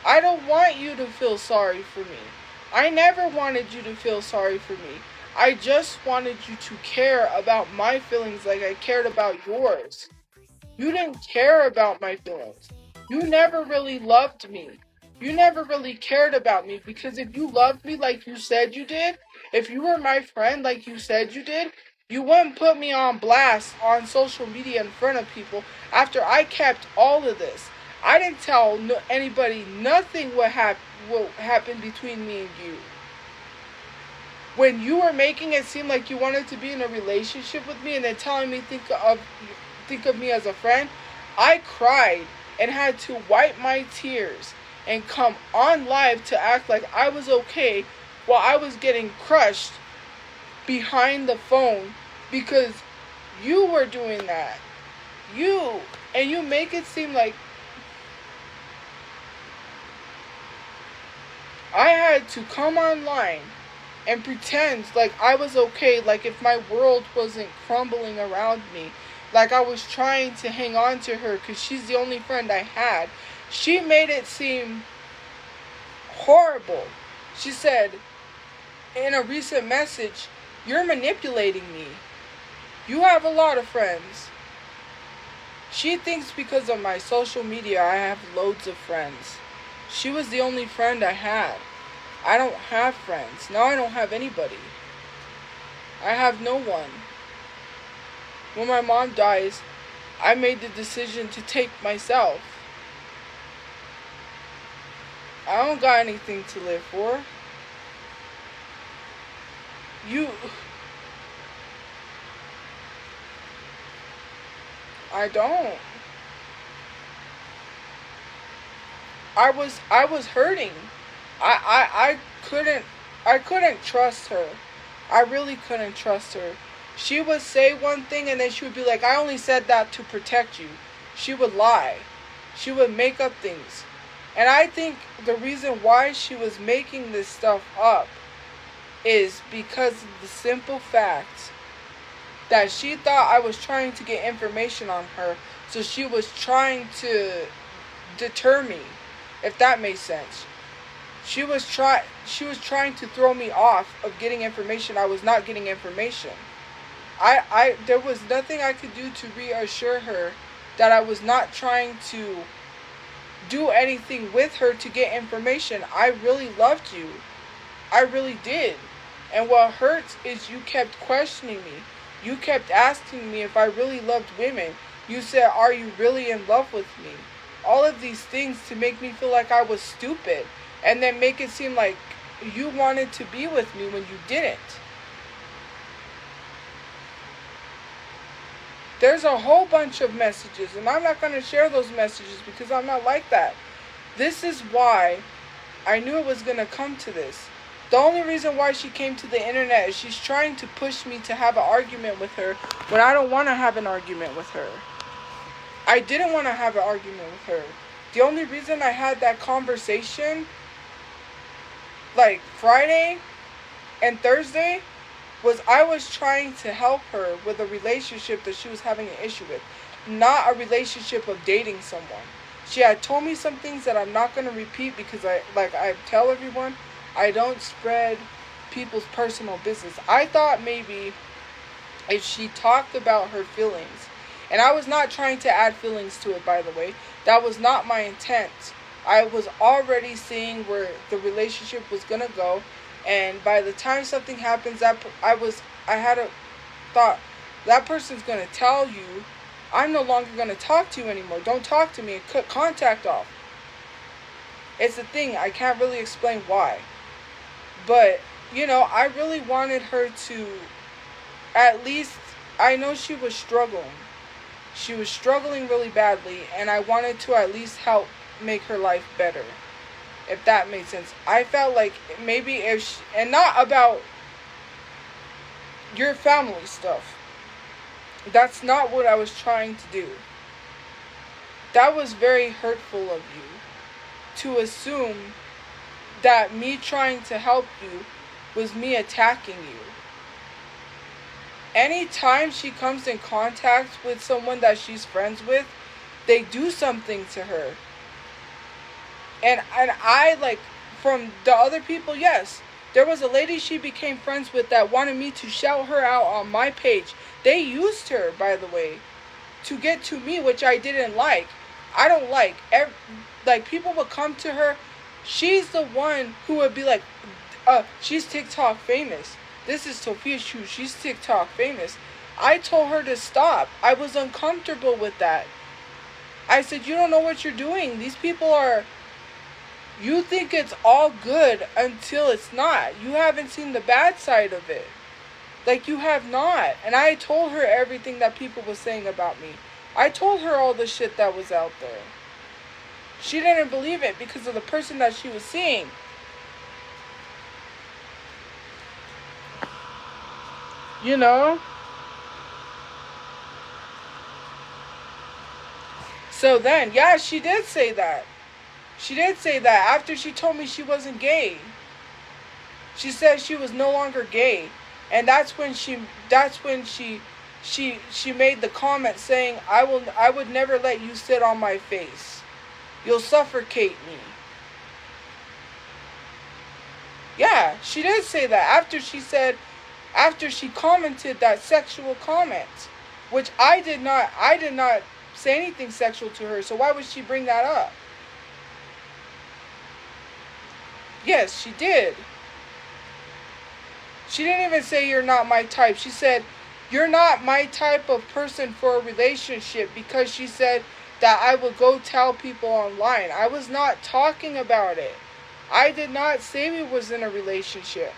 I don't want you to feel sorry for me. I never wanted you to feel sorry for me. I just wanted you to care about my feelings like I cared about yours. You didn't care about my feelings. You never really loved me. You never really cared about me because if you loved me like you said you did, if you were my friend like you said you did, you wouldn't put me on blast on social media in front of people after I kept all of this. I didn't tell anybody nothing what happened between me and you. When you were making it seem like you wanted to be in a relationship with me and then telling me think of me as a friend, I cried and had to wipe my tears and come on live to act like I was okay while I was getting crushed behind the phone because you were doing that. And you make it seem like I had to come online and pretend like I was okay, like if my world wasn't crumbling around me, like I was trying to hang on to her because she's the only friend I had. She made it seem horrible. She said in a recent message, "You're manipulating me. You have a lot of friends." She thinks because of my social media I have loads of friends. She was the only friend I had. I don't have friends. Now I don't have anybody. I have no one. When my mom dies, I made the decision to take myself. I don't got anything to live for. I don't. I was hurting. I couldn't trust her. I really couldn't trust her. She would say one thing and then she would be like, "I only said that to protect you." She would lie. She would make up things. And I think the reason why she was making this stuff up is because of the simple fact that she thought I was trying to get information on her. So she was trying to deter me, if that makes sense. She was trying to throw me off of getting information. I was not getting information. There was nothing I could do to reassure her that I was not trying to do anything with her to get information. I really loved you. I really did. And what hurts is you kept questioning me. You kept asking me if I really loved women. You said, "Are you really in love with me?" All of these things to make me feel like I was stupid. And then make it seem like you wanted to be with me when you didn't. There's a whole bunch of messages, and I'm not going to share those messages because I'm not like that. This is why I knew it was going to come to this. The only reason why she came to the internet is she's trying to push me to have an argument with her when I don't want to have an argument with her. I didn't want to have an argument with her. The only reason I had that conversation, like Friday and Thursday, was I was trying to help her with a relationship that she was having an issue with. Not a relationship of dating someone. She had told me some things that I'm not going to repeat because I tell everyone, I don't spread people's personal business. I thought maybe if she talked about her feelings, and I was not trying to add feelings to it, by the way. That was not my intent. I was already seeing where the relationship was going to go. And by the time something happens, I had a thought, that person's going to tell you, "I'm no longer going to talk to you anymore. Don't talk to me," and cut contact off. It's a thing. I can't really explain why. But, I really wanted her to, at least, I know she was struggling. She was struggling really badly, and I wanted to at least help make her life better. If that made sense. I felt like maybe and not about your family stuff. That's not what I was trying to do. That was very hurtful of you to assume that me trying to help you was me attacking you. Anytime she comes in contact with someone that she's friends with, they do something to her. And I, from the other people, yes. There was a lady she became friends with that wanted me to shout her out on my page. They used her, by the way, to get to me, which I didn't like. I don't like. People would come to her. She's the one who would be like, she's TikTok famous. This is Tophiachu. She's TikTok famous. I told her to stop. I was uncomfortable with that. I said, "You don't know what you're doing. These people are... You think it's all good until it's not. You haven't seen the bad side of it. You have not." And I told her everything that people were saying about me. I told her all the shit that was out there. She didn't believe it because of the person that she was seeing. You know? So then, yeah, she did say that. She did say that after she told me she wasn't gay. She said she was no longer gay. And that's when she made the comment saying, I would never let you sit on my face. You'll suffocate me. Yeah, she did say that after she commented that sexual comment, which I did not say anything sexual to her, so why would she bring that up? Yes, she did. She didn't even say you're not my type. She said, you're not my type of person for a relationship, because she said that I would go tell people online. I was not talking about it. I did not say we was in a relationship.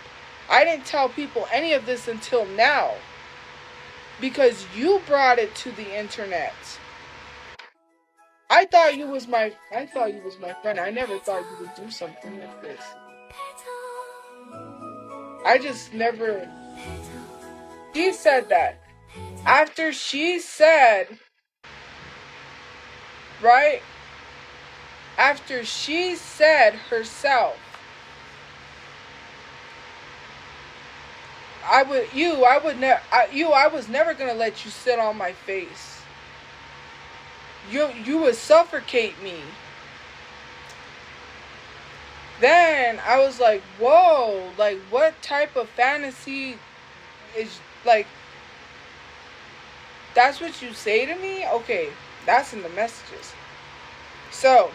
I didn't tell people any of this until now, because you brought it to the internet. I thought you was my friend. I never thought you would do something like this. I just never. She said that. After she said, right? After she said herself, I was never gonna let you sit on my face. You would suffocate me. Then I was like, whoa, like what type of fantasy is, like, that's what you say to me? Okay, that's in the messages. So,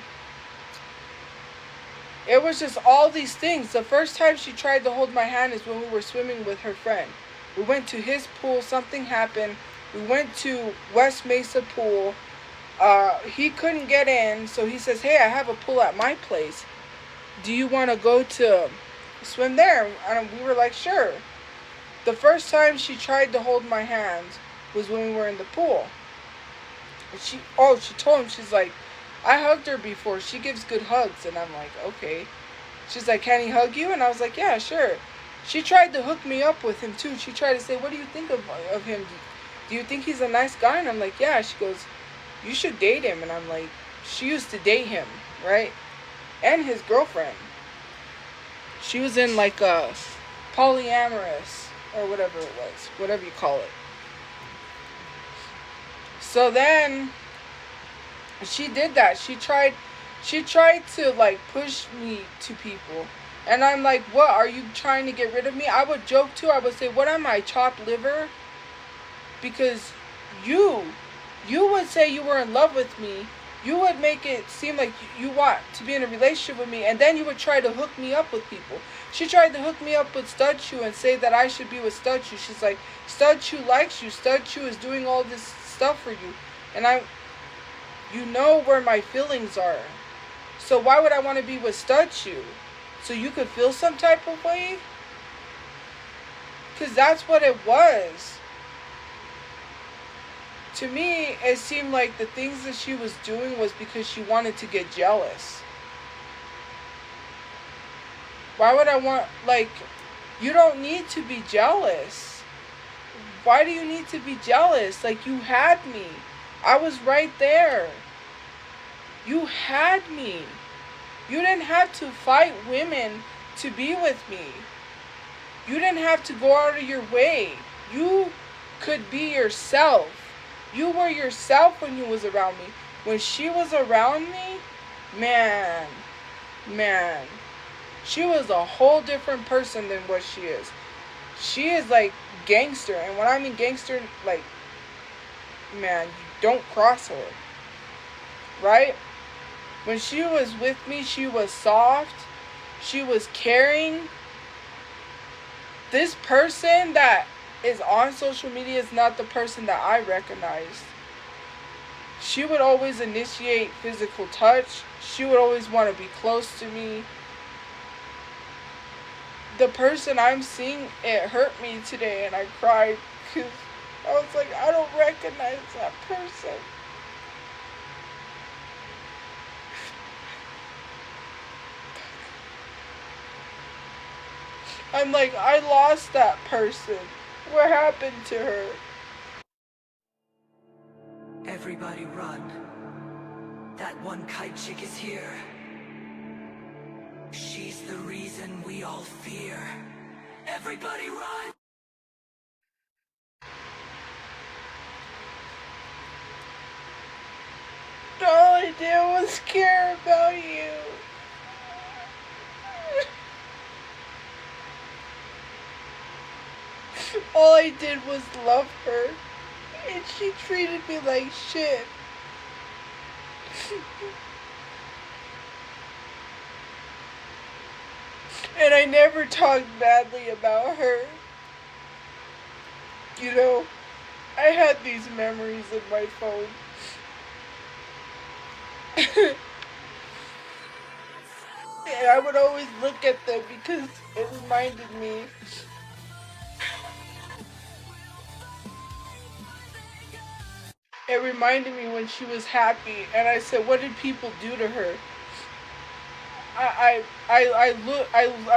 it was just all these things. The first time she tried to hold my hand is when we were swimming with her friend. We went to his pool, something happened. We went to West Mesa pool. He couldn't get in, so he says, hey, I have a pool at my place. Do you want to go to swim there? And we were like, sure. The first time she tried to hold my hand was when we were in the pool. She told him, she's like, I hugged her before. She gives good hugs. And I'm like, okay. She's like, can he hug you? And I was like, yeah, sure. She tried to hook me up with him too. She tried to say, what do you think of him? Do you think he's a nice guy? And I'm like, yeah. She goes, you should date him. And I'm like, she used to date him, right? And his girlfriend. She was in like a polyamorous or whatever it was. Whatever you call it. So then she did that. She tried to like push me to people. And I'm like, what? Are you trying to get rid of me? I would joke too. I would say, what am I, chopped liver? Because you would say you were in love with me. You would make it seem like you want to be in a relationship with me. And then you would try to hook me up with people. She tried to hook me up with Shelterchu and say that I should be with Shelterchu. She's like, Shelterchu likes you. Shelterchu is doing all this stuff for you. And you know where my feelings are. So why would I want to be with Shelterchu? So you could feel some type of way? Because that's what it was. To me, it seemed like the things that she was doing was because she wanted to get jealous. Why would I want, like, you don't need to be jealous. Why do you need to be jealous? Like, you had me. I was right there. You had me. You didn't have to fight women to be with me. You didn't have to go out of your way. You could be yourself. You were yourself when you was around me. When she was around me, man, she was a whole different person than what she is. She is like gangster. And when I mean gangster, like, man, you don't cross her. Right? When she was with me, she was soft. She was caring. This person that is on social media is not the person that I recognized. She would always initiate physical touch. She would always want to be close to me. The person I'm seeing, it hurt me today, and I cried because I was like, I don't recognize that person. I'm like, I lost that person. What happened to her? Everybody run. That one kite chick is here. She's the reason we all fear. Everybody run! All I did was care about you. All I did was love her, and she treated me like shit. And I never talked badly about her. You know, I had these memories in my phone. And I would always look at them because it reminded me. It reminded me when she was happy, and I said, "What did people do to her?" I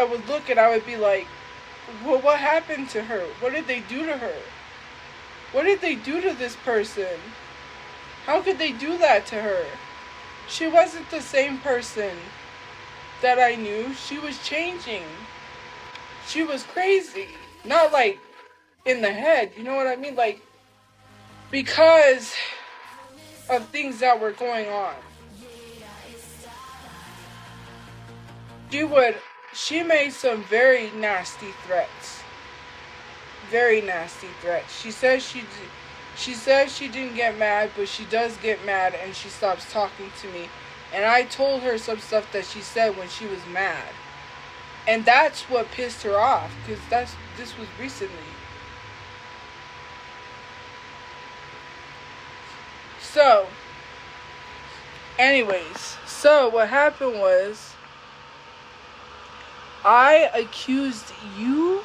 would look and I would be like, "Well, what happened to her? What did they do to her? What did they do to this person? How could they do that to her? She wasn't the same person that I knew. She was changing. She was crazy. Not like in the head, you know what I mean? Like, because of things that were going on. She made some very nasty threats. Very nasty threats. She says she didn't get mad, but she does get mad and she stops talking to me. And I told her some stuff that she said when she was mad. And that's what pissed her off, because this was recently. So, anyways, so what happened was, I accused you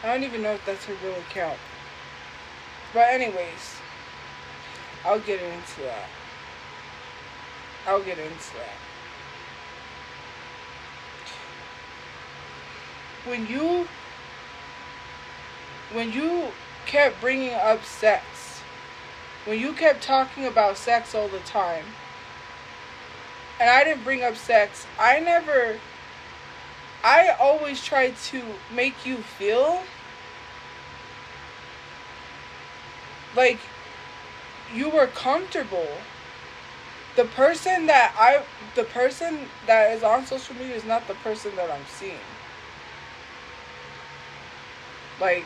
I don't even know if that's her real account. But anyways, I'll get into that. When you kept bringing up sex, when you kept talking about sex all the time, and I didn't bring up sex, I always tried to make you feel like you were comfortable. The person that is on social media is not the person that I'm seeing. Like,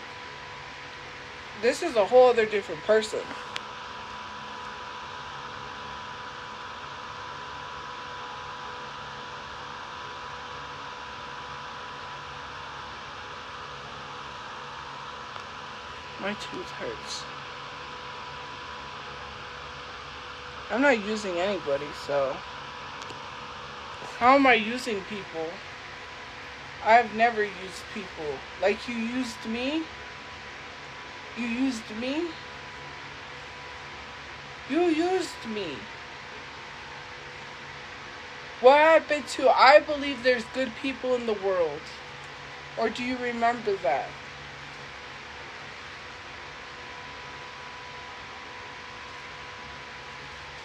this is a whole other different person. My tooth hurts. I'm not using anybody, so how am I using people? I've never used people. Like, you used me? You used me? You used me. What happened to, I believe there's good people in the world? Or do you remember that?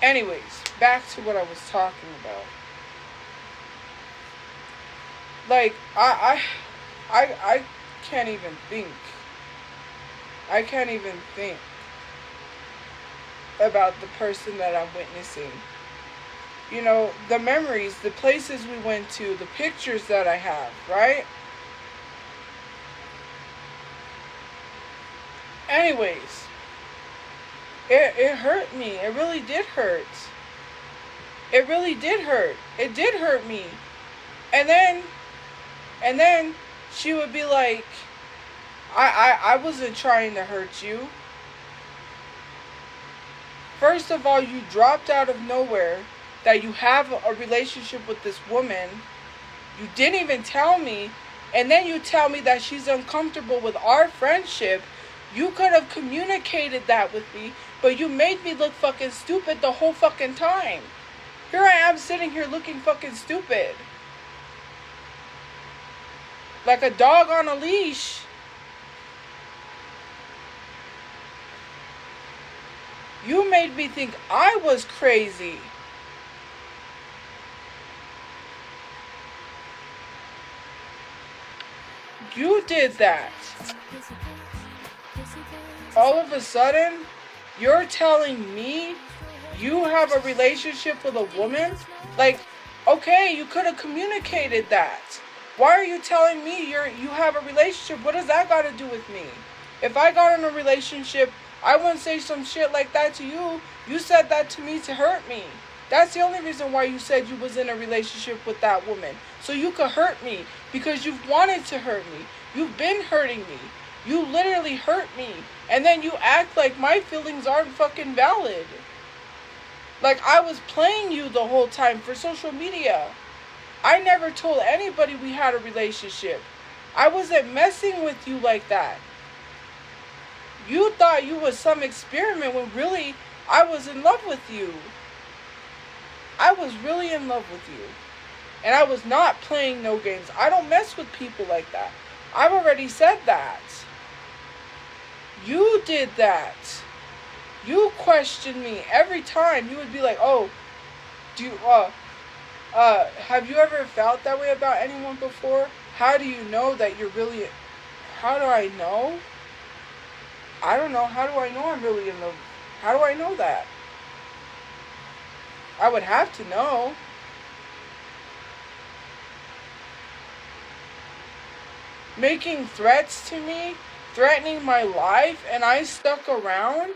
Anyways, back to what I was talking about. Like, I can't even think. I can't even think about the person that I'm witnessing. You know, the memories, the places we went to, the pictures that I have, right? Anyways, it hurt me. It really did hurt. It really did hurt. It did hurt me. And then she would be like, I wasn't trying to hurt you. First of all, you dropped out of nowhere that you have a relationship with this woman. You didn't even tell me. And then you tell me that she's uncomfortable with our friendship. You could have communicated that with me, but you made me look fucking stupid the whole fucking time. Here I am sitting here looking fucking stupid. Like a dog on a leash. You made me think I was crazy. You did that. All of a sudden, you're telling me you have a relationship with a woman? Like, okay, you could have communicated that. Why are you telling me you have a relationship? What does that got to do with me? If I got in a relationship, I wouldn't say some shit like that to you. You said that to me to hurt me. That's the only reason why you said you was in a relationship with that woman. So you could hurt me because you've wanted to hurt me. You've been hurting me. You literally hurt me. And then you act like my feelings aren't fucking valid. Like I was playing you the whole time for social media. I never told anybody we had a relationship. I wasn't messing with you like that. You thought you was some experiment when really I was in love with you. I was really in love with you. And I was not playing no games. I don't mess with people like that. I've already said that. You did that. You questioned me every time. You would be like, oh, do you, have you ever felt that way about anyone before? How do you know that you're really, how do I know? I don't know. How do I know I'm really in love? How do I know that? I would have to know. Making threats to me, threatening my life, and I stuck around.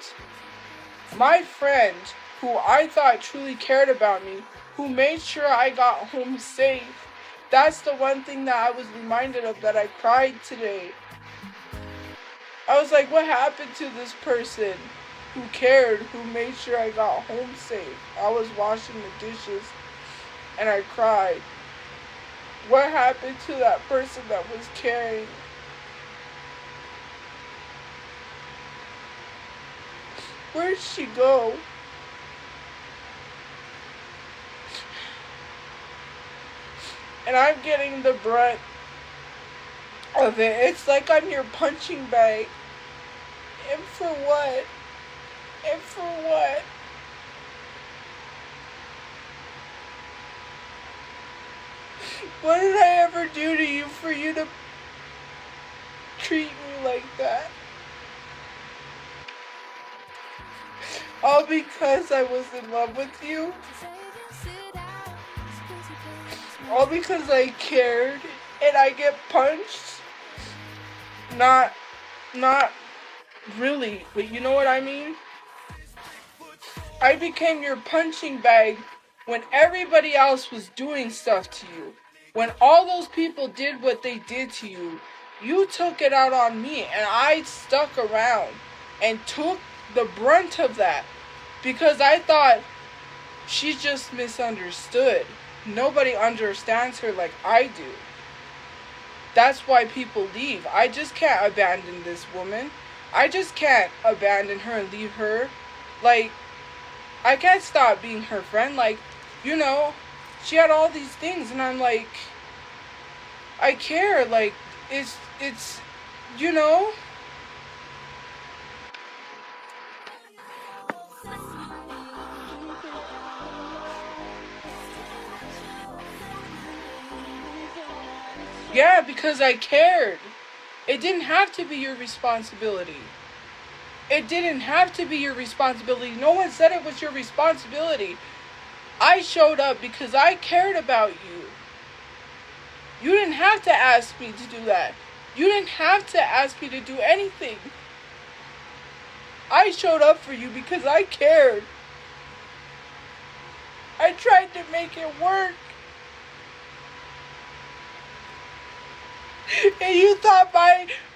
My friend, who I thought truly cared about me, who made sure I got home safe, that's the one thing that I was reminded of, that I cried today. I was like, what happened to this person who cared, who made sure I got home safe? I was washing the dishes and I cried. What happened to that person that was caring? Where'd she go? And I'm getting the brunt of it. It's like I'm your punching bag. And for what? And for what? What did I ever do to you for you to treat me like that? All because I was in love with you? All because I cared and I get punched? Not really, but you know what I mean? I became your punching bag when everybody else was doing stuff to you. When all those people did what they did to you, you took it out on me, and I stuck around and took the brunt of that because I thought she's just misunderstood. Nobody understands her like I do. That's why people leave. I just can't abandon this woman. I just can't abandon her and leave her. Like, I can't stop being her friend. Like, you know, she had all these things, and I'm like, I care. Like, it's, you know. Yeah, because I cared. It didn't have to be your responsibility. It didn't have to be your responsibility. No one said it was your responsibility. I showed up because I cared about you. You didn't have to ask me to do that. You didn't have to ask me to do anything. I showed up for you because I cared. I tried to make it work. And you thought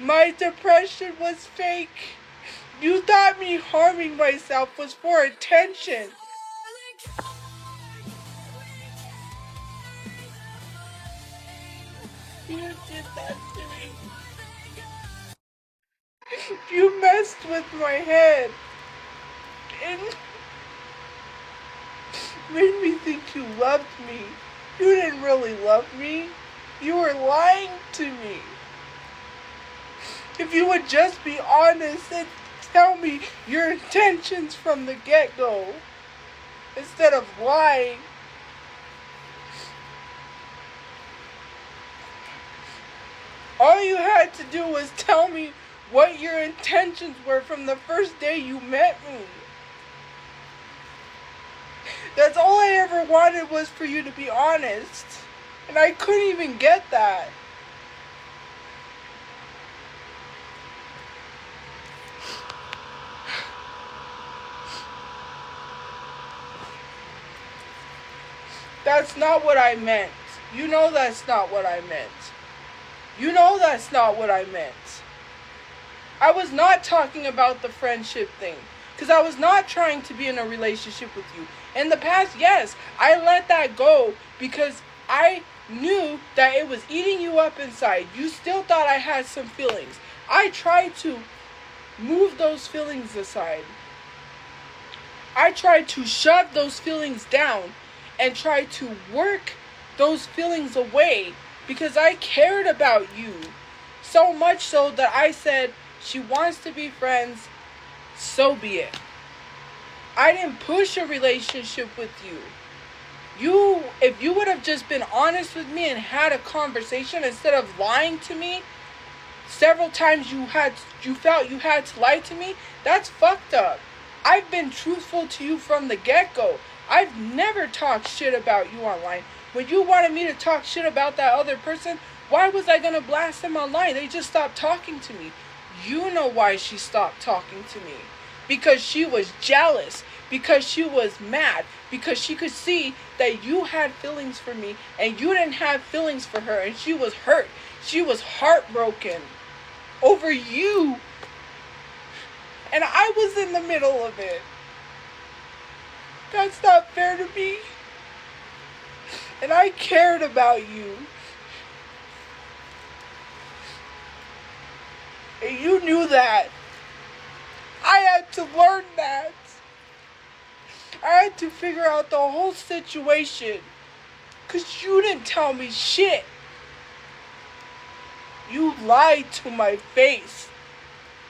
my depression was fake. You thought me harming myself was for attention. You did that to me. You messed with my head. And made me think you loved me. You didn't really love me. You were lying to me. If you would just be honest and tell me your intentions from the get-go, instead of lying. All you had to do was tell me what your intentions were from the first day you met me. That's all I ever wanted, was for you to be honest. And I couldn't even get that. That's not what I meant. You know that's not what I meant. You know that's not what I meant. I was not talking about the friendship thing. Because I was not trying to be in a relationship with you. In the past, yes, I let that go because I knew that it was eating you up inside. You still thought I had some feelings. I tried to move those feelings aside. I tried to shove those feelings down and try to work those feelings away because I cared about you. So much so that I said, she wants to be friends, so be it. I didn't push a relationship with you. If you would have just been honest with me and had a conversation instead of lying to me, several times you felt you had to lie to me, that's fucked up. I've been truthful to you from the get-go. I've never talked shit about you online. When you wanted me to talk shit about that other person, why was I gonna blast them online? They just stopped talking to me. You know why she stopped talking to me. Because she was jealous. Because she was mad. Because she could see that you had feelings for me and you didn't have feelings for her. And she was hurt. She was heartbroken over you. And I was in the middle of it. That's not fair to me. And I cared about you. And you knew that. I had to learn that. I had to figure out the whole situation. Because you didn't tell me shit. You lied to my face.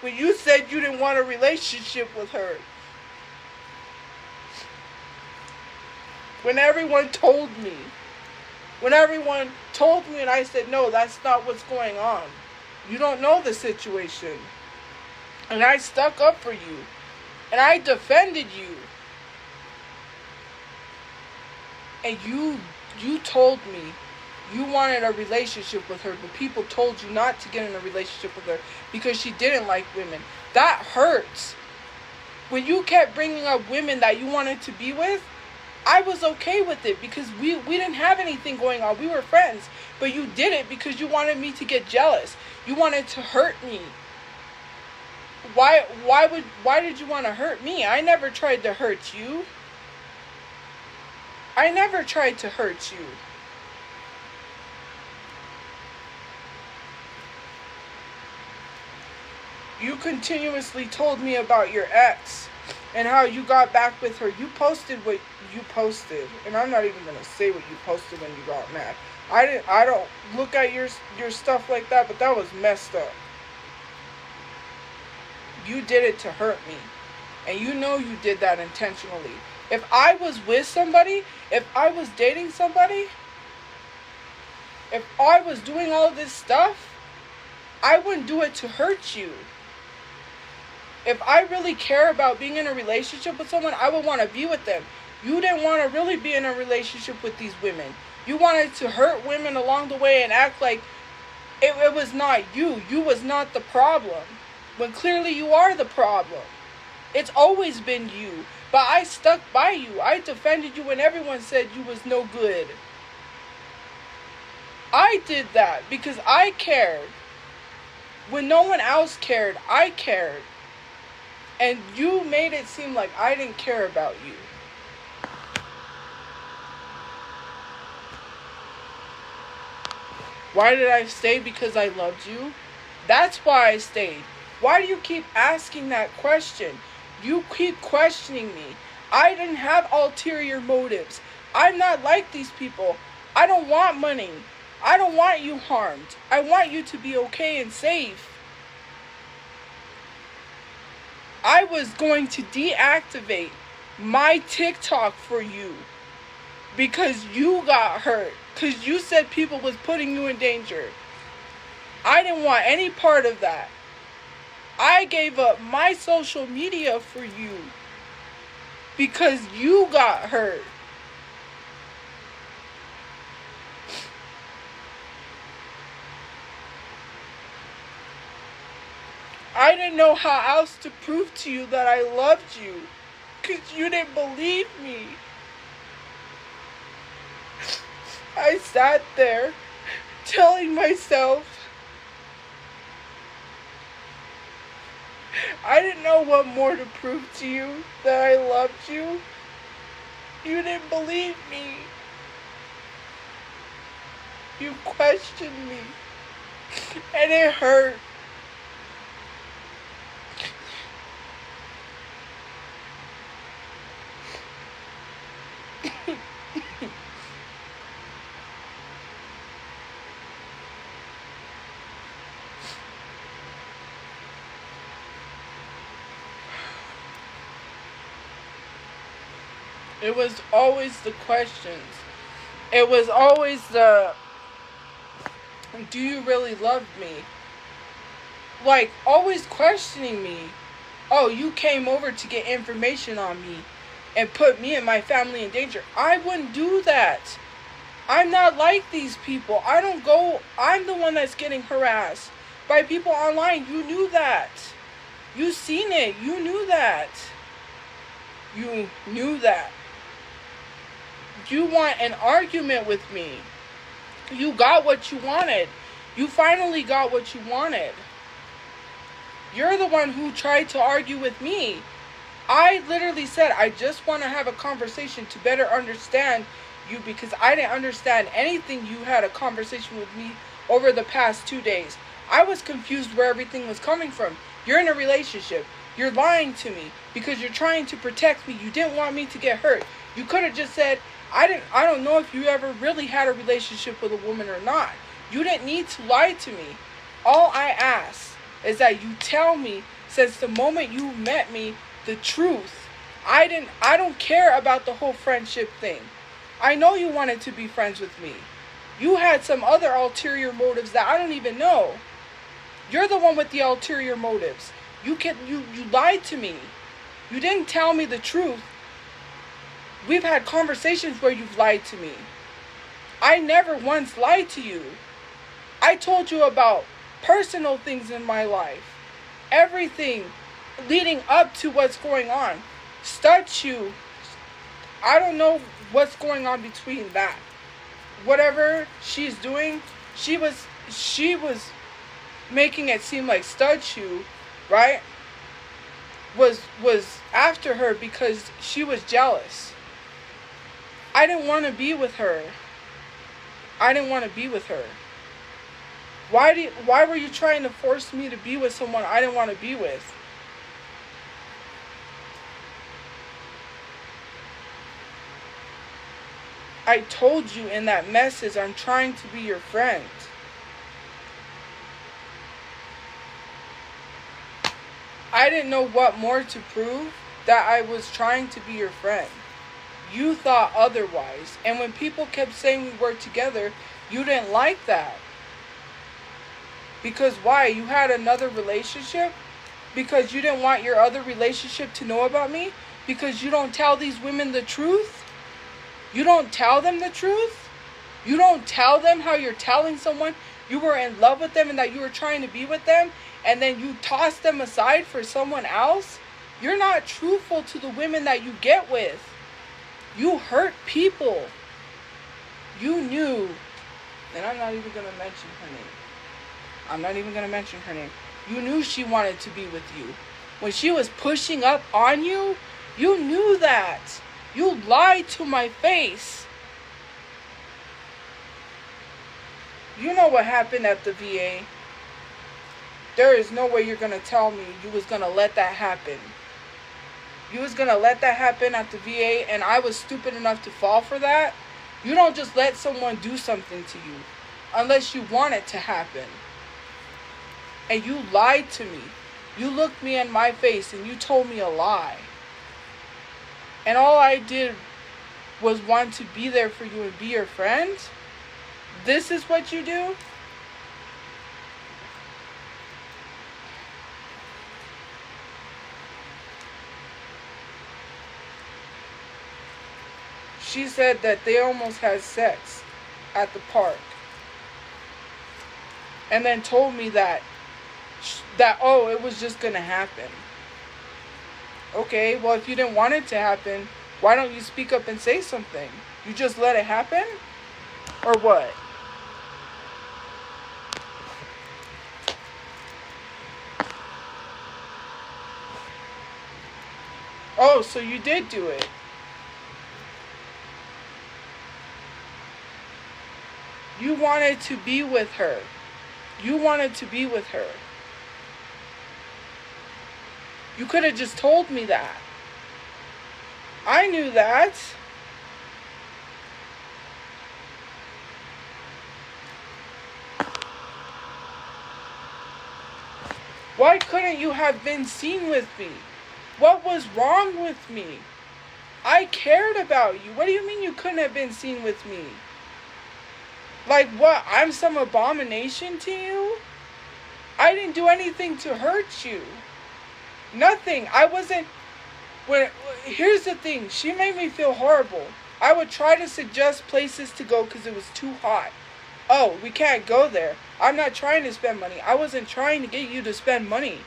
When you said you didn't want a relationship with her. When everyone told me. When everyone told me and I said, no, that's not what's going on. You don't know the situation. And I stuck up for you. And I defended you. And you told me you wanted a relationship with her, but people told you not to get in a relationship with her because she didn't like women. That hurts. When you kept bringing up women that you wanted to be with, I was okay with it because we didn't have anything going on. We were friends. But you did it because you wanted me to get jealous. You wanted to hurt me. Why did you want to hurt me? I never tried to hurt you. I never tried to hurt you. You continuously told me about your ex and how you got back with her. You posted what you posted, and I'm not even gonna say what you posted when you got mad. I don't look at your stuff like that, but that was messed up. You did it to hurt me, and you know you did that intentionally. If I was with somebody, if I was dating somebody, if I was doing all this stuff, I wouldn't do it to hurt you. If I really care about being in a relationship with someone, I would want to be with them. You didn't want to really be in a relationship with these women. You wanted to hurt women along the way and act like it was not you. You was not the problem. When clearly you are the problem. It's always been you. But I stuck by you. I defended you when everyone said you was no good. I did that because I cared. When no one else cared, I cared. And you made it seem like I didn't care about you. Why did I stay? Because I loved you. That's why I stayed. Why do you keep asking that question? You keep questioning me. I didn't have ulterior motives. I'm not like these people. I don't want money. I don't want you harmed. I want you to be okay and safe. I was going to deactivate my TikTok for you because you got hurt. Because you said people was putting you in danger. I didn't want any part of that. I gave up my social media for you because you got hurt. I didn't know how else to prove to you that I loved you because you didn't believe me. I sat there telling myself I didn't know what more to prove to you, that I loved you. You didn't believe me. You questioned me. And it hurt. It was always the questions. It was always the, do you really love me? Like, always questioning me. Oh, you came over to get information on me and put me and my family in danger. I wouldn't do that. I'm not like these people. I'm the one that's getting harassed by people online. You knew that. You seen it. You knew that. You knew that. You want an argument with me. You got what you wanted. You finally got what you wanted. You're the one who tried to argue with me. I literally said, I just want to have a conversation to better understand you because I didn't understand anything you had a conversation with me over the past 2 days. I was confused where everything was coming from. You're in a relationship. You're lying to me because you're trying to protect me. You didn't want me to get hurt. You could have just said, I don't know if you ever really had a relationship with a woman or not. You didn't need to lie to me. All I ask is that you tell me since the moment you met me the truth. I don't care about the whole friendship thing. I know you wanted to be friends with me. You had some other ulterior motives that I don't even know. You're the one with the ulterior motives. You lied to me. You didn't tell me the truth. We've had conversations where you've lied to me. I never once lied to you. I told you about personal things in my life. Everything leading up to what's going on. Shelterchu, I don't know what's going on between that. Whatever she's doing, she was making it seem like Shelterchu, right, was after her because she was jealous. I didn't want to be with her. I didn't want to be with her. Why were you trying to force me to be with someone I didn't want to be with? I told you in that message I'm trying to be your friend. I didn't know what more to prove that I was trying to be your friend. You thought otherwise. And when people kept saying we were together, you didn't like that. Because why? You had another relationship? Because you didn't want your other relationship to know about me? Because you don't tell these women the truth? You don't tell them the truth? You don't tell them how you're telling someone you were in love with them and that you were trying to be with them, and then you toss them aside for someone else? You're not truthful to the women that you get with. You hurt people. You knew. And I'm not even going to mention her name. I'm not even going to mention her name. You knew she wanted to be with you. When she was pushing up on you, you knew that. You lied to my face. You know what happened at the VA. There is no way you're going to tell me you was going to let that happen. You was going to let that happen at the VA, and I was stupid enough to fall for that? You don't just let someone do something to you unless you want it to happen. And you lied to me. You looked me in my face and you told me a lie. And all I did was want to be there for you and be your friend? This is what you do? She said that they almost had sex at the park. And then told me that oh, it was just going to happen. Okay, well, if you didn't want it to happen, why don't you speak up and say something? You just let it happen? Or what? Oh, so you did do it. You wanted to be with her. You wanted to be with her. You could have just told me that. I knew that. Why couldn't you have been seen with me? What was wrong with me? I cared about you. What do you mean you couldn't have been seen with me? Like what? I'm some abomination to you? I didn't do anything to hurt you. Nothing. I wasn't... Here's the thing. She made me feel horrible. I would try to suggest places to go because it was too hot. Oh, we can't go there. I'm not trying to spend money. I wasn't trying to get you to spend money.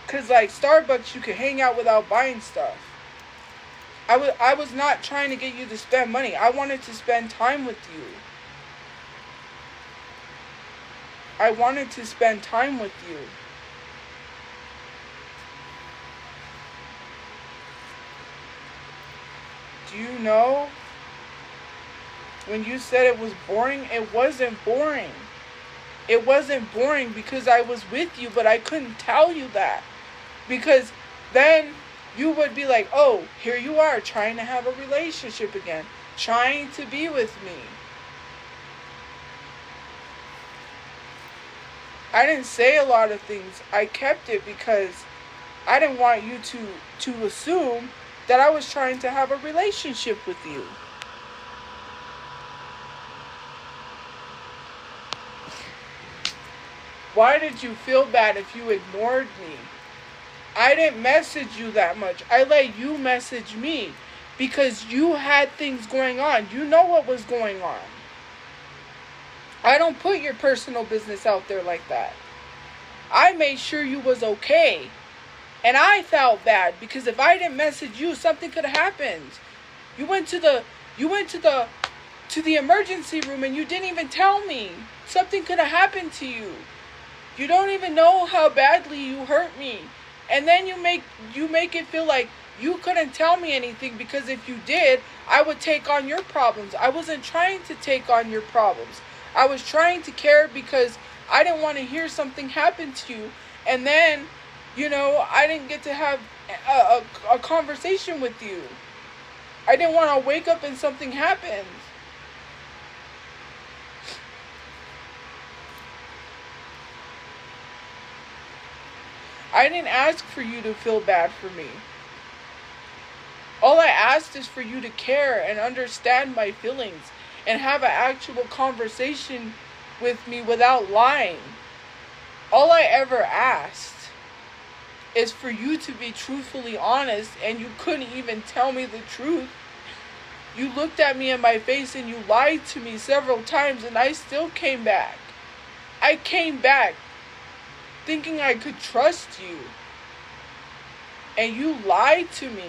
Because like Starbucks, you could hang out without buying stuff. I was not trying to get you to spend money. I wanted to spend time with you. I wanted to spend time with you. Do you know? When you said it was boring, it wasn't boring. It wasn't boring because I was with you, but I couldn't tell you that. Because then you would be like, oh, here you are trying to have a relationship again. Trying to be with me. I didn't say a lot of things. I kept it because I didn't want you to assume that I was trying to have a relationship with you. Why did you feel bad if you ignored me? I didn't message you that much. I let you message me because you had things going on. You know what was going on. I don't put your personal business out there like that. I made sure you was okay. And I felt bad because if I didn't message you, something could have happened. You went to the emergency room and you didn't even tell me. Something could have happened to you. You don't even know how badly you hurt me. And then you make it feel like you couldn't tell me anything because if you did, I would take on your problems. I wasn't trying to take on your problems. I was trying to care because I didn't want to hear something happen to you. And then, I didn't get to have a conversation with you. I didn't want to wake up and something happened. I didn't ask for you to feel bad for me. All I asked is for you to care and understand my feelings and have an actual conversation with me without lying. All I ever asked is for you to be truthfully honest, and you couldn't even tell me the truth. You looked at me in my face and you lied to me several times, and I still came back. I came back thinking I could trust you. And you lied to me.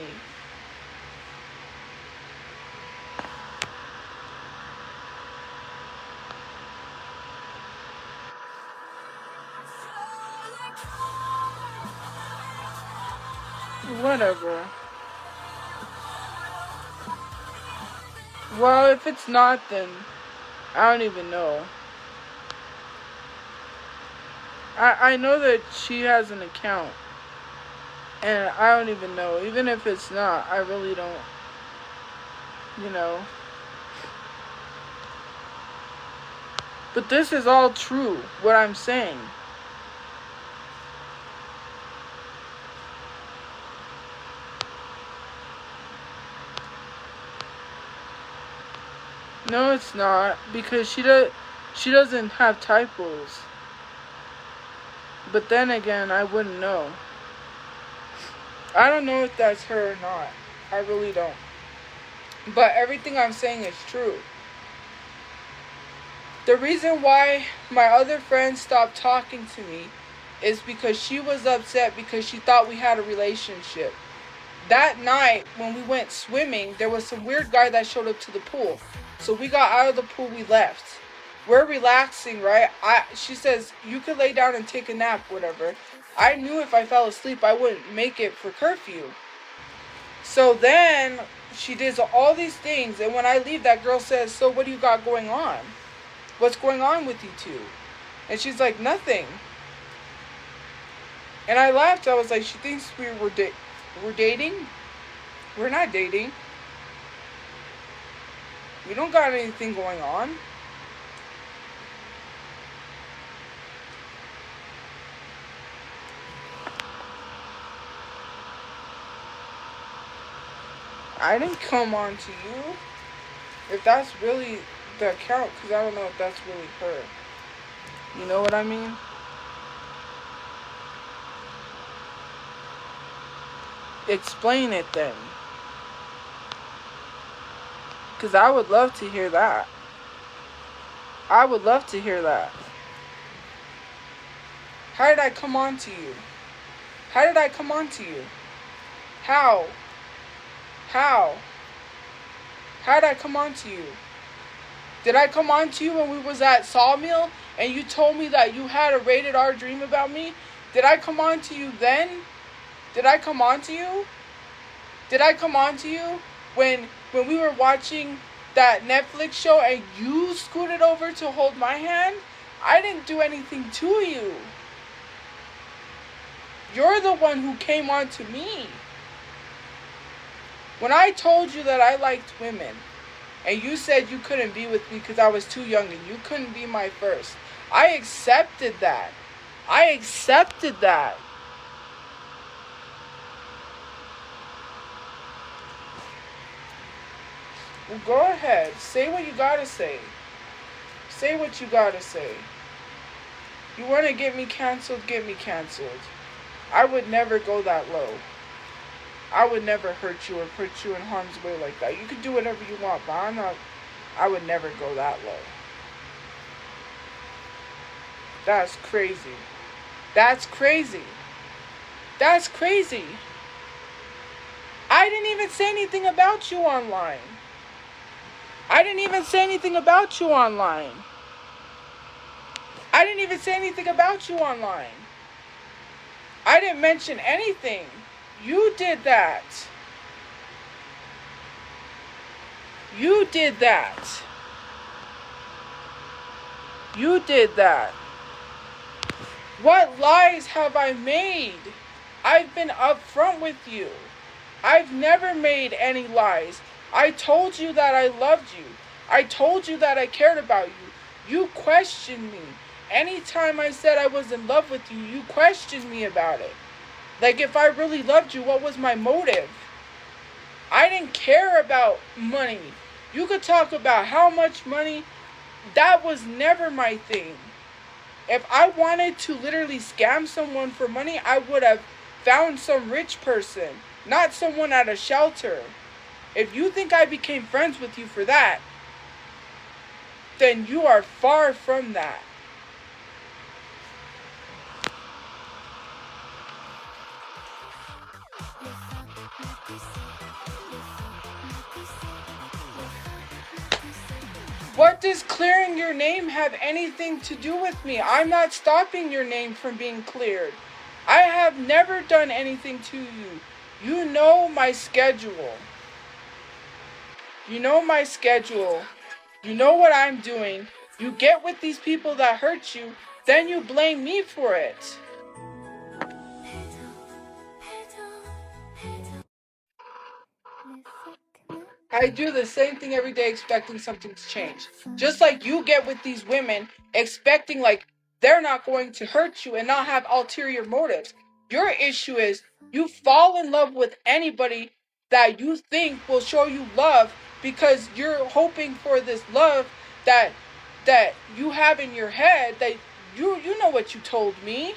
Whatever. Well, if it's not, then I don't even know. I know that she has an account. And I don't even know. Even if it's not, I really don't, you know. But this is all true, what I'm saying. No, it's not, because she doesn't have typos. But then again, I wouldn't know. I don't know if that's her or not. I really don't. But everything I'm saying is true. The reason why my other friend stopped talking to me is because she was upset because she thought we had a relationship. That night, when we went swimming, there was some weird guy that showed up to the pool. So we got out of the pool, we left. We're relaxing, right? She says, you could lay down and take a nap, whatever. I knew if I fell asleep, I wouldn't make it for curfew. So then, she does all these things, and when I leave, that girl says, so what do you got going on? What's going on with you two? And she's like, nothing. And I laughed. I was like, she thinks we're dating? We're not dating. We don't got anything going on. I didn't come on to you. If that's really the account, because I don't know if that's really her. You know what I mean? Explain it then. Because I would love to hear that. I would love to hear that. How did I come on to you? How did I come on to you? How? How? How did I come on to you? Did I come on to you when we was at Sawmill and you told me that you had a rated R dream about me? Did I come on to you then? Did I come on to you? Did I come on to you when we were watching that Netflix show and you scooted over to hold my hand? I didn't do anything to you. You're the one who came on to me. When I told you that I liked women, and you said you couldn't be with me because I was too young and you couldn't be my first, I accepted that. I accepted that. Well, go ahead. Say what you gotta say. Say what you gotta say. You wanna get me canceled? Get me canceled. I would never go that low. I would never hurt you or put you in harm's way like that. You can do whatever you want, but I would never go that low. That's crazy. That's crazy. That's crazy. I didn't even say anything about you online. I didn't even say anything about you online. I didn't even say anything about you online. I didn't mention anything. You did that. You did that. You did that. What lies have I made? I've been upfront with you. I've never made any lies. I told you that I loved you. I told you that I cared about you. You questioned me. Anytime I said I was in love with you, you questioned me about it. Like, if I really loved you, what was my motive? I didn't care about money. You could talk about how much money. That was never my thing. If I wanted to literally scam someone for money, I would have found some rich person, not someone at a shelter. If you think I became friends with you for that, then you are far from that. What does clearing your name have anything to do with me? I'm not stopping your name from being cleared. I have never done anything to you. You know my schedule. You know my schedule. You know what I'm doing. You get with these people that hurt you, then you blame me for it. I do the same thing every day expecting something to change. Just like you get with these women expecting like they're not going to hurt you and not have ulterior motives. Your issue is you fall in love with anybody that you think will show you love because you're hoping for this love that you have in your head that you know what you told me.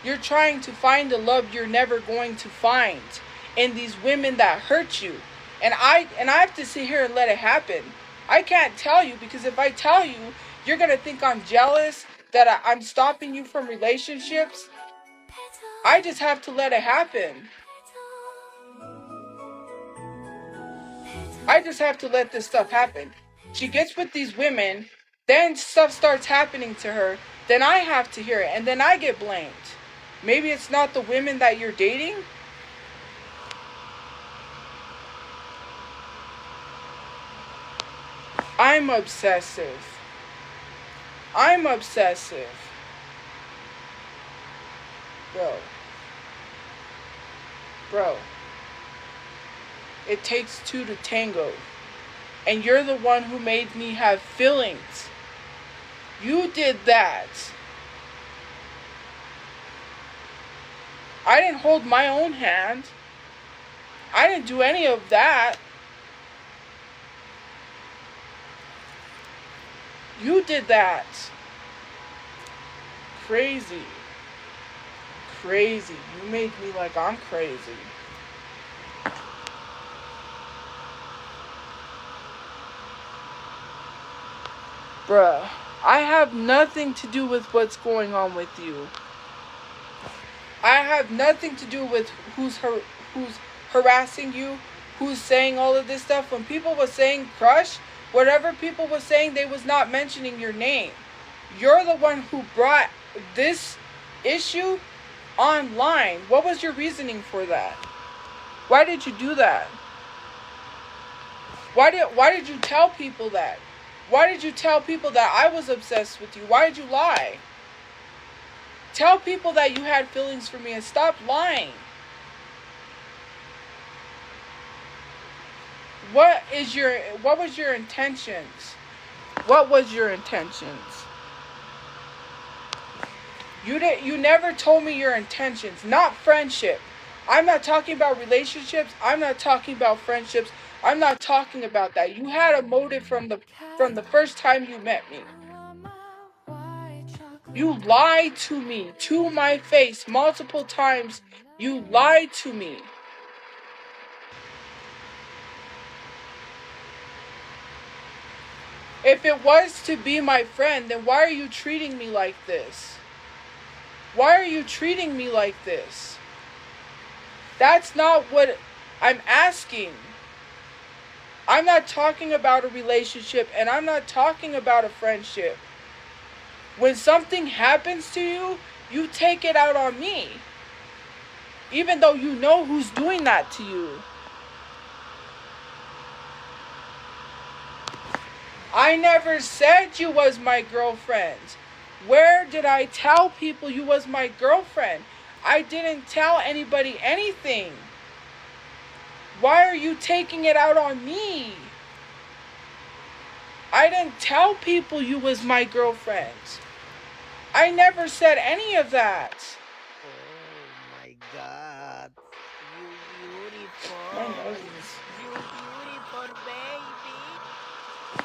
You're trying to find the love you're never going to find in these women that hurt you. And I have to sit here and let it happen. I can't tell you because if I tell you, you're going to think I'm jealous, that I'm stopping you from relationships. I just have to let it happen. I just have to let this stuff happen. She gets with these women, then stuff starts happening to her, then I have to hear it, and then I get blamed. Maybe it's not the women that you're dating. I'm obsessive. Bro. It takes two to tango. And you're the one who made me have feelings. You did that. I didn't hold my own hand. I didn't do any of that. You did that. Crazy. You made me like I'm crazy. Bruh, I have nothing to do with what's going on with you. I have nothing to do with who's harassing you, who's saying all of this stuff. When people were saying crush, whatever people were saying, they was not mentioning your name. You're the one who brought this issue online. What was your reasoning for that? Why did you do that? Why did you tell people that? Why did you tell people that I was obsessed with you? Why did you lie? Tell people that you had feelings for me and stop lying. What was your intentions? What was your intentions? You never told me your intentions, not friendship. I'm not talking about relationships. I'm not talking about friendships. I'm not talking about that. You had a motive from the first time you met me. You lied to me, to my face, multiple times. You lied to me. If it was to be my friend, then why are you treating me like this? Why are you treating me like this? That's not what I'm asking. I'm not talking about a relationship, and I'm not talking about a friendship. When something happens to you, you take it out on me. Even though you know who's doing that to you. I never said you was my girlfriend. Where did I tell people you was my girlfriend? I didn't tell anybody anything. Why are you taking it out on me? I didn't tell people you was my girlfriend. I never said any of that. Oh my God. You beautiful. My nose is... You beautiful baby.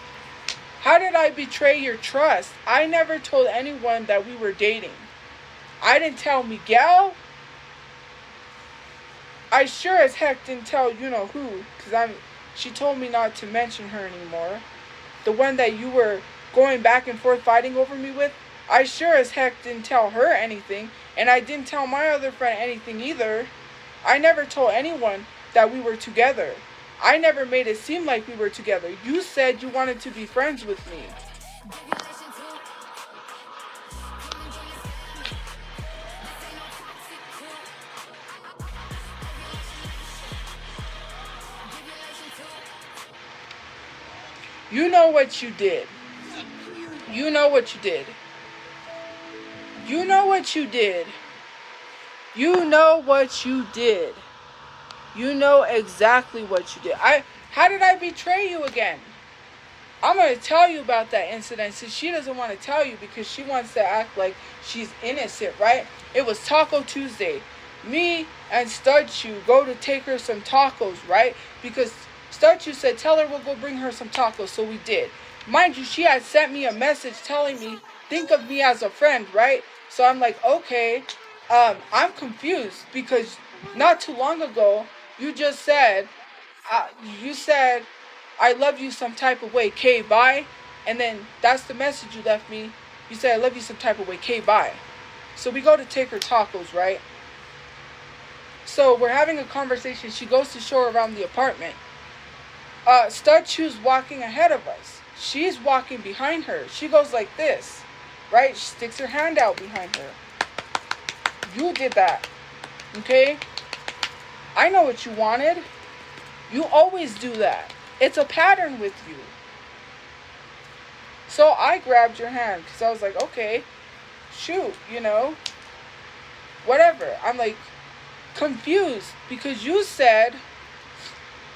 How did I betray your trust? I never told anyone that we were dating. I didn't tell Miguel. I sure as heck didn't tell you know who, because she told me not to mention her anymore. The one that you were going back and forth fighting over me with, I sure as heck didn't tell her anything, and I didn't tell my other friend anything either. I never told anyone that we were together. I never made it seem like we were together. You said you wanted to be friends with me. You know what you did. You know what you did. You know what you did. You know what you did. You know exactly what you did. How did I betray you again? I'm going to tell you about that incident since she doesn't want to tell you because she wants to act like she's innocent, right? It was Taco Tuesday. Me and Shelterchu go to take her some tacos, right? Because Shelterchu said, tell her we'll go bring her some tacos. So we did. Mind you, she had sent me a message telling me, think of me as a friend, right? So I'm like, okay. I'm confused because not too long ago, you just said, you said, I love you some type of way, K, bye. And then that's the message you left me. You said, I love you some type of way, K, bye. So we go to take her tacos, right? So we're having a conversation. She goes to show her around the apartment. Shelterchu's walking ahead of us. She's walking behind her. She goes like this, right? She sticks her hand out behind her. You did that, okay? I know what you wanted. You always do that. It's a pattern with you. So I grabbed your hand because I was like, okay, shoot, whatever. I'm like confused because you said,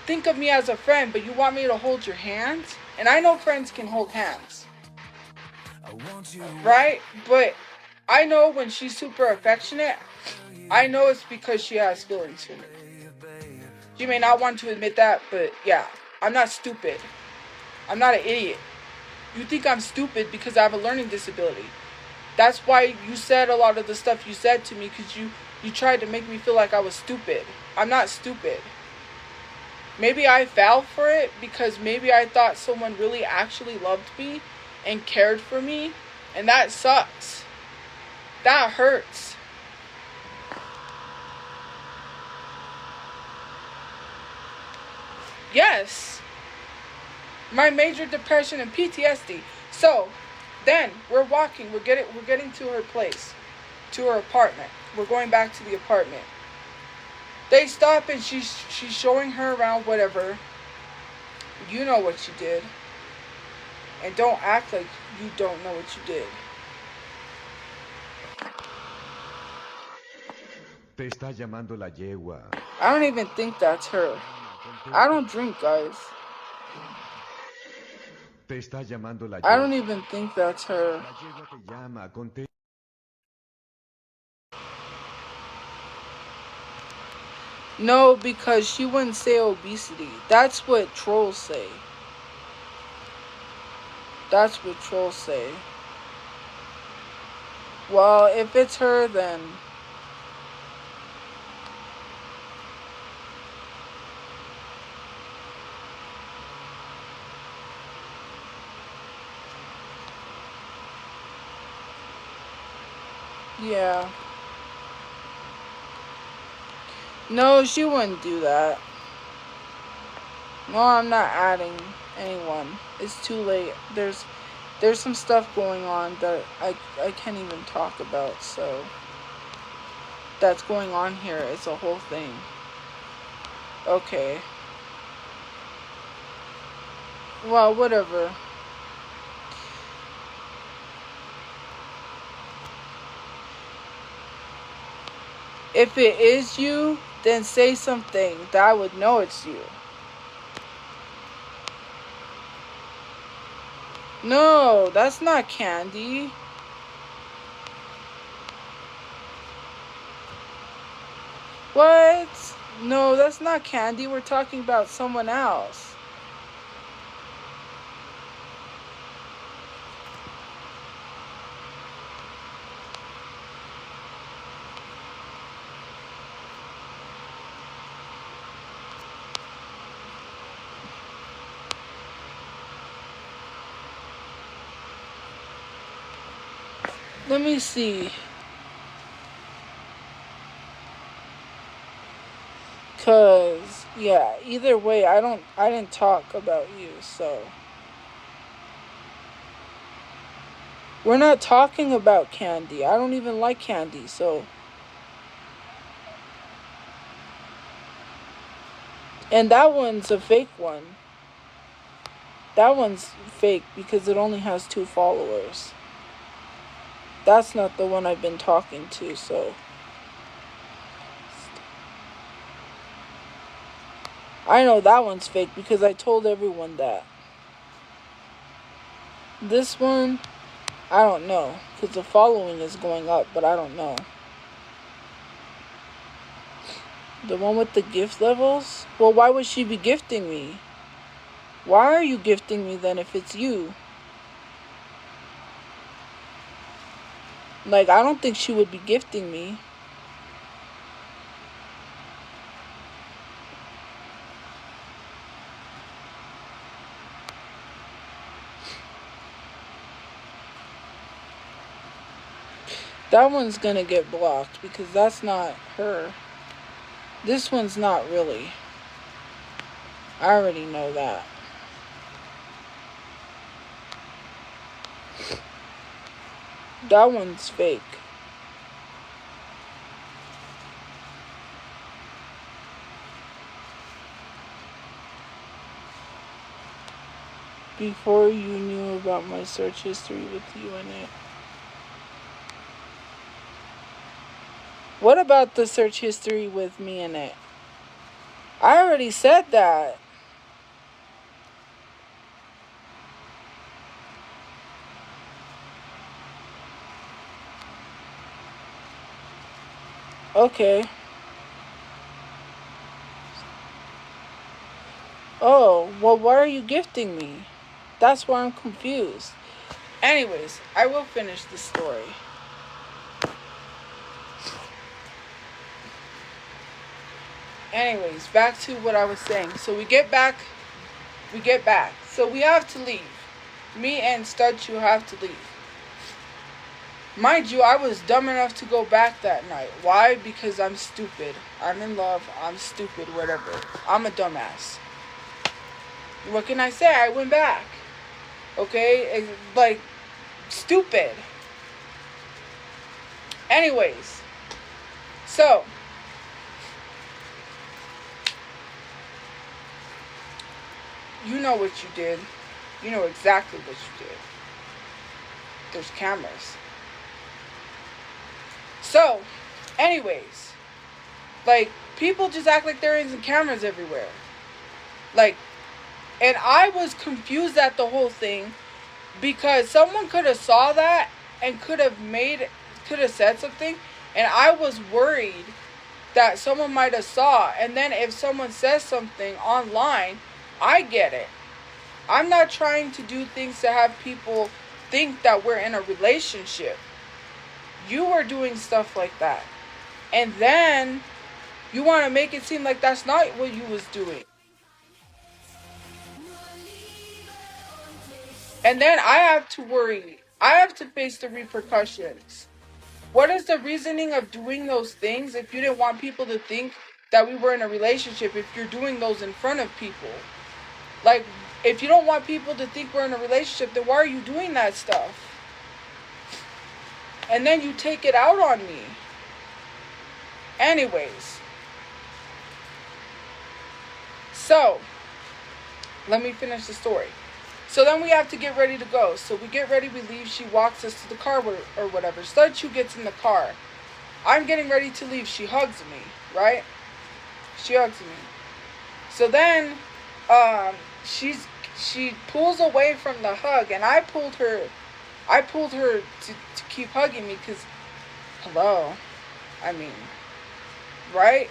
think of me as a friend, but you want me to hold your hand? And I know friends can hold hands, right? But I know when she's super affectionate, I know it's because she has feelings for me. She may not want to admit that, but yeah, I'm not stupid. I'm not an idiot. You think I'm stupid because I have a learning disability. That's why you said a lot of the stuff you said to me because you tried to make me feel like I was stupid. I'm not stupid. Maybe I fell for it because maybe I thought someone really actually loved me and cared for me, and that sucks. That hurts. Yes. My major depression and PTSD. So, then we're walking. We're getting to her place, to her apartment. We're going back to the apartment. They stop and she's showing her around, whatever. You know what you did. And don't act like you don't know what you did. Te está llamando la yegua. I don't even think that's her. I don't drink, guys. Te está llamando la I don't yegua. even think that's her. La yegua te llama. No, because she wouldn't say obesity. That's what trolls say. That's what trolls say. Well, if it's her, then... yeah. No, she wouldn't do that. No, I'm not adding anyone. It's too late. There's some stuff going on that I can't even talk about, so that's going on here. It's a whole thing. Okay. Well, whatever. If it is you, then say something that I would know it's you. No, that's not Candy. What? No, that's not Candy. We're talking about someone else. Let me see. Cause yeah, either way, I didn't talk about you, so we're not talking about Candy. I don't even like Candy, so. And that one's a fake one. That one's fake because it only has 2 followers. That's not the one I've been talking to, so. I know that one's fake because I told everyone that. This one, I don't know. Because the following is going up, but I don't know. The one with the gift levels? Well, why would she be gifting me? Why are you gifting me then if it's you? Like, I don't think she would be gifting me. That one's gonna get blocked because that's not her. This one's not really. I already know that. That one's fake. Before you knew about my search history with you in it. What about the search history with me in it? I already said that. Okay. Oh, well, why are you gifting me? That's why I'm confused. Anyways, I will finish the story. Anyways, back to what I was saying. So we get back. So we have to leave. Me and Shelterchu have to leave. Mind you, I was dumb enough to go back that night. Why? Because I'm stupid. I'm in love. I'm stupid. Whatever. I'm a dumbass. What can I say? I went back. Okay? Like, stupid. Anyways. So. You know what you did. You know exactly what you did. There's cameras. So, anyways. Like, people just act like there isn't cameras everywhere. Like, and I was confused at the whole thing because someone could have saw that and could have said something, and I was worried that someone might have saw, and then if someone says something online, I get it. I'm not trying to do things to have people think that we're in a relationship. You were doing stuff like that. And then you want to make it seem like that's not what you was doing. And then I have to worry. I have to face the repercussions. What is the reasoning of doing those things if you didn't want people to think that we were in a relationship, if you're doing those in front of people? Like, if you don't want people to think we're in a relationship, then why are you doing that stuff? And then you take it out on me. Anyways. So, let me finish the story. So then we have to get ready to go. So we get ready, we leave. She walks us to the car or whatever. Shelterchu gets in the car. I'm getting ready to leave. She hugs me, right? She hugs me. So then, she pulls away from the hug, and I pulled her to keep hugging me because, hello, I mean, right?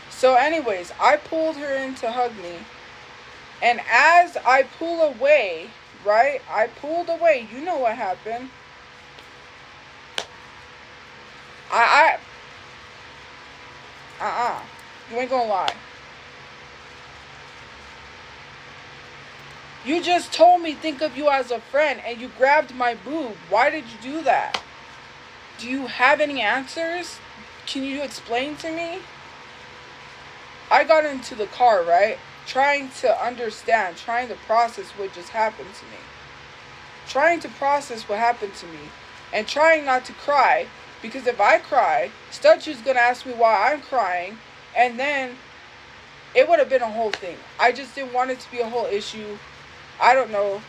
So anyways, I pulled her in to hug me. And as I pull away, right? I pulled away. You know what happened. You ain't gonna lie. You just told me think of you as a friend and you grabbed my boob. Why did you do that? Do you have any answers? Can you explain to me? I got into the car, right? Trying to understand, trying to process what just happened to me. Trying to process what happened to me. And trying not to cry. Because if I cry, Shelterchu's going to ask me why I'm crying. And then it would have been a whole thing. I just didn't want it to be a whole issue. I don't know.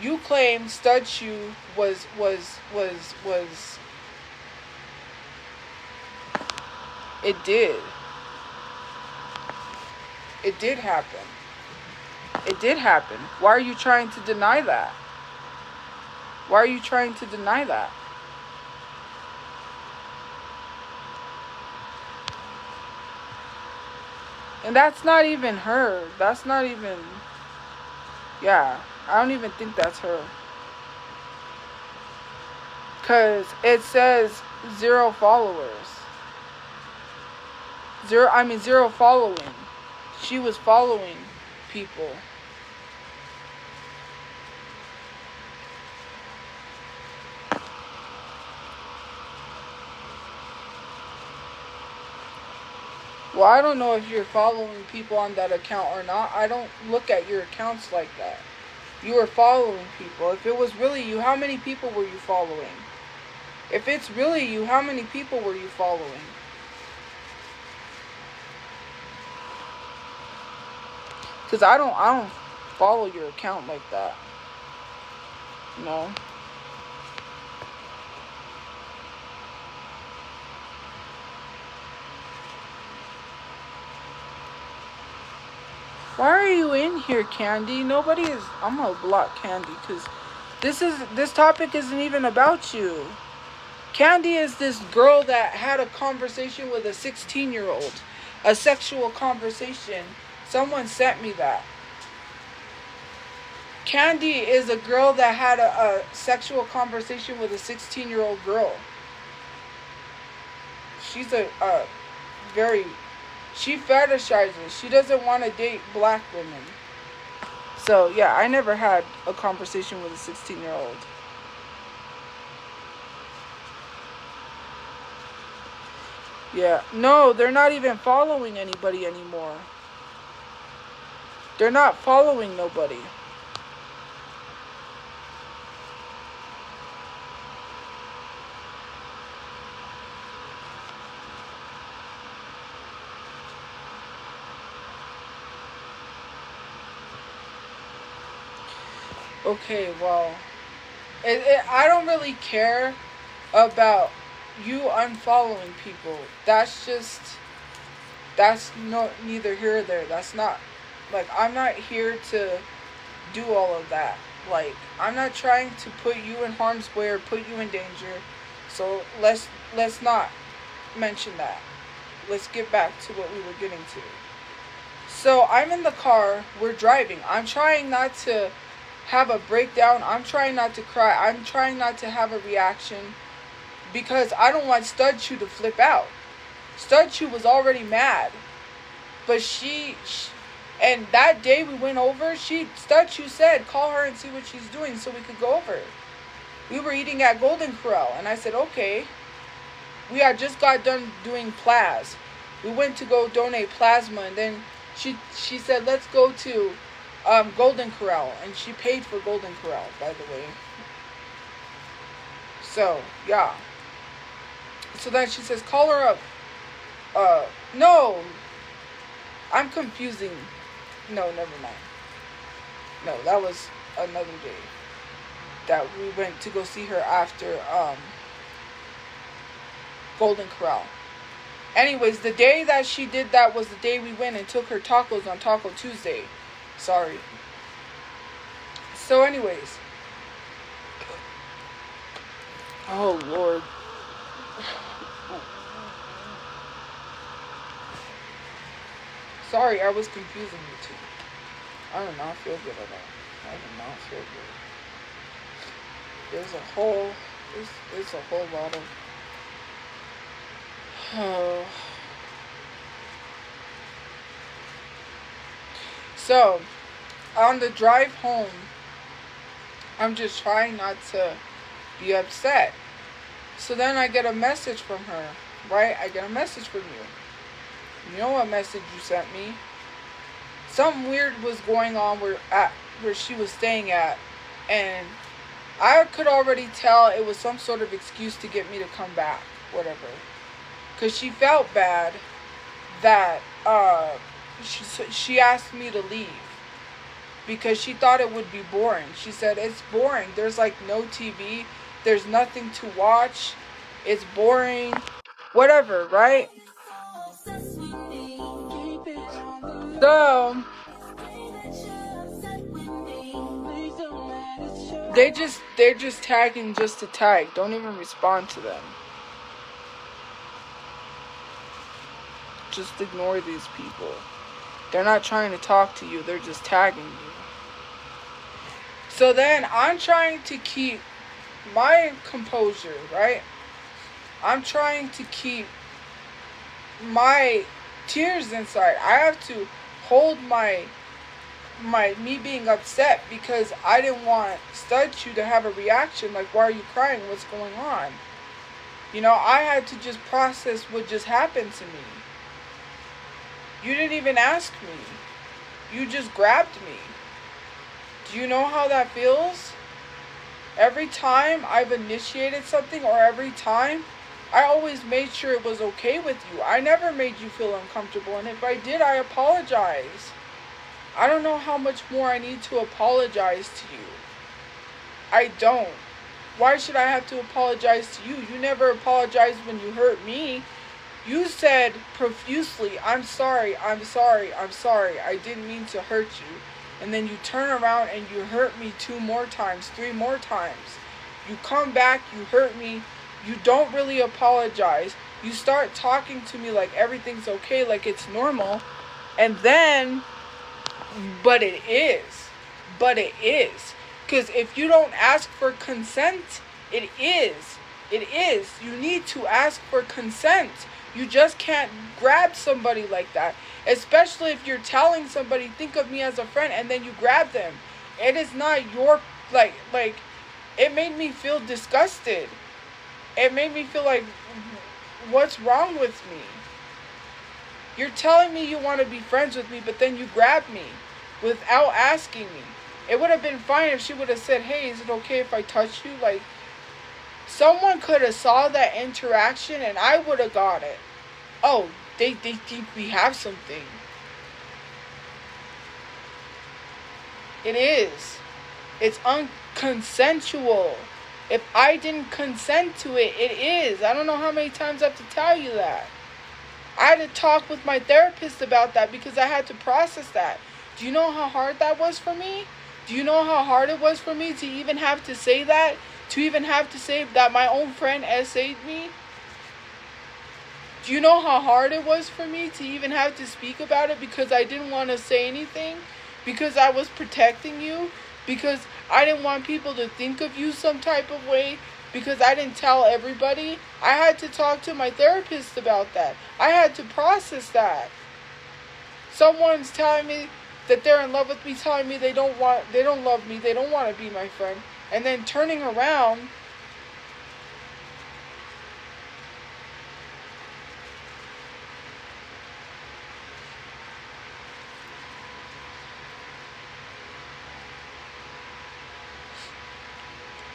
You claim Shelterchu was it did. It did happen. It did happen. Why are you trying to deny that? Why are you trying to deny that? And that's not even her. That's not even... Yeah, I don't even think that's her. Because it says 0 followers. Zero following. She was following people. Well, I don't know if you're following people on that account or not. I don't look at your accounts like that. You were following people. If it was really you, how many people were you following? If it's really you, how many people were you following? Because I don't follow your account like that. No. Why are you in here, Candy? Nobody is... I'm gonna block Candy because this topic isn't even about you. Candy is this girl that had a conversation with a 16-year-old. A sexual conversation. Someone sent me that. Candy is a girl that had a sexual conversation with a 16-year-old girl. She's a very... She fetishizes. She doesn't want to date black women. So, yeah, I never had a conversation with a 16-year-old. Yeah. No, they're not even following anybody anymore. They're not following nobody. Okay, well, I don't really care about you unfollowing people. That's neither here or there. That's not, like, I'm not here to do all of that. Like, I'm not trying to put you in harm's way or put you in danger. So let's not mention that. Let's get back to what we were getting to. So I'm in the car. We're driving. I'm trying not to have a breakdown. I'm trying not to cry. I'm trying not to have a reaction because I don't want Shelterchu to flip out. Shelterchu was already mad, but she and that day we went over, Shelterchu said call her and see what she's doing so we could go over. We were eating at Golden Corral and I said okay. We had just got done doing plas. We went to go donate plasma and then she said let's go to Golden Corral, and she paid for Golden Corral, by the way. So, yeah. So then she says, call her up. No. I'm confusing. No, never mind. No, that was another day that we went to go see her after, Golden Corral. Anyways, the day that she did that was the day we went and took her tacos on Taco Tuesday. Sorry. So anyways. Oh, Lord. Sorry, I was confusing you two. I do not feel good at all. I do not feel good. There's a whole lot of... So, on the drive home, I'm just trying not to be upset. So then I get a message from her, right? I get a message from you. You know what message you sent me? Something weird was going on where she was staying at, and I could already tell it was some sort of excuse to get me to come back, whatever. Because she felt bad that she asked me to leave because she thought it would be boring. She said, it's boring. There's like no TV. There's nothing to watch. It's boring. Whatever, right? So they're just tagging just to tag. Don't even respond to them. Just ignore these people. They're not trying to talk to you. They're just tagging you. So then I'm trying to keep my composure, right? I'm trying to keep my tears inside. I have to hold my me being upset because I didn't want Shelterchu to have a reaction like, why are you crying? What's going on? You know, I had to just process what just happened to me. You didn't even ask me. You just grabbed me. Do you know how that feels? Every time I've initiated something, or every time, I always made sure it was okay with you. I never made you feel uncomfortable, and if I did, I apologize. I don't know how much more I need to apologize to you. I don't. Why should I have to apologize to you? You never apologized when you hurt me. You said profusely, I'm sorry, I'm sorry, I'm sorry. I didn't mean to hurt you. And then you turn around and you hurt me 2 more times, 3 more times. You come back, you hurt me. You don't really apologize. You start talking to me like everything's okay, like it's normal. And then, but it is. But it is. Because if you don't ask for consent, it is. It is. You need to ask for consent. You just can't grab somebody like that. Especially if you're telling somebody, think of me as a friend, and then you grab them. It is not your, like, it made me feel disgusted. It made me feel like, what's wrong with me? You're telling me you want to be friends with me, but then you grab me without asking me. It would have been fine if she would have said, hey, is it okay if I touch you? Like, someone could have saw that interaction and I would have got it. Oh, they think we have something. It is. It's unconsensual. If I didn't consent to it, it is. I don't know how many times I have to tell you that. I had to talk with my therapist about that because I had to process that. Do you know how hard that was for me? Do you know how hard it was for me to even have to say that? To even have to say that my own friend essayed me? Do you know how hard it was for me to even have to speak about it because I didn't want to say anything? Because I was protecting you? Because I didn't want people to think of you some type of way? Because I didn't tell everybody? I had to talk to my therapist about that. I had to process that. Someone's telling me that they're in love with me, telling me they don't love me, they don't want to be my friend, and then turning around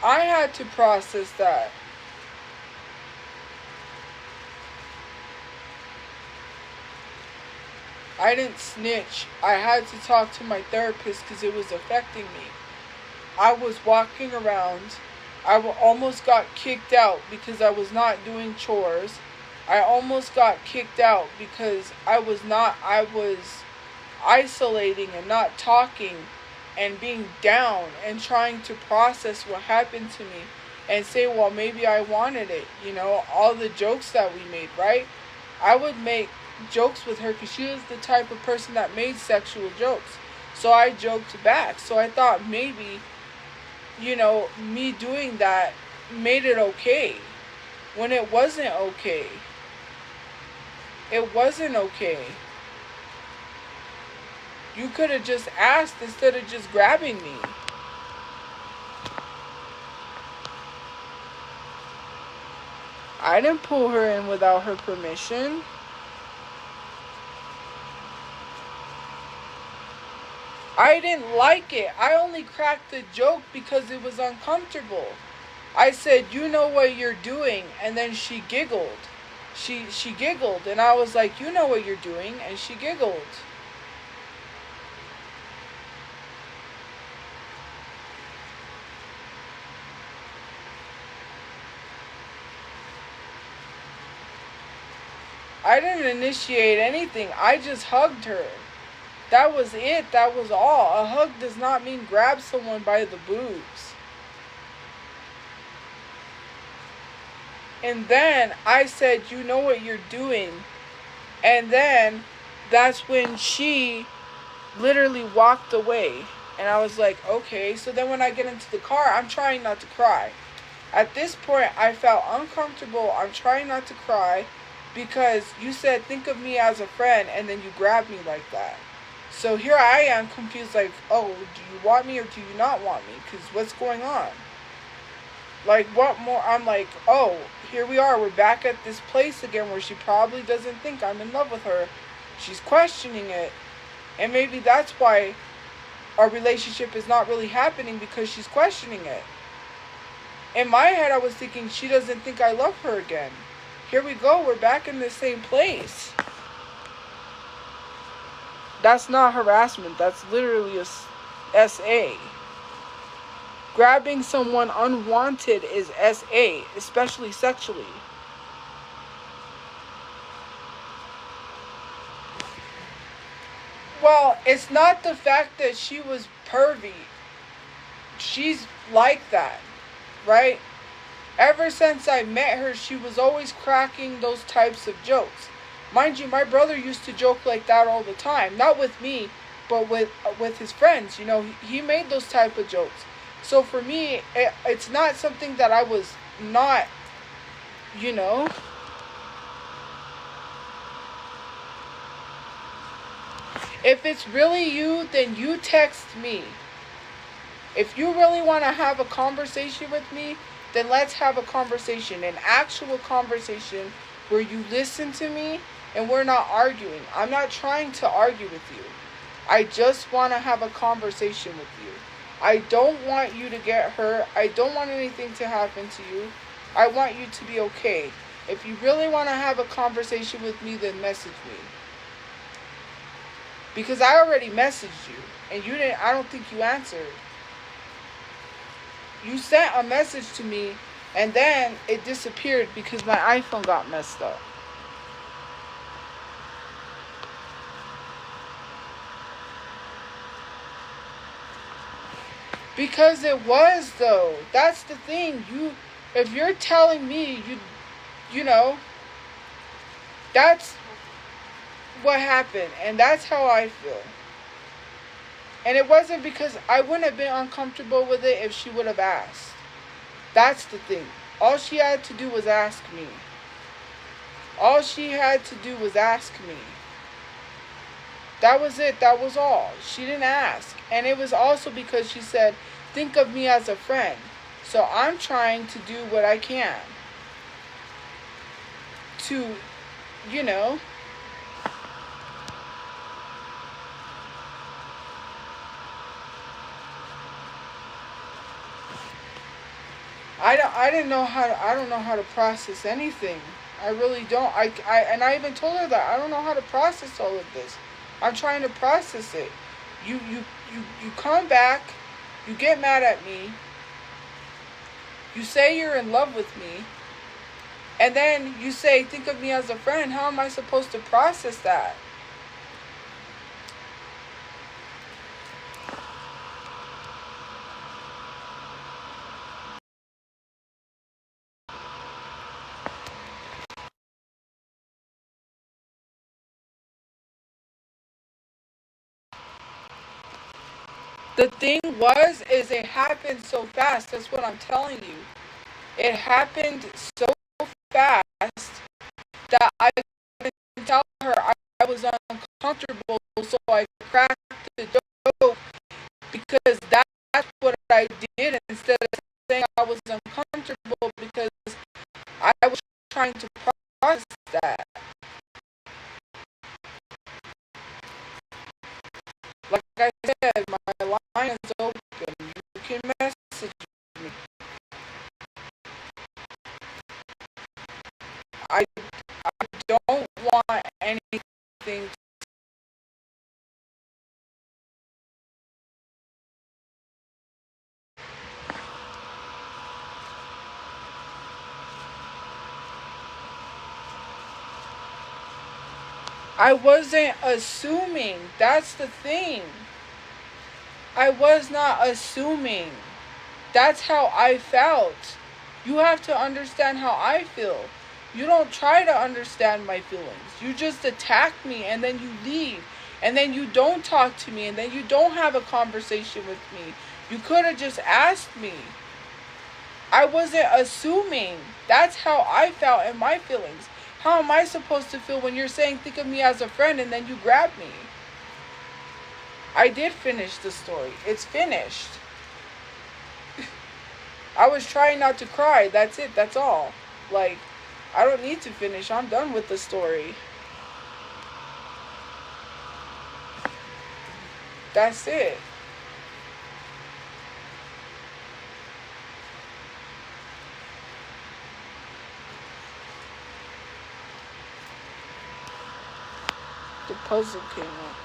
I had to process that. I didn't snitch. I had to talk to my therapist because it was affecting me. I was walking around. I almost got kicked out because I was not doing chores. I almost got kicked out because I was isolating and not talking and being down and trying to process what happened to me and say, well, maybe I wanted it. You know, all the jokes that we made, right? I would make jokes with her because she was the type of person that made sexual jokes. So I joked back. So I thought maybe, you know, me doing that made it okay when it wasn't okay. It wasn't okay. You could have just asked instead of just grabbing me. I didn't pull her in without her permission. I didn't like it. I only cracked the joke because it was uncomfortable. I said, you know what you're doing, and then she giggled. She giggled, and I was like, you know what you're doing, and she giggled. I didn't initiate anything. I just hugged her. That was it. That was all. A hug does not mean grab someone by the boobs. And then I said, you know what you're doing. And then that's when she literally walked away. And I was like, okay. So then when I get into the car, I'm trying not to cry. At this point, I felt uncomfortable. I'm trying not to cry because you said, think of me as a friend, and then you grabbed me like that. So here I am confused, like, oh, do you want me or do you not want me? Because what's going on? Like, what more? I'm like, oh, here we are. We're back at this place again where she probably doesn't think I'm in love with her. She's questioning it. And maybe that's why our relationship is not really happening, because she's questioning it. In my head, I was thinking she doesn't think I love her again. Here we go. We're back in the same place. That's not harassment. That's literally a SA. Grabbing someone unwanted is SA, especially sexually. Well, it's not the fact that she was pervy. She's like that, right? Ever since I met her, she was always cracking those types of jokes. Mind you, my brother used to joke like that all the time. Not with me, but with his friends. You know, he made those type of jokes. So for me, it's not something that I was not, you know. If it's really you, then you text me. If you really want to have a conversation with me, then let's have a conversation, an actual conversation where you listen to me and we're not arguing. I'm not trying to argue with you. I just want to have a conversation with you. I don't want you to get hurt. I don't want anything to happen to you. I want you to be okay. If you really want to have a conversation with me, then message me. Because I already messaged you and you didn't, I don't think you answered. You sent a message to me and then it disappeared because my iPhone got messed up. Because it was, though. That's the thing. If you're telling me you know, that's what happened, and that's how I feel. And it wasn't because I wouldn't have been uncomfortable with it if she would have asked. That's the thing. All she had to do was ask me. All she had to do was ask me. That was it. That was all. She didn't ask. And it was also because she said, think of me as a friend. So I'm trying to do what I can to, you know, I don't know how to process anything. I really don't. And I even told her that I don't know how to process all of this. I'm trying to process it. You come back, you get mad at me, you say you're in love with me, and then you say, think of me as a friend. How am I supposed to process that? The thing is it happened so fast. That's what I'm telling you. It happened so fast that I couldn't tell her I was uncomfortable, so I cracked the joke because that's what I did instead of saying I was uncomfortable because I was trying to process that. Like I said, my line is open. You can message me. I don't want anything. I wasn't assuming. That's the thing. I was not assuming. That's how I felt. You have to understand how I feel. You don't try to understand my feelings. You just attack me and then you leave. And then you don't talk to me and then you don't have a conversation with me. You could have just asked me. I wasn't assuming. That's how I felt in my feelings. How am I supposed to feel when you're saying think of me as a friend and then you grab me? I did finish the story. It's finished. I was trying not to cry. That's it. That's all. Like, I don't need to finish. I'm done with the story. That's it. The puzzle came up.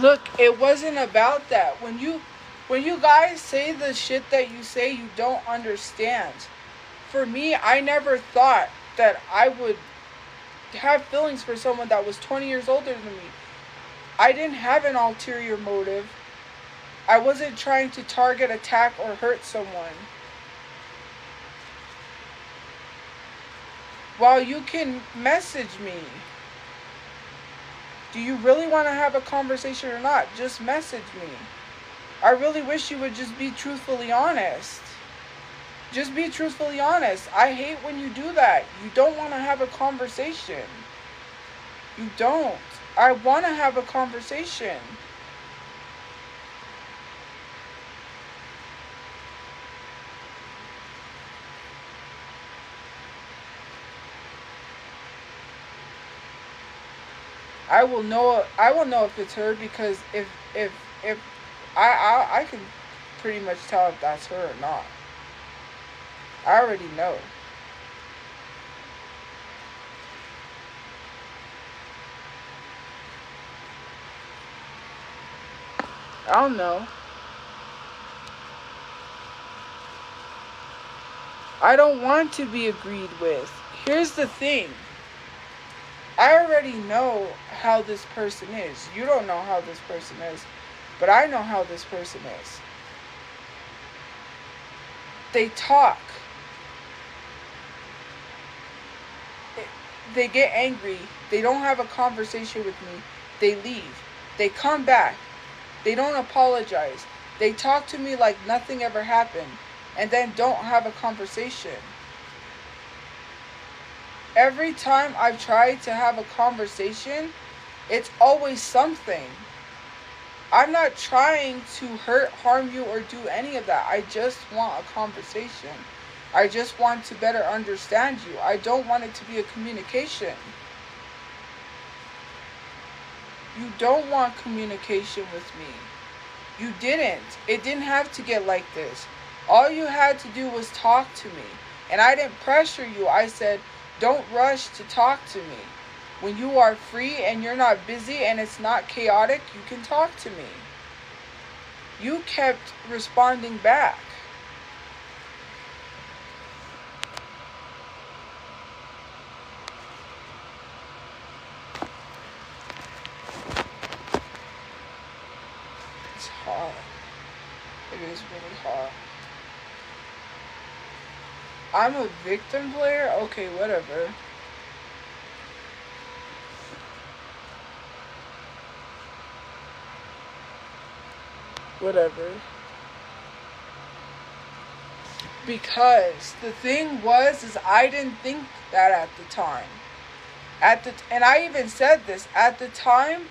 Look, it wasn't about that. When you guys say the shit that you say, you don't understand. For me, I never thought that I would have feelings for someone that was 20 years older than me. I didn't have an ulterior motive. I wasn't trying to target, attack, or hurt someone. While you can message me, do you really want to have a conversation or not? Just message me. I really wish you would just be truthfully honest. Just be truthfully honest. I hate when you do that. You don't want to have a conversation. You don't. I want to have a conversation. I will know if it's her because if I can pretty much tell if that's her or not. I already know. I don't know. I don't want to be agreed with. Here's the thing. I already know how this person is. You don't know how this person is. But I know how this person is. They talk. They get angry. They don't have a conversation with me. They leave. They come back. They don't apologize. They talk to me like nothing ever happened. And then don't have a conversation. Every time I've tried to have a conversation, it's always something. I'm not trying to hurt, harm you, or do any of that. I just want a conversation. I just want to better understand you. I don't want it to be a communication. You don't want communication with me. You didn't. It didn't have to get like this. All you had to do was talk to me. And I didn't pressure you. I said, don't rush to talk to me. When you are free and you're not busy and it's not chaotic, you can talk to me. You kept responding back. It's hot. It is really hot. I'm a victim player? Okay, whatever. Whatever. Because the thing is I didn't think that at the time. And I even said this, at the time,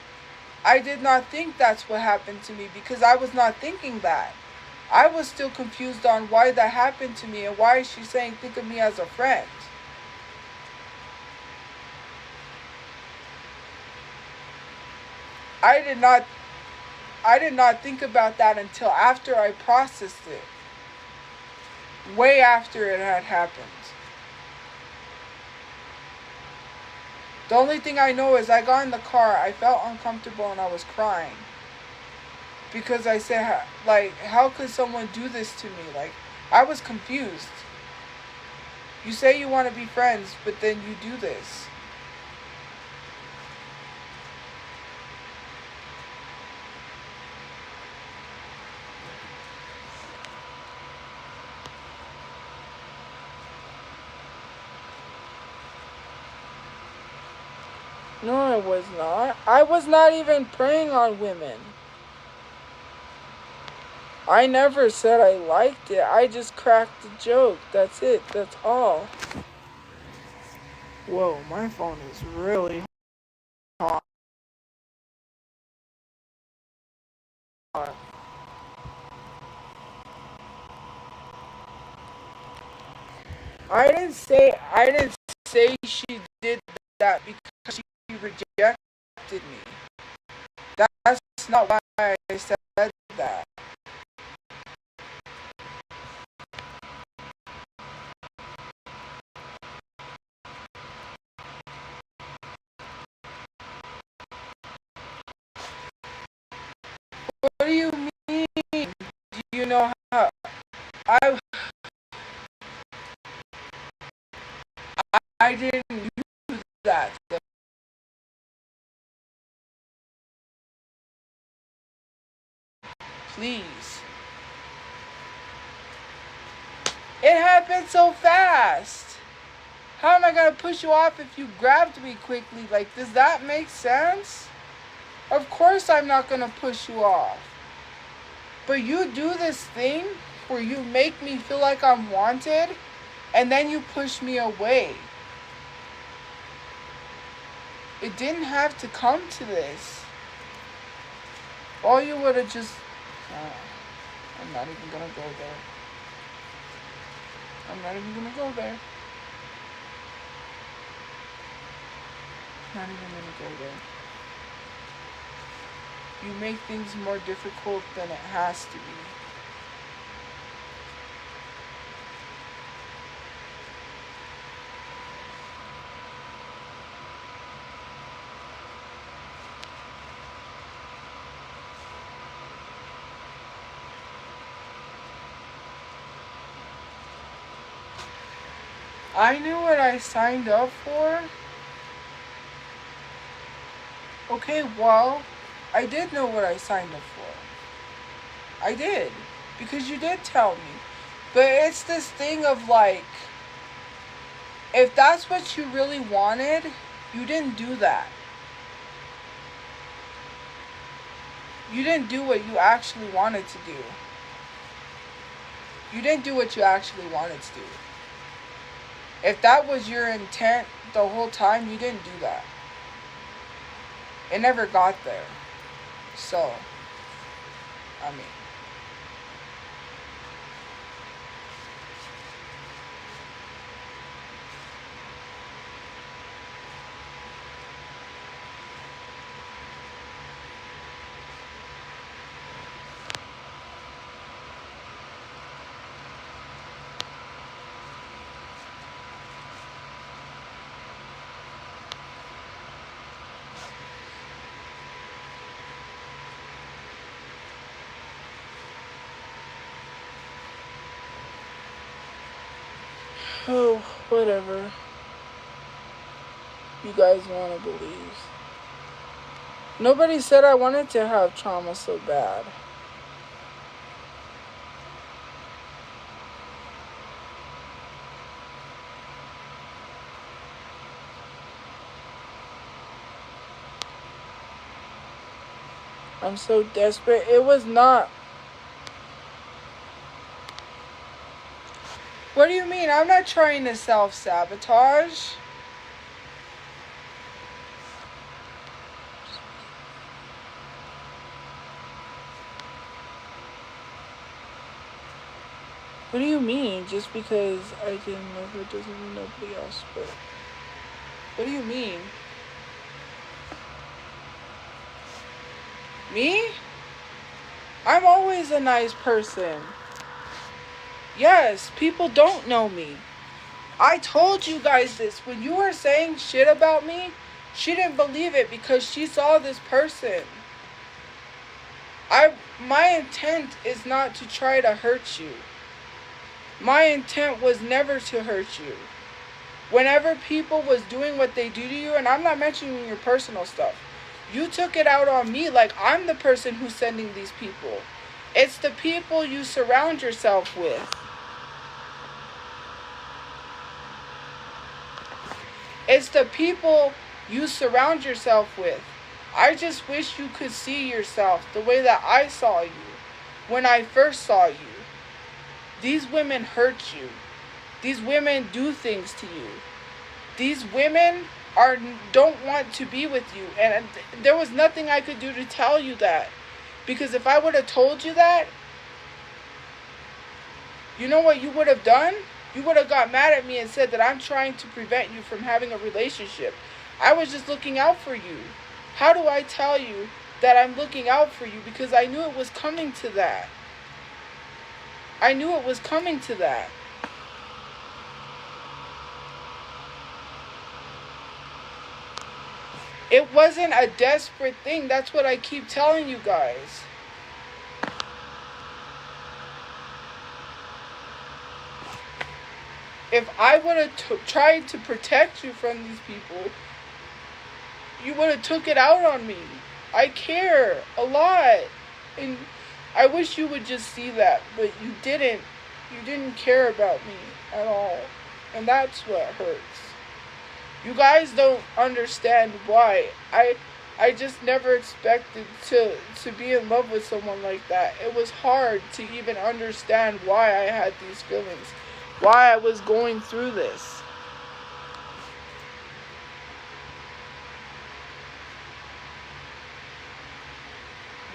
I did not think that's what happened to me because I was not thinking that. I was still confused on why that happened to me and why is she saying think of me as a friend. I did not think about that until after I processed it. Way after it had happened. The only thing I know is I got in the car, I felt uncomfortable, and I was crying. Because I said, like, how could someone do this to me? Like, I was confused. You say you want to be friends, but then you do this. No, I was not. I was not even preying on women. I never said I liked it. I just cracked the joke. That's it. That's all. Whoa, my phone is really hot. I didn't say she did that because she rejected me. That's not why I said that. What do you mean? Do you know how I I didn't do that. Please. It happened so fast. How am I gonna push you off if you grabbed me quickly? Like, does that make sense? Of course I'm not gonna push you off. But you do this thing where you make me feel like I'm wanted, and then you push me away. It didn't have to come to this. All you would have just... I'm not even gonna go there. I'm not even gonna go there. Not even gonna go there. You make things more difficult than it has to be. I knew what I signed up for. Okay, well, I did know what I signed up for. I did. Because you did tell me. But it's this thing of like, if that's what you really wanted, you didn't do that. You didn't do what you actually wanted to do. You didn't do what you actually wanted to do. If that was your intent the whole time, you didn't do that. It never got there. So, I mean. Oh, whatever you guys want to believe. Nobody said I wanted to have trauma so bad. I'm so desperate. It was not. What do you mean? I'm not trying to self-sabotage. What do you mean? Just because I didn't love her doesn't mean nobody else would. What do you mean? Me? I'm always a nice person. Yes, people don't know me. I told you guys this. When you were saying shit about me, She didn't believe it because she saw this person. My intent is not to try to hurt you. My intent was never to hurt you. Whenever people was doing what they do to you, and I'm not mentioning your personal stuff, you took it out on me like I'm the person who's sending these people. It's the people you surround yourself with. It's the people you surround yourself with. I just wish you could see yourself the way that I saw you when I first saw you. These women hurt you. These women do things to you. These women don't want to be with you. And there was nothing I could do to tell you that. Because if I would have told you that, you know what you would have done? You would have got mad at me and said that I'm trying to prevent you from having a relationship. I was just looking out for you. How do I tell you that I'm looking out for you? Because I knew it was coming to that. I knew it was coming to that. It wasn't a desperate thing. That's what I keep telling you guys. If I would have tried to protect you from these people, you would have took it out on me. I care a lot. And I wish you would just see that. But you didn't. You didn't care about me at all. And that's what hurts. You guys don't understand why. I just never expected to be in love with someone like that. It was hard to even understand why I had these feelings. Why I was going through this.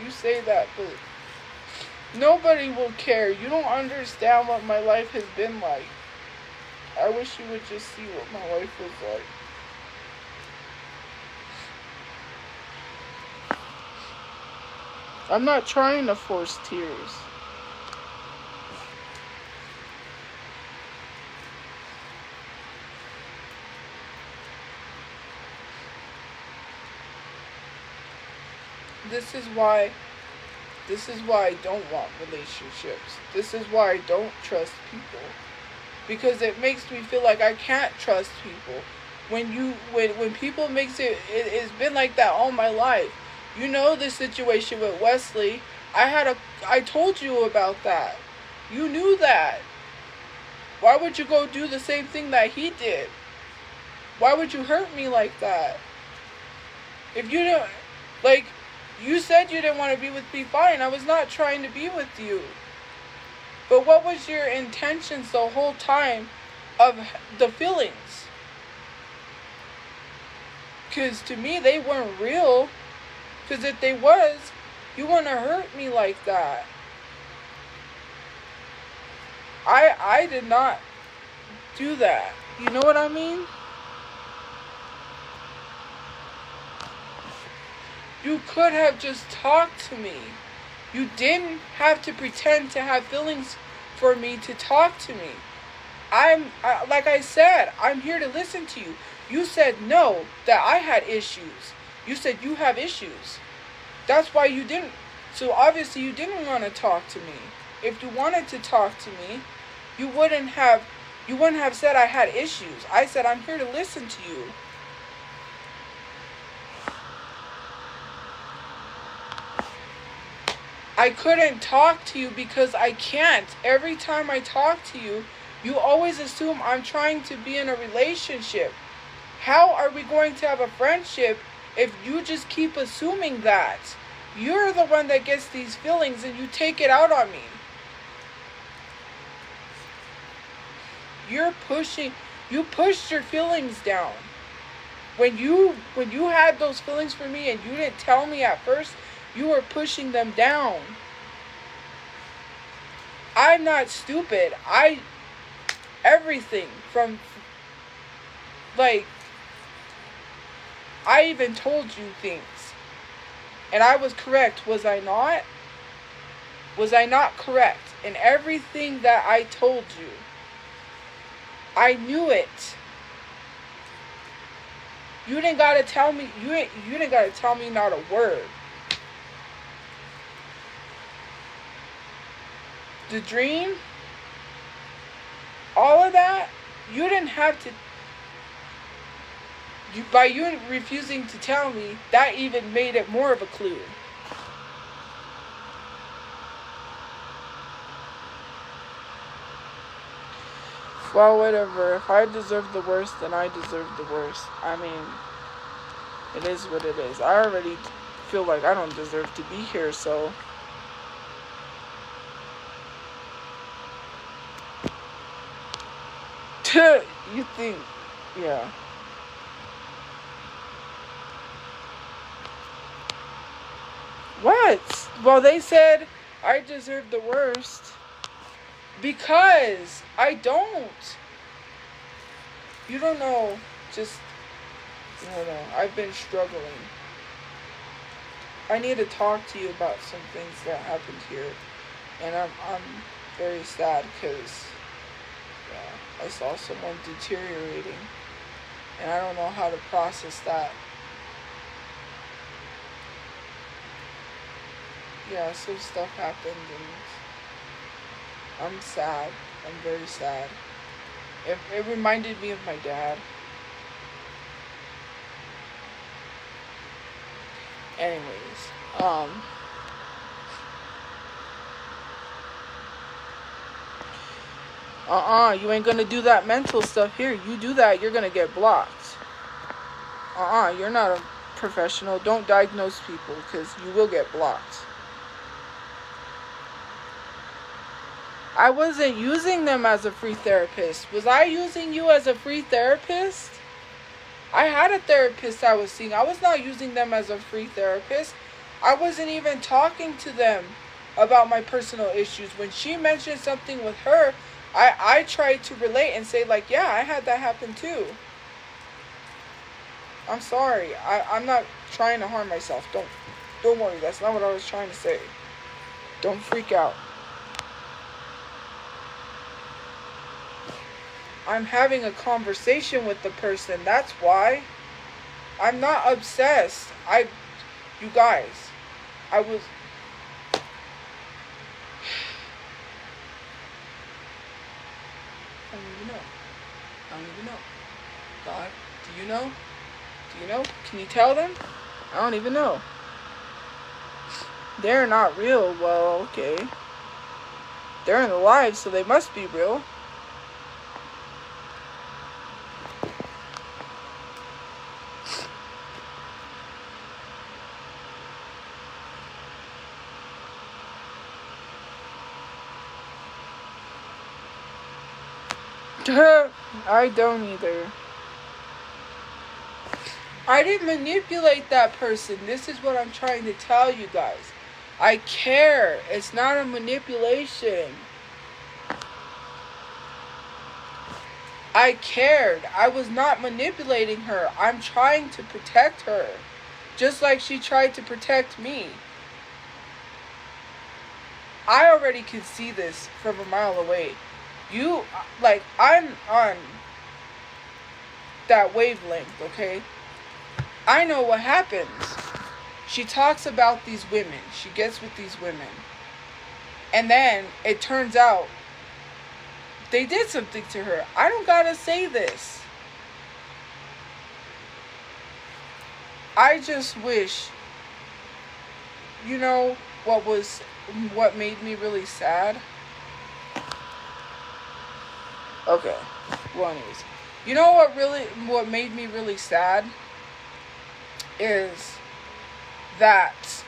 You say that, but nobody will care. You don't understand what my life has been like. I wish you would just see what my life was like. I'm not trying to force tears. This is why I don't want relationships. This is why I don't trust people. Because it makes me feel like I can't trust people. When people makes it's been like that all my life. You know the situation with Wesley. I told you about that. You knew that. Why would you go do the same thing that he did? Why would you hurt me like that? If you don't, like, you said you didn't want to be with me, fine. I was not trying to be with you. But what was your intentions the whole time of the feelings? Because to me, they weren't real. Because if they was, you wouldn't have hurt me like that. I did not do that. You know what I mean? You could have just talked to me. You didn't have to pretend to have feelings for me to talk to me. Like I said, I'm here to listen to you. You said no, that I had issues. You said you have issues. That's why you didn't. So obviously you didn't want to talk to me. If you wanted to talk to me, you wouldn't have said I had issues. I said I'm here to listen to you. I couldn't talk to you because I can't. Every time I talk to you, you always assume I'm trying to be in a relationship. How are we going to have a friendship if you just keep assuming that? You're the one that gets these feelings and you take it out on me. You pushed your feelings down. When you had those feelings for me and you didn't tell me at first, you were pushing them down. I'm not stupid. Everything from, like, I even told you things. And I was correct, was I not? Was I not correct in everything that I told you? I knew it. You didn't gotta tell me. You didn't gotta tell me not a word. The dream, all of that, you didn't have to. By you refusing to tell me, that even made it more of a clue. Well, whatever. If I deserve the worst, then I deserve the worst. I mean, it is what it is. I already feel like I don't deserve to be here, so. You think, yeah. What? Well, they said I deserve the worst because I don't. You don't know. Just, I don't know. I've been struggling. I need to talk to you about some things that happened here, and I'm very sad because I saw someone deteriorating, and I don't know how to process that. Yeah, some stuff happened, and I'm sad. I'm very sad. It reminded me of my dad. Anyways, you ain't gonna do that mental stuff here. You do that, you're gonna get blocked. You're not a professional. Don't diagnose people, because you will get blocked. I wasn't using them as a free therapist. Was I using you as a free therapist? I had a therapist I was seeing. I was not using them as a free therapist. I wasn't even talking to them about my personal issues. When she mentioned something with her, I tried to relate and say, like, yeah, I had that happen too. I'm sorry. I'm not trying to harm myself. Don't worry. That's not what I was trying to say. Don't freak out. I'm having a conversation with the person. That's why. I'm not obsessed. You guys, I was... I don't even know. God, do you know? Do you know? Can you tell them? I don't even know. They're not real. Well, okay. They're in the live, so they must be real. I don't either. I didn't manipulate that person. This is what I'm trying to tell you guys. I care. It's not a manipulation. I cared. I was not manipulating her. I'm trying to protect her. Just like she tried to protect me. I already can see this from a mile away. I'm on that wavelength, okay? I know what happens. She talks about these women. She gets with these women. And then it turns out they did something to her. I don't gotta say this. I just wish, you know, what made me really sad? Okay. Well, anyways. You know what made me really sad? Is that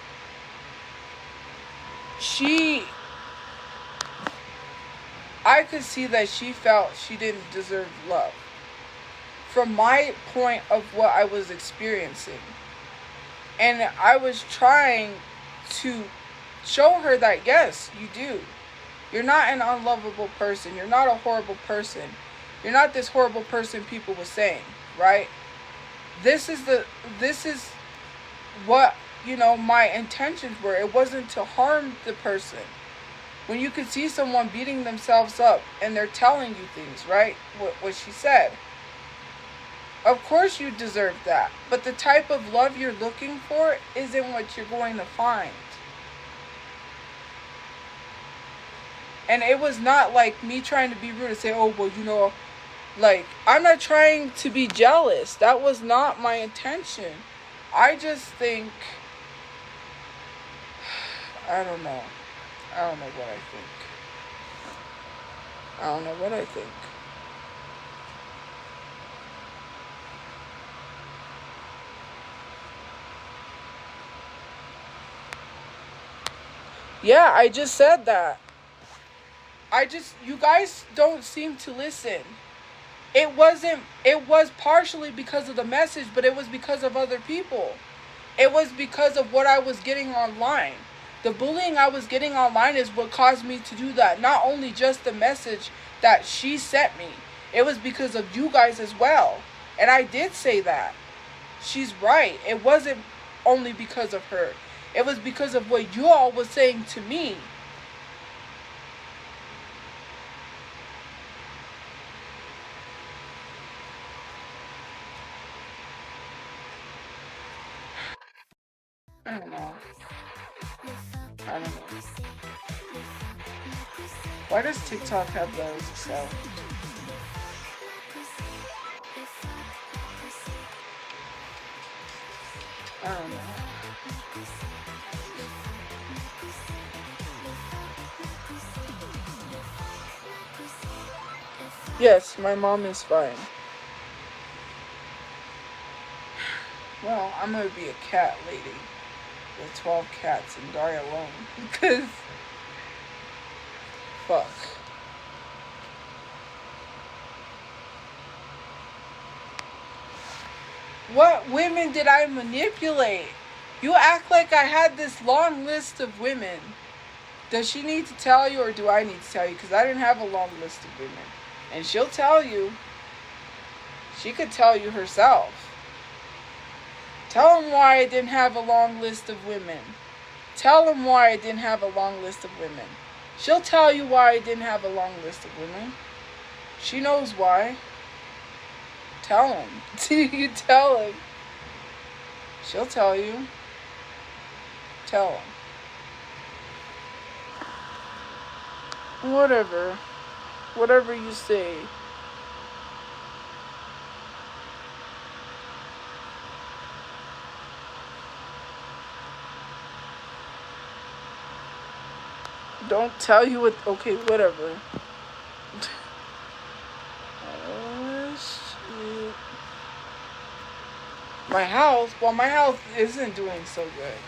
I could see that she felt she didn't deserve love. From my point of what I was experiencing. And I was trying to show her that, yes, you do. You're not an unlovable person. You're not a horrible person. You're not this horrible person people were saying, right? This is what, my intentions were. It wasn't to harm the person. When you could see someone beating themselves up and they're telling you things, right? What she said. Of course you deserve that. But the type of love you're looking for isn't what you're going to find. And it was not like me trying to be rude and say, oh, well, like, I'm not trying to be jealous. That was not my intention. I just think, I don't know. I don't know what I think. I don't know what I think. Yeah, I just said that. You guys don't seem to listen. It was partially because of the message, but it was because of other people. It was because of what I was getting online. The bullying I was getting online is what caused me to do that. Not only just the message that she sent me. It was because of you guys as well. And I did say that. She's right. It wasn't only because of her. It was because of what you all was saying to me. I don't know. I don't know. Why does TikTok have those? So I don't know. Yes, my mom is fine. Well, I'm gonna be a cat lady with 12 cats and die alone. Because, fuck. What women did I manipulate? You act like I had this long list of women. Does she need to tell you or do I need to tell you? Because I didn't have a long list of women. And she'll tell you. She could tell you herself. Tell him why I didn't have a long list of women. Tell him why I didn't have a long list of women. She'll tell you why I didn't have a long list of women. She knows why. Tell him. You tell him. She'll tell you. Tell him. Whatever. Whatever you say. Don't tell you what. Okay, whatever. Oh, shit. My health? Well, my health isn't doing so good.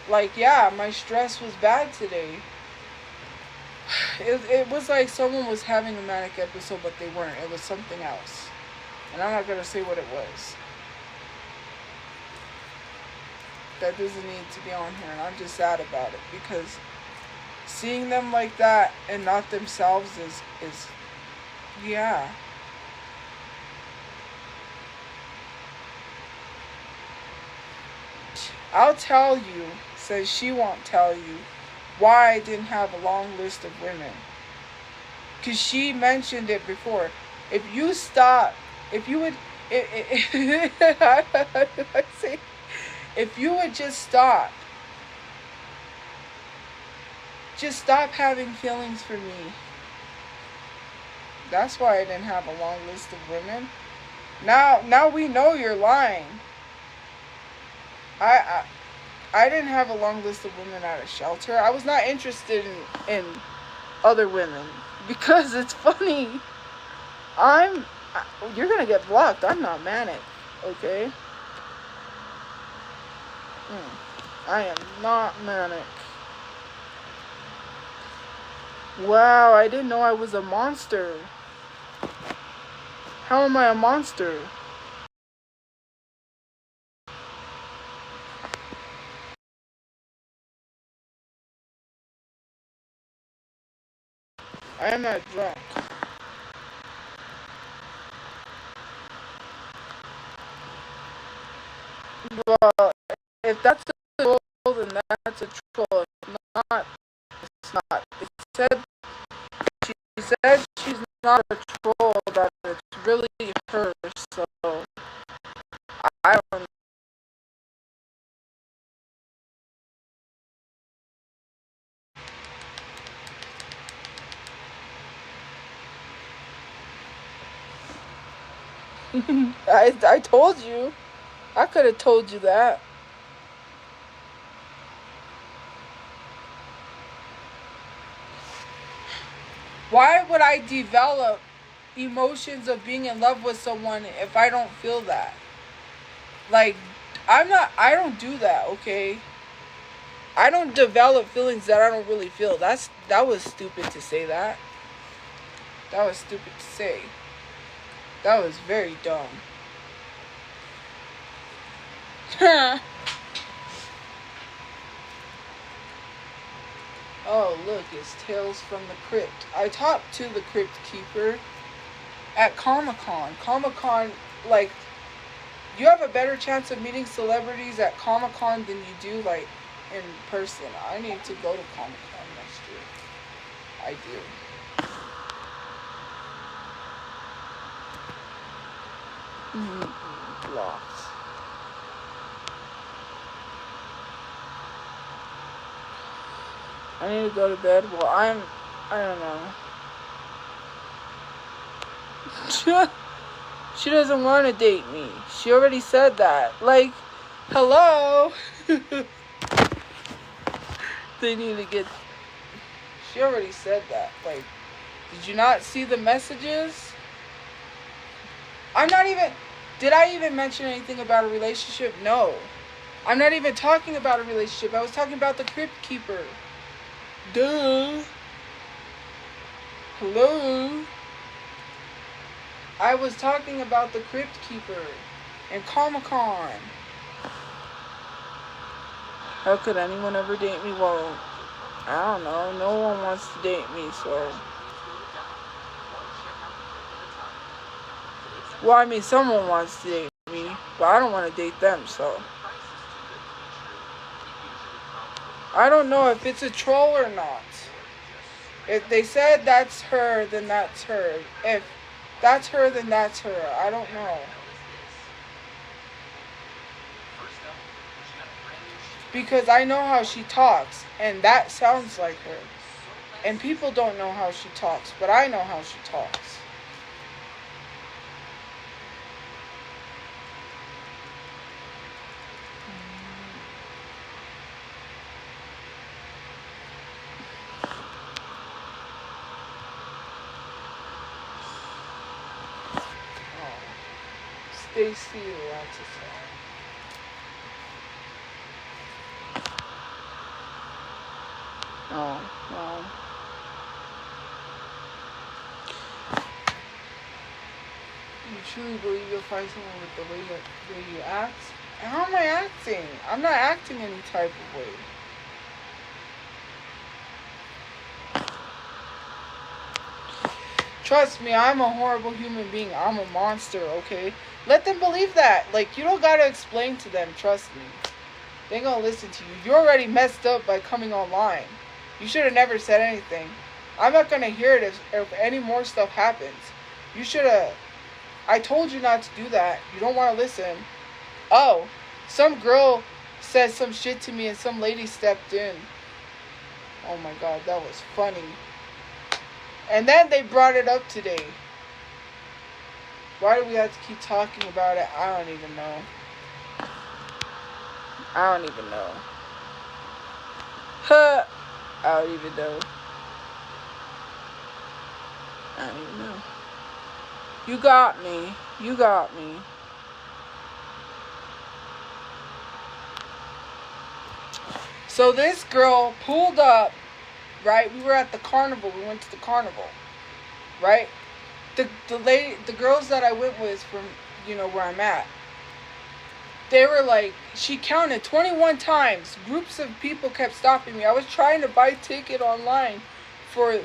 Like, yeah, my stress was bad today. It was like someone was having a manic episode, but they weren't. It was something else. And I'm not going to say what it was. That doesn't need to be on here, and I'm just sad about it, because seeing them like that and not themselves is yeah. I'll tell you, says she won't tell you, why I didn't have a long list of women. Because she mentioned it before. If you stop, if you would, I say, if you would just stop having feelings for me. That's why I didn't have a long list of women. Now we know you're lying. I didn't have a long list of women at a shelter. I was not interested in other women because it's funny. You're gonna get blocked. I'm not manic, okay? I am not manic. Wow, I didn't know I was a monster. How am I a monster? I am not drunk. Well, if that's a troll, then that's a troll. If not, it's not. She said she's not a troll, that it's really her, so I don't I told you. I could have told you that. Why would I develop emotions of being in love with someone if I don't feel that? Like, I don't do that, okay? I don't develop feelings that I don't really feel. That was stupid to say that. That was stupid to say. That was very dumb. Oh, look, it's Tales from the Crypt. I talked to the Crypt Keeper at Comic-Con. Comic-Con, like, you have a better chance of meeting celebrities at Comic-Con than you do, like, in person. I need to go to Comic-Con next year. I do. Blocks. I need to go to bed. Well, I don't know. She doesn't want to date me. She already said that. Like, hello? They need to get... She already said that. Like, did you not see the messages? I'm not even... Did I even mention anything about a relationship? No. I'm not even talking about a relationship. I was talking about the Crypt Keeper. Duh. Hello? I was talking about the Crypt Keeper and Comic-Con. How could anyone ever date me? Well, I don't know. No one wants to date me, so... Well, I mean, someone wants to date me, but I don't want to date them, so... I don't know if it's a troll or not. If they said that's her, then that's her. If that's her, then that's her. I don't know. Because I know how she talks, and that sounds like her. And people don't know how she talks, but I know how she talks. Stacy Ratchison. Oh, well. You truly believe you'll find someone with the way you act? How am I acting? I'm not acting any type of way. Trust me, I'm a horrible human being. I'm a monster, okay? Let them believe that. Like, you don't gotta explain to them, trust me. They ain't gonna listen to you. You're already messed up by coming online. You should have never said anything. I'm not gonna hear it if any more stuff happens. You should have... I told you not to do that. You don't want to listen. Oh, some girl said some shit to me and some lady stepped in. Oh my god, that was funny. And then they brought it up today. Why do we have to keep talking about it? I don't even know. I don't even know. Huh. I don't even know. I don't even know. You got me. You got me. So this girl pulled up, right? We were at the carnival. We went to the carnival, right? The girls that I went with from, you know, where I'm at, they were like, she counted 21 times. Groups of people kept stopping me. I was trying to buy a ticket online for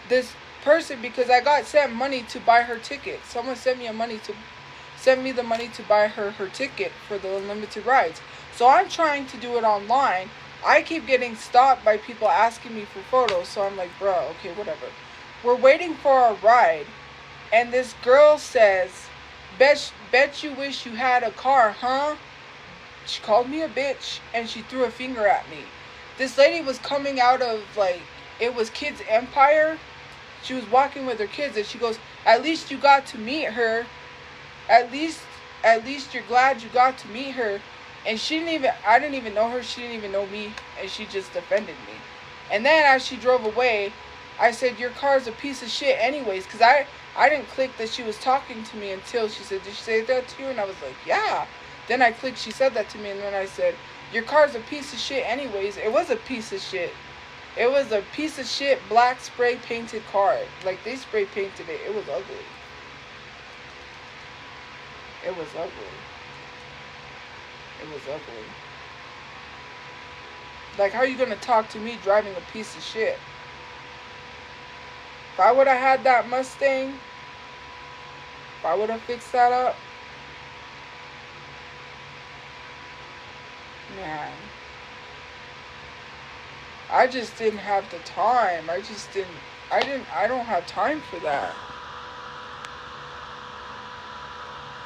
this person because I got sent money to buy her ticket. Someone sent me the money to buy her ticket for the unlimited rides. So I'm trying to do it online. I keep getting stopped by people asking me for photos. So I'm like, bro, okay, whatever. We're waiting for our ride. And this girl says Bet you wish you had a car, huh? She called me a bitch and she threw a finger at me. This lady was coming out of, like, it was Kids Empire. She was walking with her kids and she goes, at least you got to meet her. At least you're glad you got to meet her. And I didn't even know her. She didn't even know me. And she just offended me. And then as she drove away, I said, your car's a piece of shit anyways. Because I didn't click that she was talking to me until she said, did she say that to you? And I was like, yeah. Then I clicked, she said that to me. And then I said, your car's a piece of shit anyways. It was a piece of shit. It was a piece of shit black spray painted car. Like, they spray painted it. It was ugly. It was ugly. It was ugly. Like, how are you going to talk to me driving a piece of shit? If I would have had that Mustang, if I would have fixed that up, man, I just didn't have the time. I don't have time for that.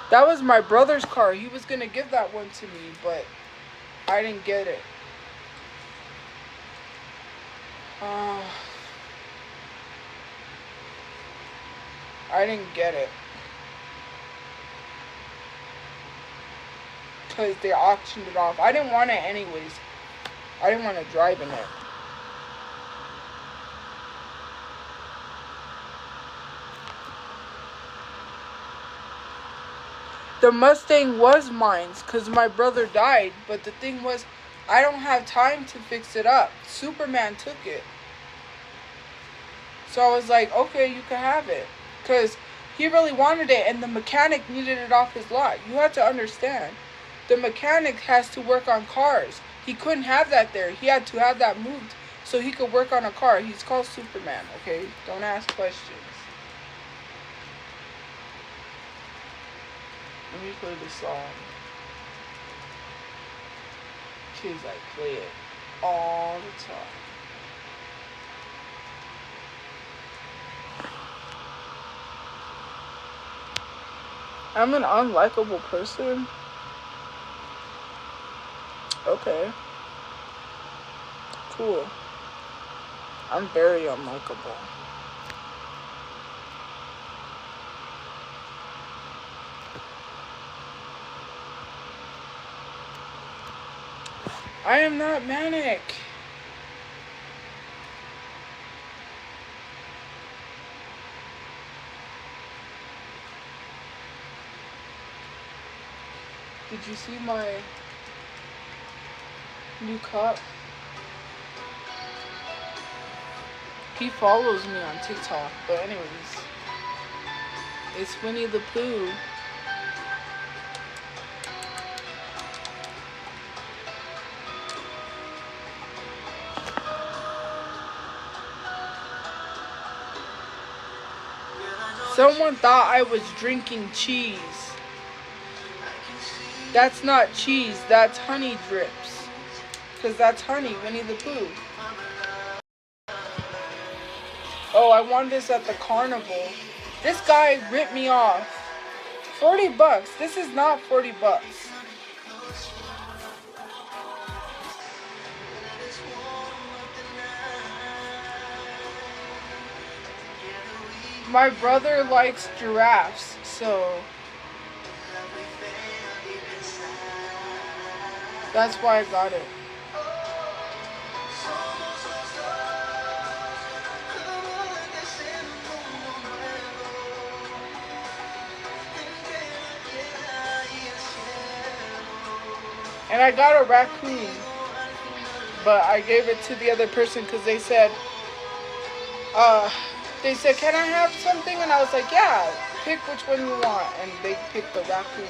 That was my brother's car. He was going to give that one to me, but I didn't get it. I didn't get it. Because they auctioned it off. I didn't want it anyways. I didn't want to drive in it. The Mustang was mine because my brother died. But the thing was, I don't have time to fix it up. Superman took it. So I was like, okay, you can have it. Because he really wanted it and the mechanic needed it off his lot. You have to understand. The mechanic has to work on cars. He couldn't have that there. He had to have that moved so he could work on a car. He's called Superman, okay? Don't ask questions. Let me play this song. Kids, I play it all the time. I'm an unlikable person. Okay. Cool. I'm very unlikable. I am not manic. Did you see my new cup? He follows me on TikTok, but anyways, it's Winnie the Pooh. Someone thought I was drinking cheese. That's not cheese, that's honey drips. Because that's honey, Winnie the Pooh. Oh, I won this at the carnival. This guy ripped me off. 40 bucks. This is not 40 bucks. My brother likes giraffes, so that's why I got it. And I got a raccoon, but I gave it to the other person because they said, can I have something? And I was like, yeah, pick which one you want. And they picked the raccoon.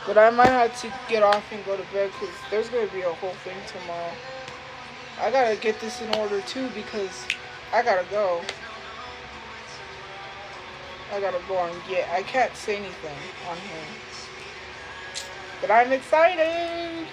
But I might have to get off and go to bed because there's going to be a whole thing tomorrow. I got to get this in order too because I got to go. I got to go and get. I can't say anything on here. But I'm excited.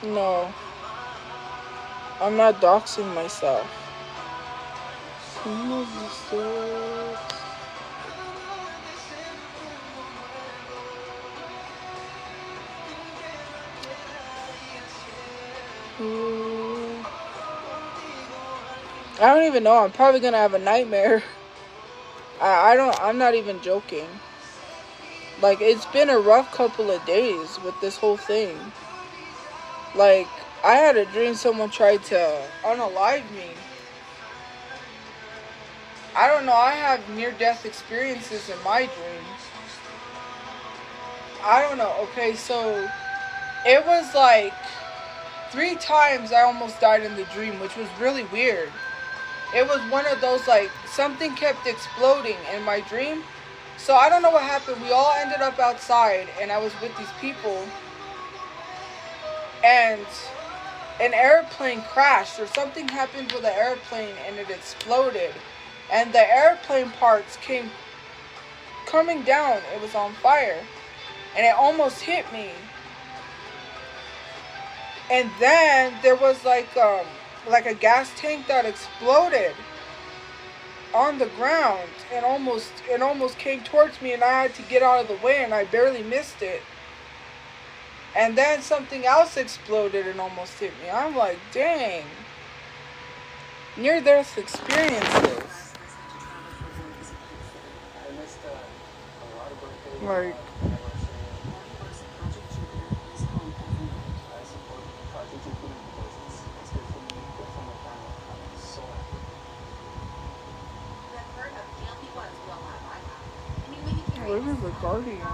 No, I'm not doxing myself. I don't even know. I'm probably gonna have a nightmare. I'm not even joking. Like, it's been a rough couple of days with this whole thing. Like, I had a dream someone tried to unalive me. I don't know. I have near-death experiences in my dreams. I don't know. Okay, so it was like 3 times I almost died in the dream, which was really weird. It was one of those, like, something kept exploding in my dream. So I don't know what happened. We all ended up outside, and I was with these people. And an airplane crashed, or something happened with the airplane, and it exploded. And the airplane parts came coming down. It was on fire. And it almost hit me. And then there was like a gas tank that exploded on the ground and almost came towards me, and I had to get out of the way, and I barely missed it. And then something else exploded and almost hit me. I'm like, dang. Near-death experiences. Like, what is the Guardian?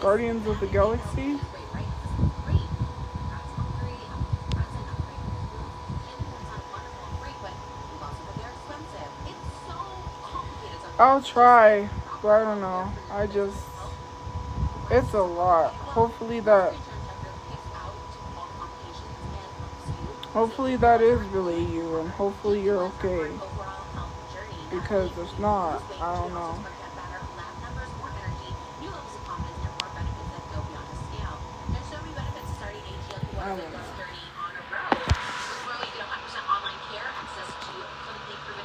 Guardians of the Galaxy? I'll try, but I don't know. It's a lot. Hopefully that is really you, and hopefully you're okay. Because if not, I don't know. I don't know.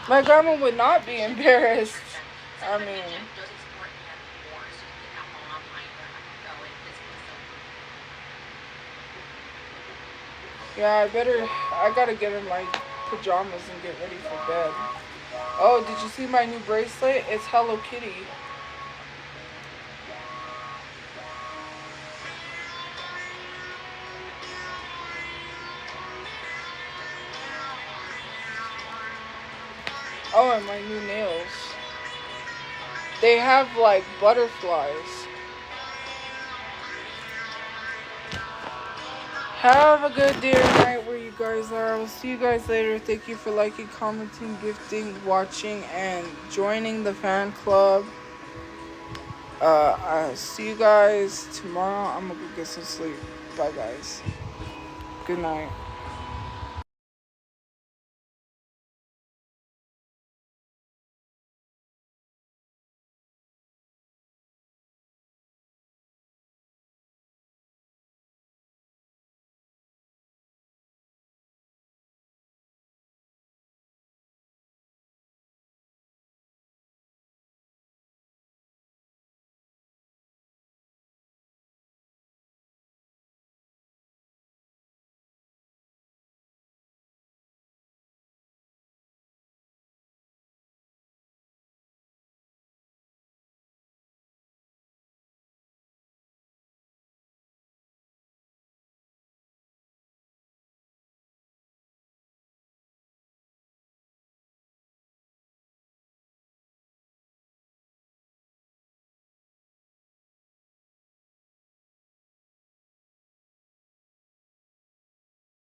My grandma would not be embarrassed. I mean, yeah, I gotta get in my pajamas and get ready for bed. Oh, did you see my new bracelet? It's Hello Kitty. Oh, and my new nails. They have like butterflies. Have a good day or night where you guys are. I will see you guys later. Thank you for liking, commenting, gifting, watching, and joining the fan club. I'll see you guys tomorrow. I'm gonna go get some sleep. Bye, guys. Good night.